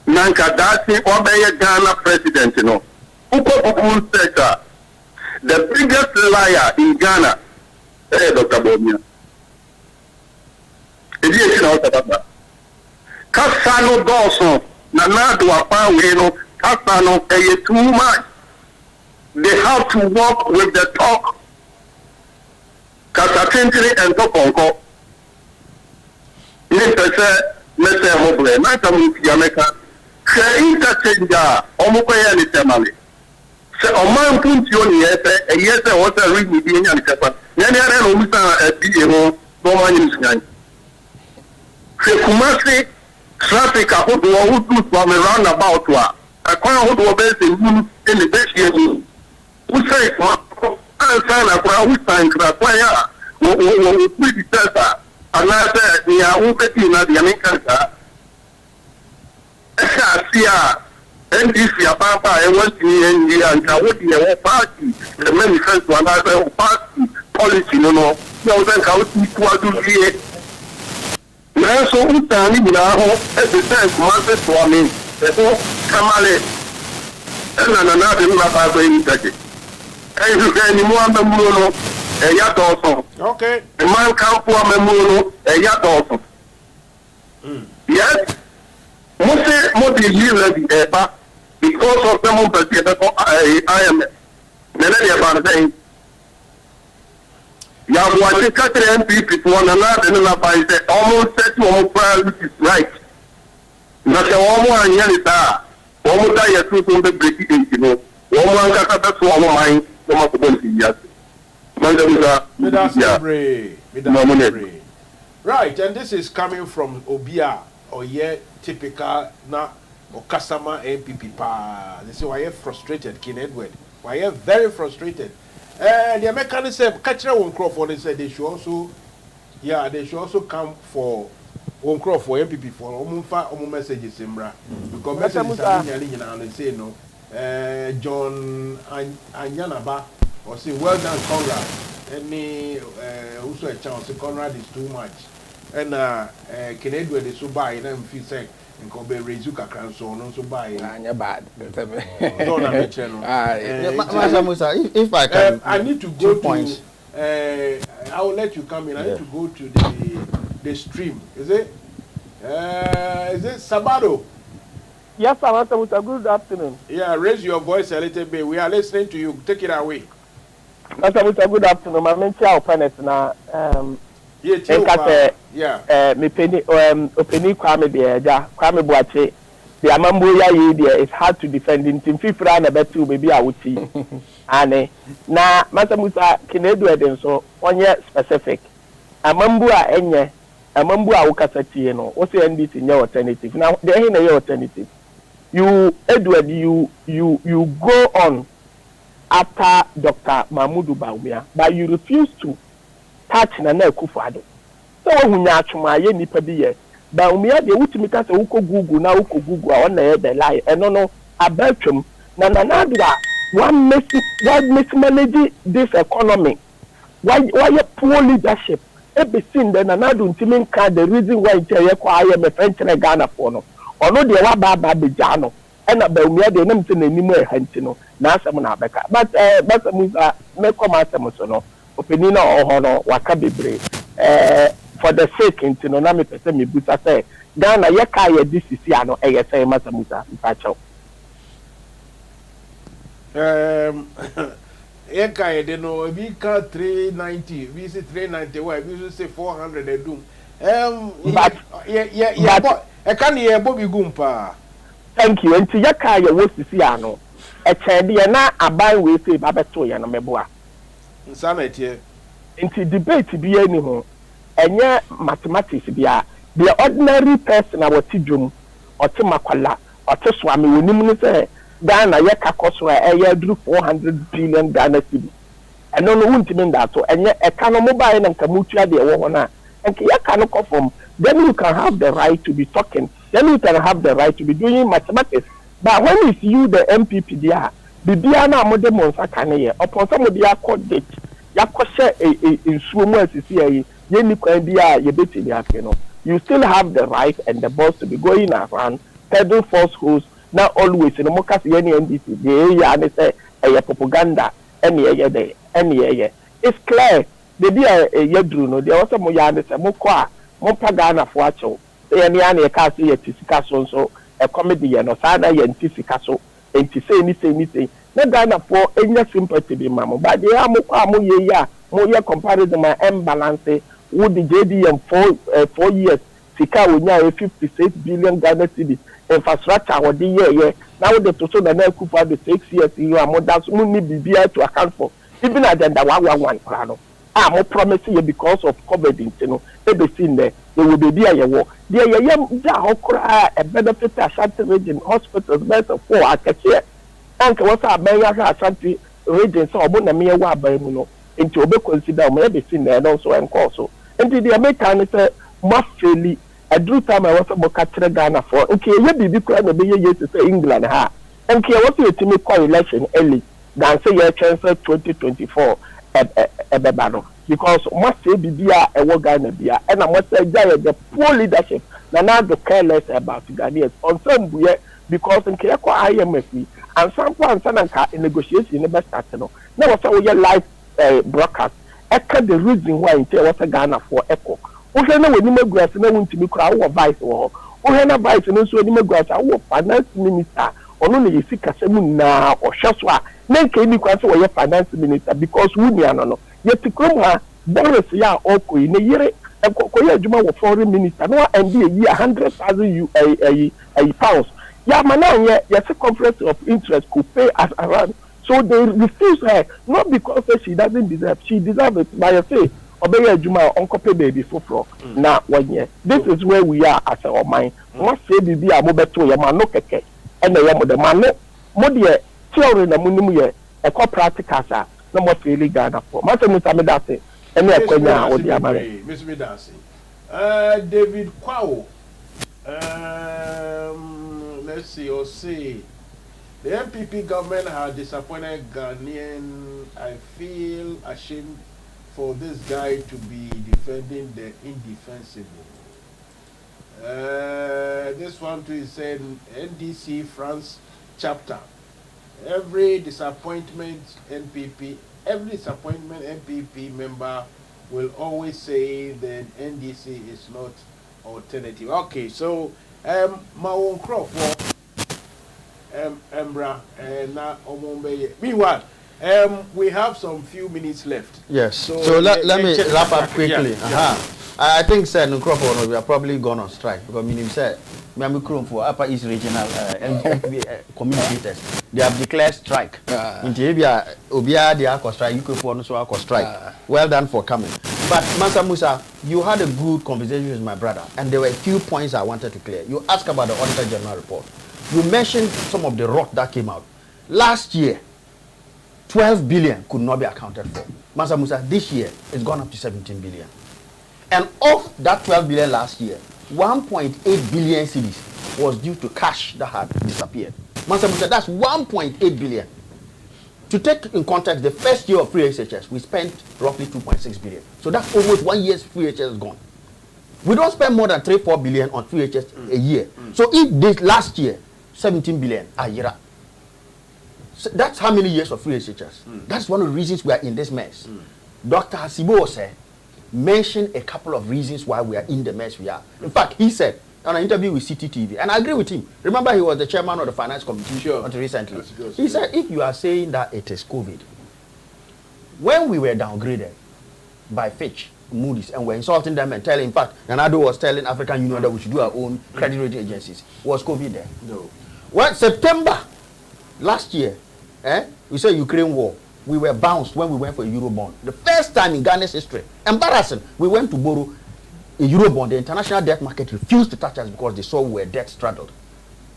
Na nka dati o be ye Ghana president no. Uko sector. The biggest liar in Ghana Dr. Baumia. Ebi e ti na o ta baba. Kasano doso na do apa we no kasano e too much. They have to walk with the talk. Kasatentry and Tokonko. Nipese, Mese Moble, Nakamu Yameka, interchange, Omokoya Nitemali. Say, Oman Puntioni, a yes, I was a reading and Kapa. Yana Omisa at DMO, Roman. Say, Kumasi, traffic, I hope to do from a roundabout. I can't hold to in the best year. Who say, Sana kwa usangra kwa ya upidi sasa anata ni ya upeti na diamika esa sia NDC ya papa want ni ya ngawudi ya party the manifesto anata party policy no no then ka uti kwa dulie na nanso ntan ni nyinaa ho ɛsɛ kumase soa me ɛho kamale ɛna na de na ba ba yi take ɛhwɛ ni mo amamuro no ɛya dɔɔso Okay. man kampo amamuro no ɛya dɔɔso yes mo se mo de yi levy ɛba because of them on the IMF nene de ba de ya watch katre MPP for na na de na ba ise almost set to which is right na se wo mo anya ni ta wo mo da ye tu to be break it no wo mo anka ka ta so wo man no ma ko bon ti ya Mansa Musa Right, and this is coming from Obia or typical na or customer MPP pa. They say why you frustrated, King Edward. Why you very frustrated. The Americans said catcher one crop for they said they should also come for one crop for MPP for messages Simbra. Because messages are they say no. John Anyanaba or say well done Conrad. Any also a chance Conrad is too much. And King Edward is so buy them feel say and go be raise you kakran so no so buy bad. Mansa Musa, if I can, I need to go to points. I will let you come in. I need to go to the stream. Is it Sabado? Yes, sir, Mansa Musa, good afternoon. Yeah, raise your voice a little bit. We are listening to you. Take it away. Mansa Musa, good afternoon. My mention open it now. Yeah. Me penny openi kwame de kwame boache the amambo ya ye there it's hard to defend in team fifra na betu baby awuti ane na Mansa Musa kinedu eden so onye specific amambo a enye amambo a wukasati no wo say NDC nye alternative now the hin na alternative you Edward you go on after Dr. Mahmudu Bawumia but you refuse to touch na Akufo-Addo. So hunya atwuma ye nipa bi ye. Bawumia de wutimi ka se wuko Google na wuko Google a ona ye be lie. Eno no abatwam na Nana-Addo one mismanage this economy. Why poor leadership? E be seen the Nana-Addo ntimi nka the reason why ntia ye kwa ye me French na Ghana for no. Ono de wa ba be ja no. Ena Bawumia de nam se nanim e hanti no. Na asem na abeka. But Mansa Musa me come asem so no. Opinion or waka bebre for the sake into no na me pese me buta say Ghana ye ka ye DCC ano e ye say Mansa Musa mpacho ye ka ye de no we ka 390 we say 390 why we say 400 edum but e kan ye bobi gumpa thank you enti ye ka ye wo sisi ano e chede ye na aban we say ba beto ye no meboa nsana etie into debate bi ani ho enye mathematics bia the ordinary person about tidum oti makwala oti swami wonim ni say Ghana ye kakoso e duru 400 billion Ghana cedi eno no wuntimi nda so enye e ka no mobile na nkamutua de wo ho na enke ye ka no confirm then you can have the right to be talking then you can have the right to be doing mathematics but when it's you the MPP there bibia na amode monsa kane upon some of their court date yakose nsuo mu asisi ye ni kwan bia ye beti bi afi no you still have the right and the boss to be going around peddling falsehoods not always in the mocas ye NDC the ya ne say propaganda any ye it's clear the dia yadru no there was some ya ne say mo kwa mo pagana fo acho ye ne ya ne ka say ye tisika so a comedy ye no sa na ye tisika so enti say ni na Ghana for enya sympathy be mamo but they am kwa mo ye ya mo ye comparison my imbalance with the JDM 4 years sika wonya 56 billion Ghana cedi infrastructure wo de ye now the to so na Akufo-Addo 6 years you am that mo ni bibia to account for even agenda 111 kra no mo promise you because of COVID you know e be seen there they will be there ye wo there ye da hokra a benefit Ashanti region hospitals better for akache anke wasa abaya ha Ashanti region so obo na me ye wa aban mu no enti obe consider mo e be seen there no so enko so enti the American say mo feli adru time I was boka kire Ghana for okay ye bibi kura na be ye to say England ha okay what you timi call election early than say ye transfer 2024 ebeba no because must say bibia e wo Ghana bia and I must say the poor leadership na now the careless about Ghanaians on some because in Keko IMF and some point and negotiation in the best start no now was our live broadcast echo the reason why in was a Ghana for echo we no we no grass no want to be crowd or vice or we na vice no so ni grass our finance minister ono na yesi kasemu na ohweswa na nke ni kwase wo finance minister because we ni ano no yet krom ha Boris ya okoi ne yere koye adwuma wo foreign minister no and be a year 100,000 pounds ya mananye yes conference of interest could pay as around so they refuse her not because she doesn't deserve she deserves it by a say obey adwuma onkope baby for na 1 year this is where we are as our mind what say bibi amobeto ya man no keke and the yam the man no mo de theory na munim ye e ko practical sa na mo feel Ghana for Mansa Musa me that say any akwanya o di amare Miss Midasi David Kwao let's see or say the MPP government has disappointed Ghanaian. I feel ashamed for this guy to be defending the indefensible. This one too is said NDC France chapter. Every disappointment MPP member will always say that NDC is not alternative. Okay, so my own crop for Embra and now meanwhile we have some few minutes left. Yes. So let me wrap up quickly. Yeah. I think said in Crawford we are probably gone on strike because meaning said Miami Chrome for Upper East Regional communicators they have declared strike. In Tibia Obia they are strike, UK for no so strike. Well done for coming. But Mansa Musa, you had a good conversation with my brother and there were a few points I wanted to clear. You asked about the Auditor General report. You mentioned some of the rot that came out. Last year 12 billion could not be accounted for. Mansa Musa, this year it's gone up to 17 billion. And of that 12 billion last year, 1.8 billion cedis was due to cash that had disappeared. Mansa Musa, that's 1.8 billion. To take in context, the first year of free HHS, we spent roughly 2.6 billion. So that's almost 1 year's free HHS gone. We don't spend more than 3-4 billion on free HHS a year. So if this last year, 17 billion a year, so that's how many years of free HHS. That's one of the reasons we are in this mess. Dr. Hasibo said, mentioned a couple of reasons why we are in the mess we are. In fact, he said on an interview with CTTV, and I agree with him. Remember, he was the chairman of the finance committee until recently. He said, if you are saying that it is COVID, when we were downgraded by Fitch, Moody's, and we're insulting them and telling, in fact, Nanado was telling African Union that we should do our own credit rating agencies. Was COVID there? No. Well, September last year, we said Ukraine war. We were bounced when we went for a Eurobond. The first time in Ghana's history. Embarrassing. We went to borrow a Eurobond. The international debt market refused to touch us because they saw we were debt straddled.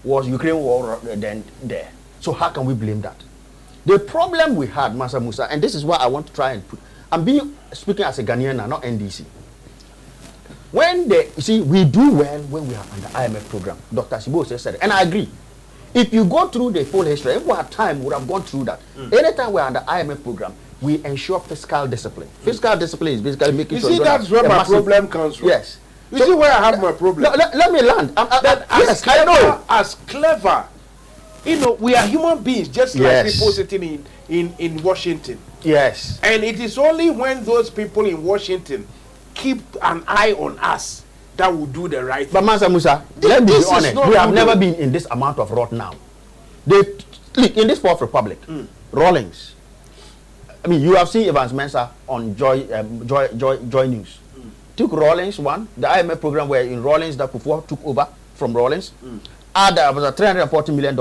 Was Ukraine war then there? So how can we blame that? The problem we had, Mansa Musa, and this is what I want to try and put. I'm speaking as a Ghanaian now, not NDC. When you see, we do well when we are under IMF program. Dr. Sibo said it, and I agree. If you go through the full history, if we had time, we would have gone through that. Anytime we're under IMF program, we ensure fiscal discipline. Fiscal discipline is basically making sure. You see, that's where my problem comes from. Yes. You see where I have my problem. Let me land. Yes, I know. As clever, you know, we are human beings, just like people sitting in Washington. Yes. And it is only when those people in Washington keep an eye on us that will do the right thing. But Mansa Musa, let's be honest, we have never been in this amount of rot now. In this Fourth Republic, Rawlings, I mean, you have seen Evans Mensah on Joy News. Took Rawlings one, the IMF program where in Rawlings that Kufuor took over from Rawlings. Add that was a $340 million.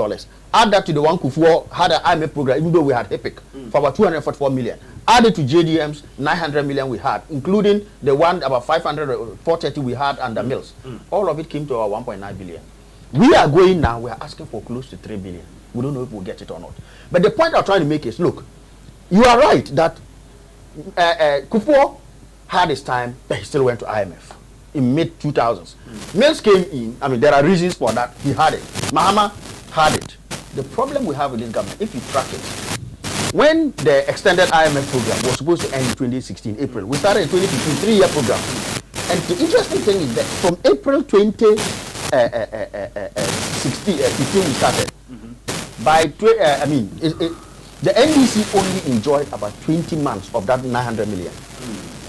Add that to the one Kufuor had an IMF program, even though we had EPIC for about 244 million. Added to JDM's 900 million we had, including the one about 500 or 430 we had under Mills. All of it came to our 1.9 billion. We are going now, we are asking for close to 3 billion. We don't know if we'll get it or not. But the point I'm trying to make is, look, you are right that Kufuor had his time, but he still went to IMF in mid-2000s. Mills came in, I mean, there are reasons for that. He had it. Mahama had it. The problem we have with this government, if you track it, when the extended IMF program was supposed to end in 2016, April, we started in 2015, 3-year program. And the interesting thing is that from April 2015 we started. By the NDC only enjoyed about 20 months of that 900 million.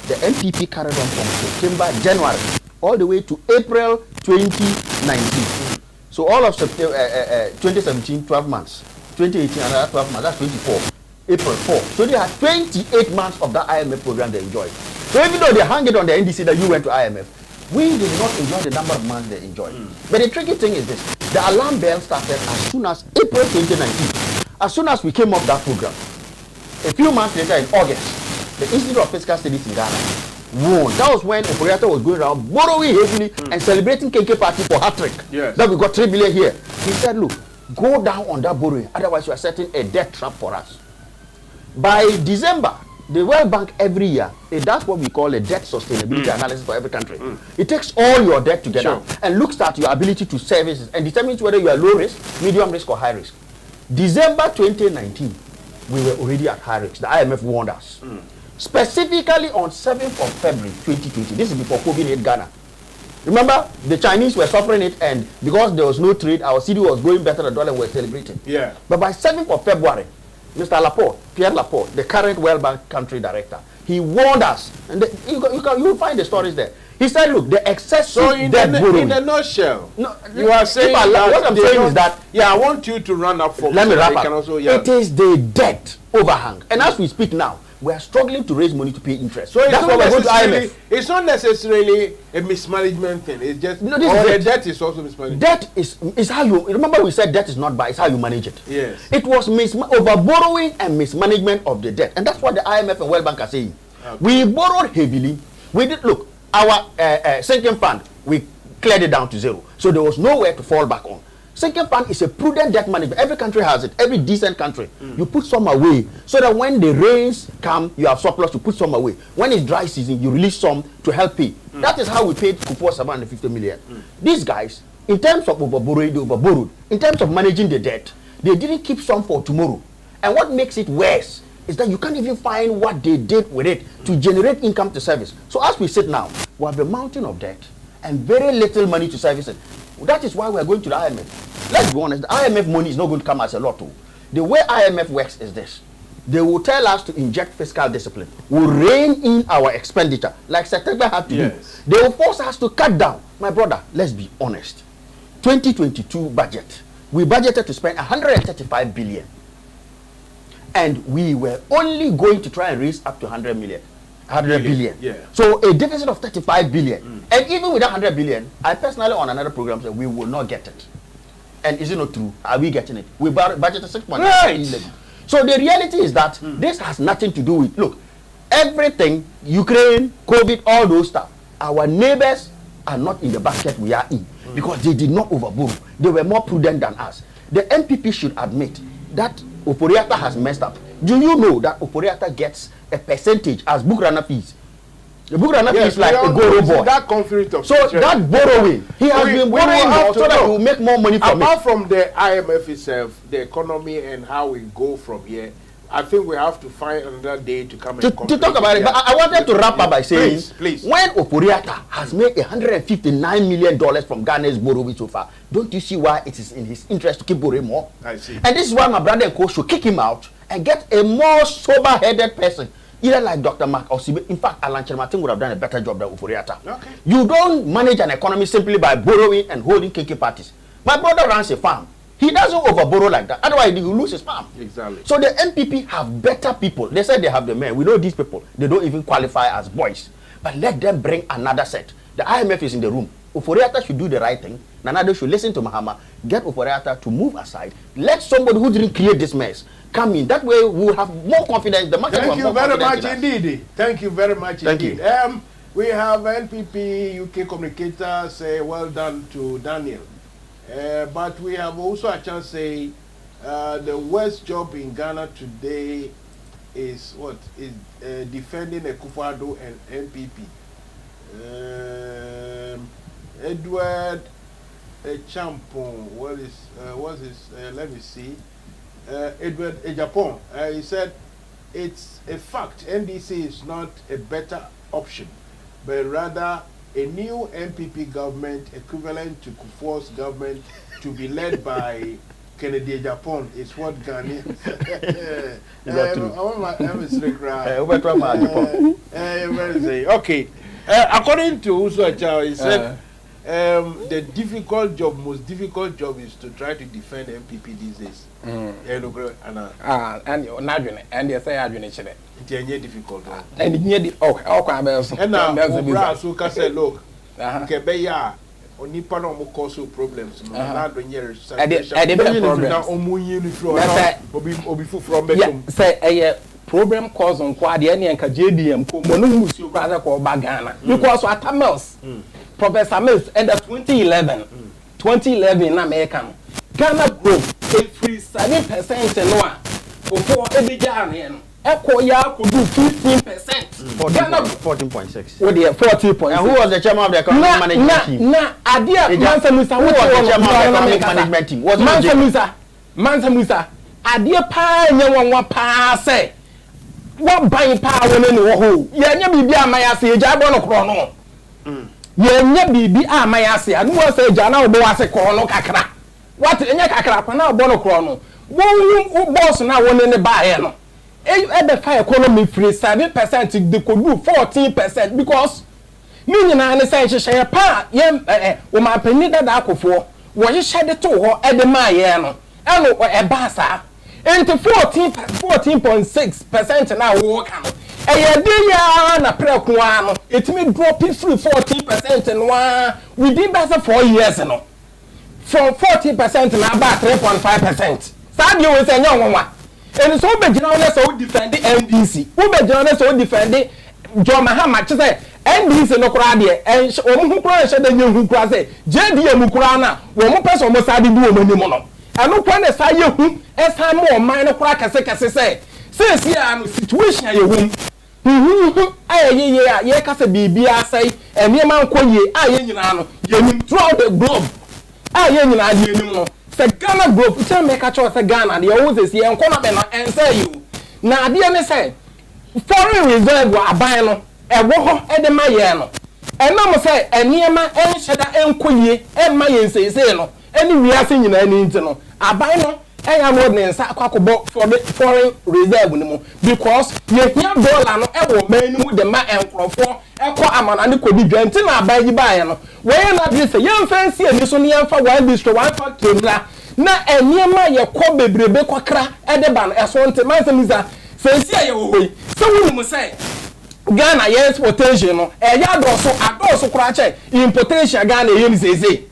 The NPP carried on from September, January, all the way to April 2019. So all of September, 2017, 12 months. 2018, another 12 months, that's 24. April 4. So they had 28 months of that IMF program they enjoyed. So even though they hung it on the NDC that you went to IMF, we did not enjoy the number of months they enjoyed. But the tricky thing is this, the alarm bell started as soon as April 2019. As soon as we came off that program, a few months later in August, the Institute of Fiscal Studies in Ghana won. That was when Oporiata was going around borrowing heavily and celebrating KK Party for hat-trick. Yes. That we got 3 billion here. He said, look, go down on that borrowing, otherwise you are setting a debt trap for us. By December, the World Bank every year, it does what we call a debt sustainability analysis for every country. It takes all your debt together and looks at your ability to service it and determines whether you are low risk, medium risk, or high risk. December 2019, we were already at high risk. The IMF warned us. Specifically on 7th of February 2020, this is before COVID hit Ghana. Remember, the Chinese were suffering it, and because there was no trade, our city was going better than dollar, we were celebrating. Yeah. But by 7th of February, Mr. Laporte, Pierre Laporte, the current World Bank country director, he warned us, and you'll find the stories there. He said, look, the excessive debt borrowing. In a nutshell, no, you are saying that what I'm saying is that, yeah, I want you to run up for let me wrap up. Also, It is the debt overhang, and as we speak now, we are struggling to raise money to pay interest. So that's why we're going to IMF. It's not necessarily a mismanagement thing. It's just the debt is also mismanagement. Debt is how you remember we said debt is not bad, it's how you manage it. Yes. It was over borrowing and mismanagement of the debt, and that's what the IMF and World Bank are saying. Okay. We borrowed heavily. We did look our sinking fund. We cleared it down to zero, so there was nowhere to fall back on. Sinking fund is a prudent debt management. Every country has it. Every decent country. You put some away so that when the rains come, you have surplus to put some away. When it's dry season, you release some to help pay. That is how we paid Kufuor 750 million. These guys, in terms of overborrowing, they overborrowed. In terms of managing the debt, they didn't keep some for tomorrow. And what makes it worse is that you can't even find what they did with it to generate income to service. So as we sit now, we have a mountain of debt and very little money to service it. That is why we are going to the IMF. Let's be honest, the IMF money is not going to come as a lotto. The way IMF works is this. They will tell us to inject fiscal discipline. We'll rein in our expenditure, like September had to do. They will force us to cut down. My brother, let's be honest. 2022 budget, we budgeted to spend 135 billion. And we were only going to try and raise up to 100 billion. Yeah. So a deficit of 35 billion. And even with that 100 billion, I personally on another program said we will not get it. And is it not true? Are we getting it? We budgeted 6.9 billion. So the reality is that this has nothing to do with, look, everything, Ukraine, COVID, all those stuff, our neighbors are not in the basket we are in because they did not overborrow. They were more prudent than us. The MPP should admit that Oporiata has messed up. Do you know that Oporiata gets a percentage as book runner fees? The book runner fees like a Goro boy. That conflict of so that borrowing, he has been borrowing more so that he will make more money from it. Apart from the IMF itself, the economy and how we go from here, I think we have to find another day to come and to talk about it. But I wanted to wrap up by saying, please. When Oporiata has made $159 million from Ghana's borrowing so far, don't you see why it is in his interest to keep borrowing more? I see. And this is why my brother and co should kick him out and get a more sober-headed person, either like Dr. Mark or Sibe. In fact, Alan Chermatin would have done a better job than Oporiata. Okay. You don't manage an economy simply by borrowing and holding KK parties. My brother runs a farm. He doesn't overborrow like that. Otherwise, he will lose his farm. Exactly. So the MPP have better people. They said they have the men. We know these people. They don't even qualify as boys. But let them bring another set. The IMF is in the room. Oporiata should do the right thing. Nanado should listen to Mahama. Get Oporiata to move aside. Let somebody who didn't create this mess come in. That way, we will have more confidence. The market Thank will have you more very much confidence indeed. Thank you very much indeed. We have NPP UK communicator say well done to Daniel. But we have also a chance to say the worst job in Ghana today is what? Is defending Akufo-Addo and NPP. Edward Champon, what's his, let me see. Edward Ejapon, he said it's a fact NDC is not a better option, but rather a new MPP government equivalent to Kufuor's government to be led by Kennedy Ejapon is what Ghanaians. Okay. According to Uso Achao, he said the most difficult job is to try to defend MPP these days. And they say I it's difficult. And now, so can say, look, Kebeya, Onipa no mo cause problems. Na do nyere say problem cause on kwa de ne nka JDM ko mo no musu brother ko ba Ghana because what Mills Professor Mills and 2011 na make am Ghana growth every 7% no a before ebija ne no eko ya ko do 15%. 14.6. What the 40.6. And who was the chairman of the economic management team? Adia Mansa Musa, who was the chairman of the economic management team? Mansa Musa. Adia pa nyawa pa say. What buying power when you ho? Ye nya bibi amayase e jabo no kro no. Ye nya bibi amayase anu wo say jana obo wase kro no kakra. What nya kakra pa na obo no kro no. Wo boss na woni ne ba ye no. The fire economy free 7% they could do 14% because meaning I say share pa o ma penny that akofo wo hye de to ho e de ma ye no eno e ba sa enti 14.6% na wo ka no e ye de ya na preku ano etimi drop free 14% no within best 4 years no from 40% na ba 3.5% sa bi we say nya wonwa. And so be general so defend the NDC. Who be general so defend John Mahama say NDC no kura de en omo kura she de nyu kura say JDM kura na wo mo person mo sa de du omo ni mo no. Anu kwa na sa ye hu e sa mo man no kura kase say am situation ye hu. Ye kase bibia say ene man koye aye nyina no ye nim throughout the globe. Aye nyina de nim no. Se Ghana group tell me catch us Ghana the always say en kona be na en say you na de me say foreign reserve wa aban no e wo ho e de ma ye no en na mo say eniema en hyeda en koye en ma ye say no eni wiase nyina ni nti no aban no e ya mo ne nsa akwakobo for the foreign reserve ni mo because ye hia dollar no e wo man ni mu de ma enkrofo e ko amana ne kodi dwanti na aban yi ba ye no we na bi say ye fancy ani so ne ye fa one district one factory na eniema ye ko bebrebe kwakra e de ba no e so nte Mansa Musa fancy ye wo hoyi so wonu mo say Ghana ye exportation no e ya adoso kura che importation Ghana ye ni sese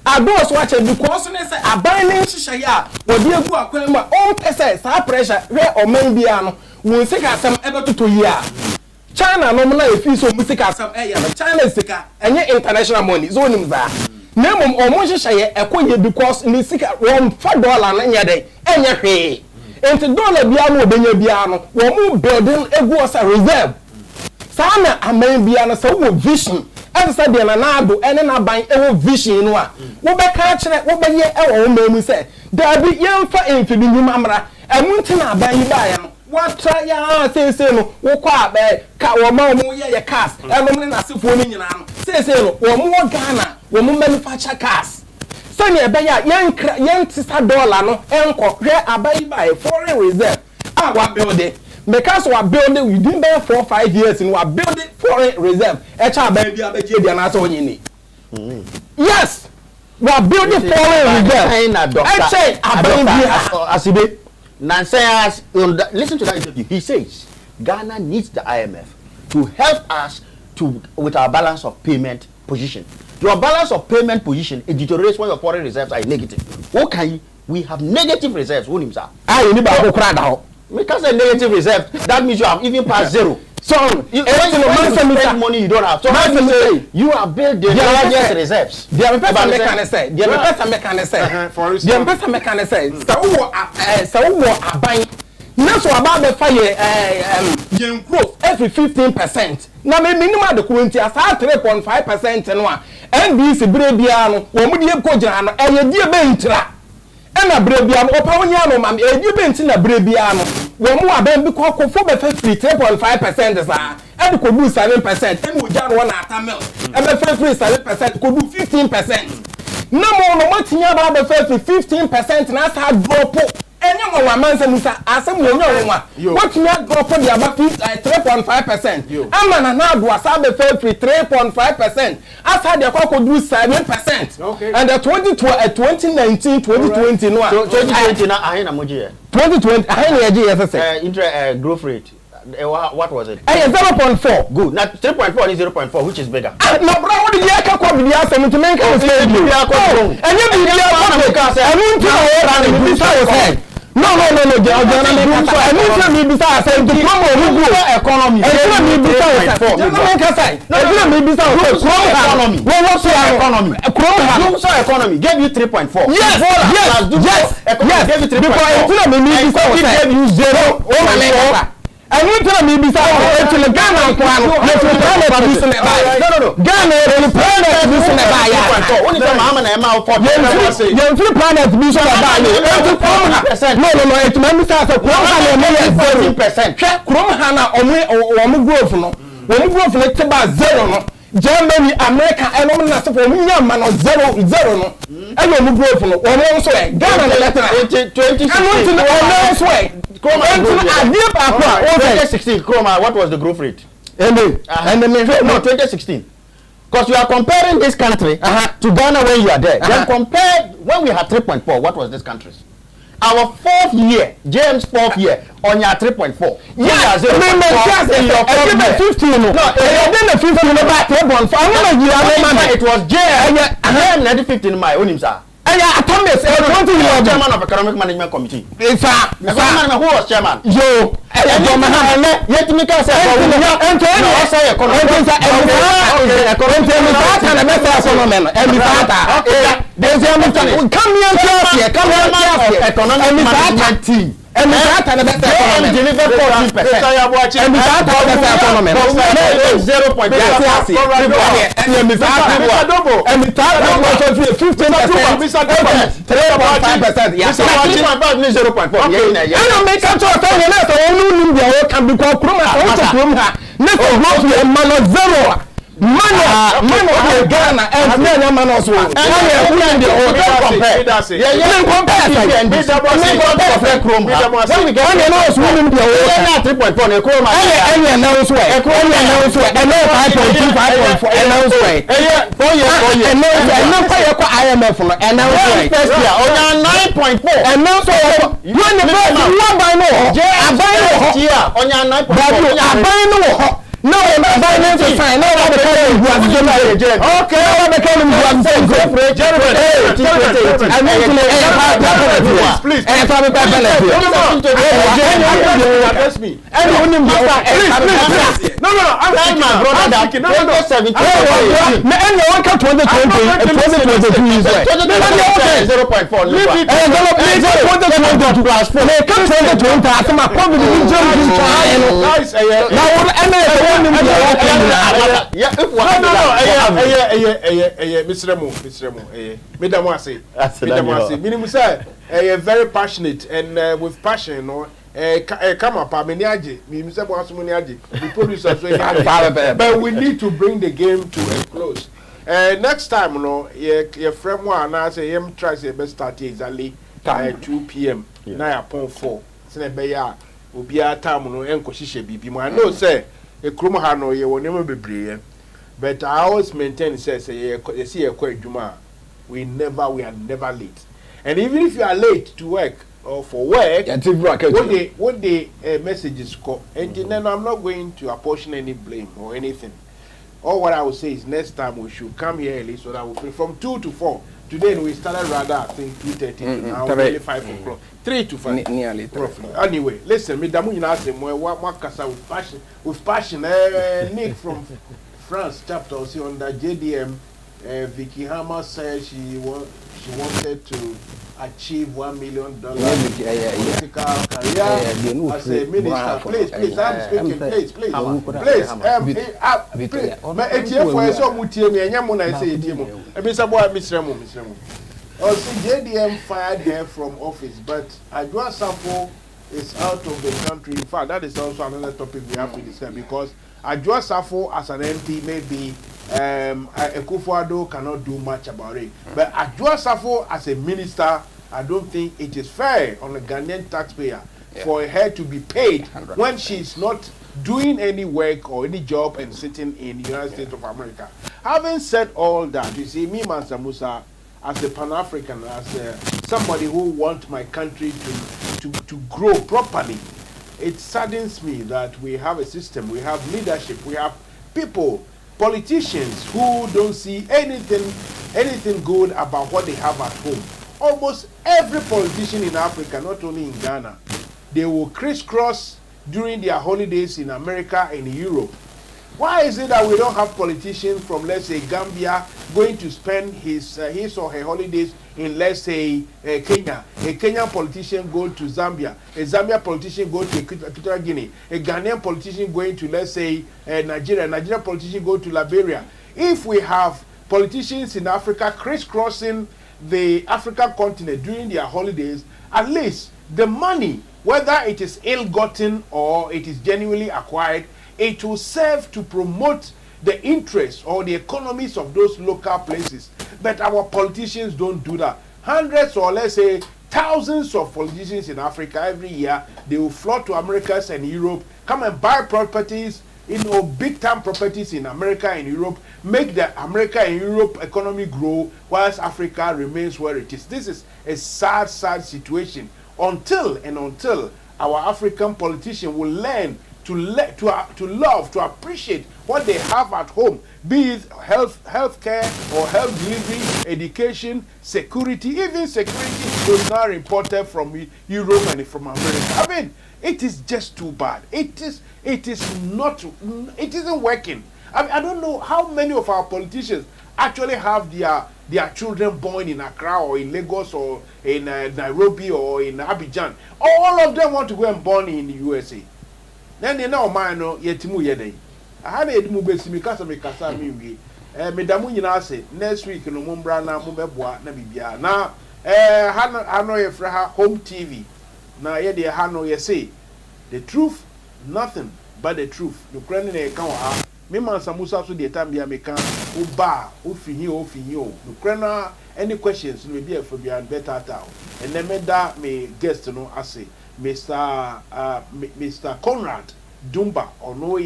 ados watch because ne say aban ne hihye ya wodi egu akwan ma on pese sa pressure we o man bia no won sika asem ebetuto yi a China no na efi so musika asem ya no China sika enye international money so nim za na mom o mo hihye ye ekoye because ne sika $1 na nya dey enye hwe enti dollar bia no obenya bia no wo mu building egu osa reserve sana aman bia no so wo vision as said the nanado ene na ban ewo vision no a wo be ka kire wo be ye ewo memu say da bi yemfa emfidi nyuma mra emunti na ban yi ba ya no what try ya say no wo kwa be ka wo ma mu ye cars enom ne nasefo ni nyina no say no wo mu Ghana wo mu manufacture cars so ne be ya yen tisa dollar no enko hwe abai ba foreign reserve a wa build because we are building within 4 or 5 years and we are building foreign reserve. Yes, we are building foreign reserve. Listen to that interview. He says Ghana needs the IMF to help us with our balance of payment position. Your balance of payment position it deteriorates when your foreign reserves are negative. Okay, we have negative reserves. Because a negative reserve, that means you have even past zero. So, when you spend money you don't have. So, how do you say you have built the largest reserves? The person say, for instance, the person say, so aban. That's what about the fire growth every 15%. Now, minimum the currency as 3.5% and one. NBC Brebiano, or Mudia Kojano, and your dear Bentra. ena brebia no opa wonya no mam edi benti na brebia no wo mo aben bi ko fo be fa free 3.5% sa e ko do 7% ena oja no na atamel e be fa free 7% ko do 15% na mo matinya ba be fa free 15% na sa drop enye mo wa Mansa Musa asem wo nyo wo what me drop the about 3.5% ama na do asa be fa free 3.5% asa de ko do 7%. Okay. And the 2019 2020 no 2020 na ahe na moje 2020 ahe na ye yes growth rate what was it 0.4 good now 3.4 is 0.4 which is bigger no bro what did you call the asem to make us say you and you be there I mean to no I mean me bisa say to promote economy me bisa for me bisa economy economy gave you 3.4 yes gave you 3.4 because me bisa gave you 0 I want to be beside the Ghana plan. Let's no. Ghana is planet this in the buy. Only the mama and Emma for the planet be so buy. No, it's members of 100%. Check Kromhana on growth no. When growth let's about 0 no. Germany, America, and all that for me, man, 0 no. And you growth no. One also Ghana 2020. I want to know way. 2016, Chroma, what was the growth rate? And no, 2016. Because you are comparing this country to Ghana when you are there. Then compare when we had 3.4, what was this country? Our 4th year, James' 4th year, on your 3.4. Yeah, 15. No, the 15 about 3.4. It was James 15 my own sir. Thomas, chairman of Economic Management Committee. It's who was chairman? Yo, yet me can say, economic management team. And we start at the best economy. Deliver 14%. And we start at the best economy. 0.5. And we start at 15%. 3.5%. Yes. 3.5 means 0.4. And I make a choice. I can be called Kruma. Never go to a man of 0. Man of Ghana and man of Swan. And compare. When we get on the nose, women be a 3.4 Chroma. And announce way. And 5.2, 5.4. Announce way. 4 years. And no IMF. Announce way. First year. On 9.4. Announce way. When the first one by no. I buy no. On your 9.4. I buy no. No, I'm not to sign. No, I'm okay, I'm please. And if I'm no, I'm saying my brother that 2017. And you want to 2020 0.4. Very passionate and with passion, you know. Come up, but we need to bring the game to a close. Next time, you know, your friend one, I say, try to best start exactly at 2 p.m. Now upon 4. Senebeya will be our time, no, and Koshisha BB. I know, say, a Krumahano, you will never be brilliant. But I always maintain, says, you see a quick Juma. We are never late. And even if you are late to work, or for work, what the messages call, and then I'm not going to apportion any blame or anything. All what I will say is next time we should come here early so that we play from 2 to 4. Today we started rather I think 2:30 to now nearly 5 o'clock. 3 to 5. Nearly roughly. Anyway, listen, me damu you say what kasa with passion. Nick from France chapter also on the JDM. Vicky Hammer said she wanted to achieve $1 million political career as a minister. Please, I'm speaking. Please. Oh, see, JDM fired her from office, but Adwoa Safo is out of the country. In fact, that is also another topic we have to discuss because Adwoa Safo as an MP, maybe Akufo-Addo cannot do much about it. But Adwoa Safo as a minister, I don't think it is fair on a Ghanaian taxpayer for her to be paid 100%. When she's not doing any work or any job and sitting in the United States of America. Having said all that, you see, me, Mansa Musa, as a Pan-African, as somebody who wants my country to grow properly, it saddens me that we have a system, we have leadership, we have people, politicians who don't see anything good about what they have at home. Almost every politician in Africa, not only in Ghana, they will crisscross during their holidays in America and Europe. Why is it that we don't have politicians from, let's say, Gambia going to spend his or her holidays in, let's say, Kenya? A Kenyan politician going to Zambia. A Zambia politician going to Equatorial Guinea. A Ghanaian politician going to, let's say, Nigeria. A Nigerian politician going to Liberia. If we have politicians in Africa crisscrossing the African continent during their holidays, at least the money, whether it is ill-gotten or it is genuinely acquired, it will serve to promote the interests or the economies of those local places. But our politicians don't do that. Hundreds or let's say thousands of politicians in Africa every year, they will flock to Americas and Europe, come and buy properties, big-time properties in America and Europe, make the America and Europe economy grow whilst Africa remains where it is. This is a sad, sad situation. Until our African politicians will learn to love, to appreciate what they have at home, be it health care or health delivery, education, security. Even security is now imported from Europe and from America. I mean, it is just too bad. It isn't working. I mean, I don't know how many of our politicians actually have their children born in Accra or in Lagos or in Nairobi or in Abidjan. All of them want to go and born in the USA. Then they know man no yetimu yedey. I had a edimu besi mi kasa mi wi. Me damu nyina say next week no mombra na mo beboa na bibia. Na hano ye fra ha home TV. Na ye de hano ye say the truth, nothing but the truth. No krani na e kan wa. Me Mansa Musa so de time bia me kan uba ofinhi o. No krana any questions no be for bia better town. And then me da me guest no ase Mr. Conrad Dumba or no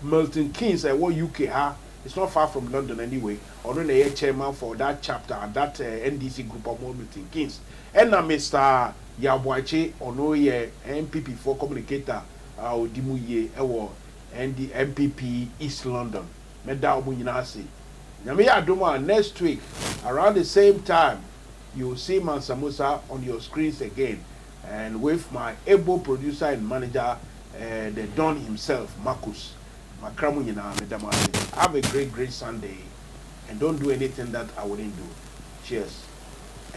Milton Keynes UK ha. It's not far from London anyway. Or no chairman for that chapter at that NDC group of Milton Keynes. And Mr. Yabwache or no MPP for communicator Dimuye and the MPP East London. Meda Omunyinasi. Nyamiya Duma next week around the same time you will see Mansa Musa on your screens again. And with my able producer and manager, the Don himself, Marcus. Have a great Sunday. And don't do anything that I wouldn't do. Cheers.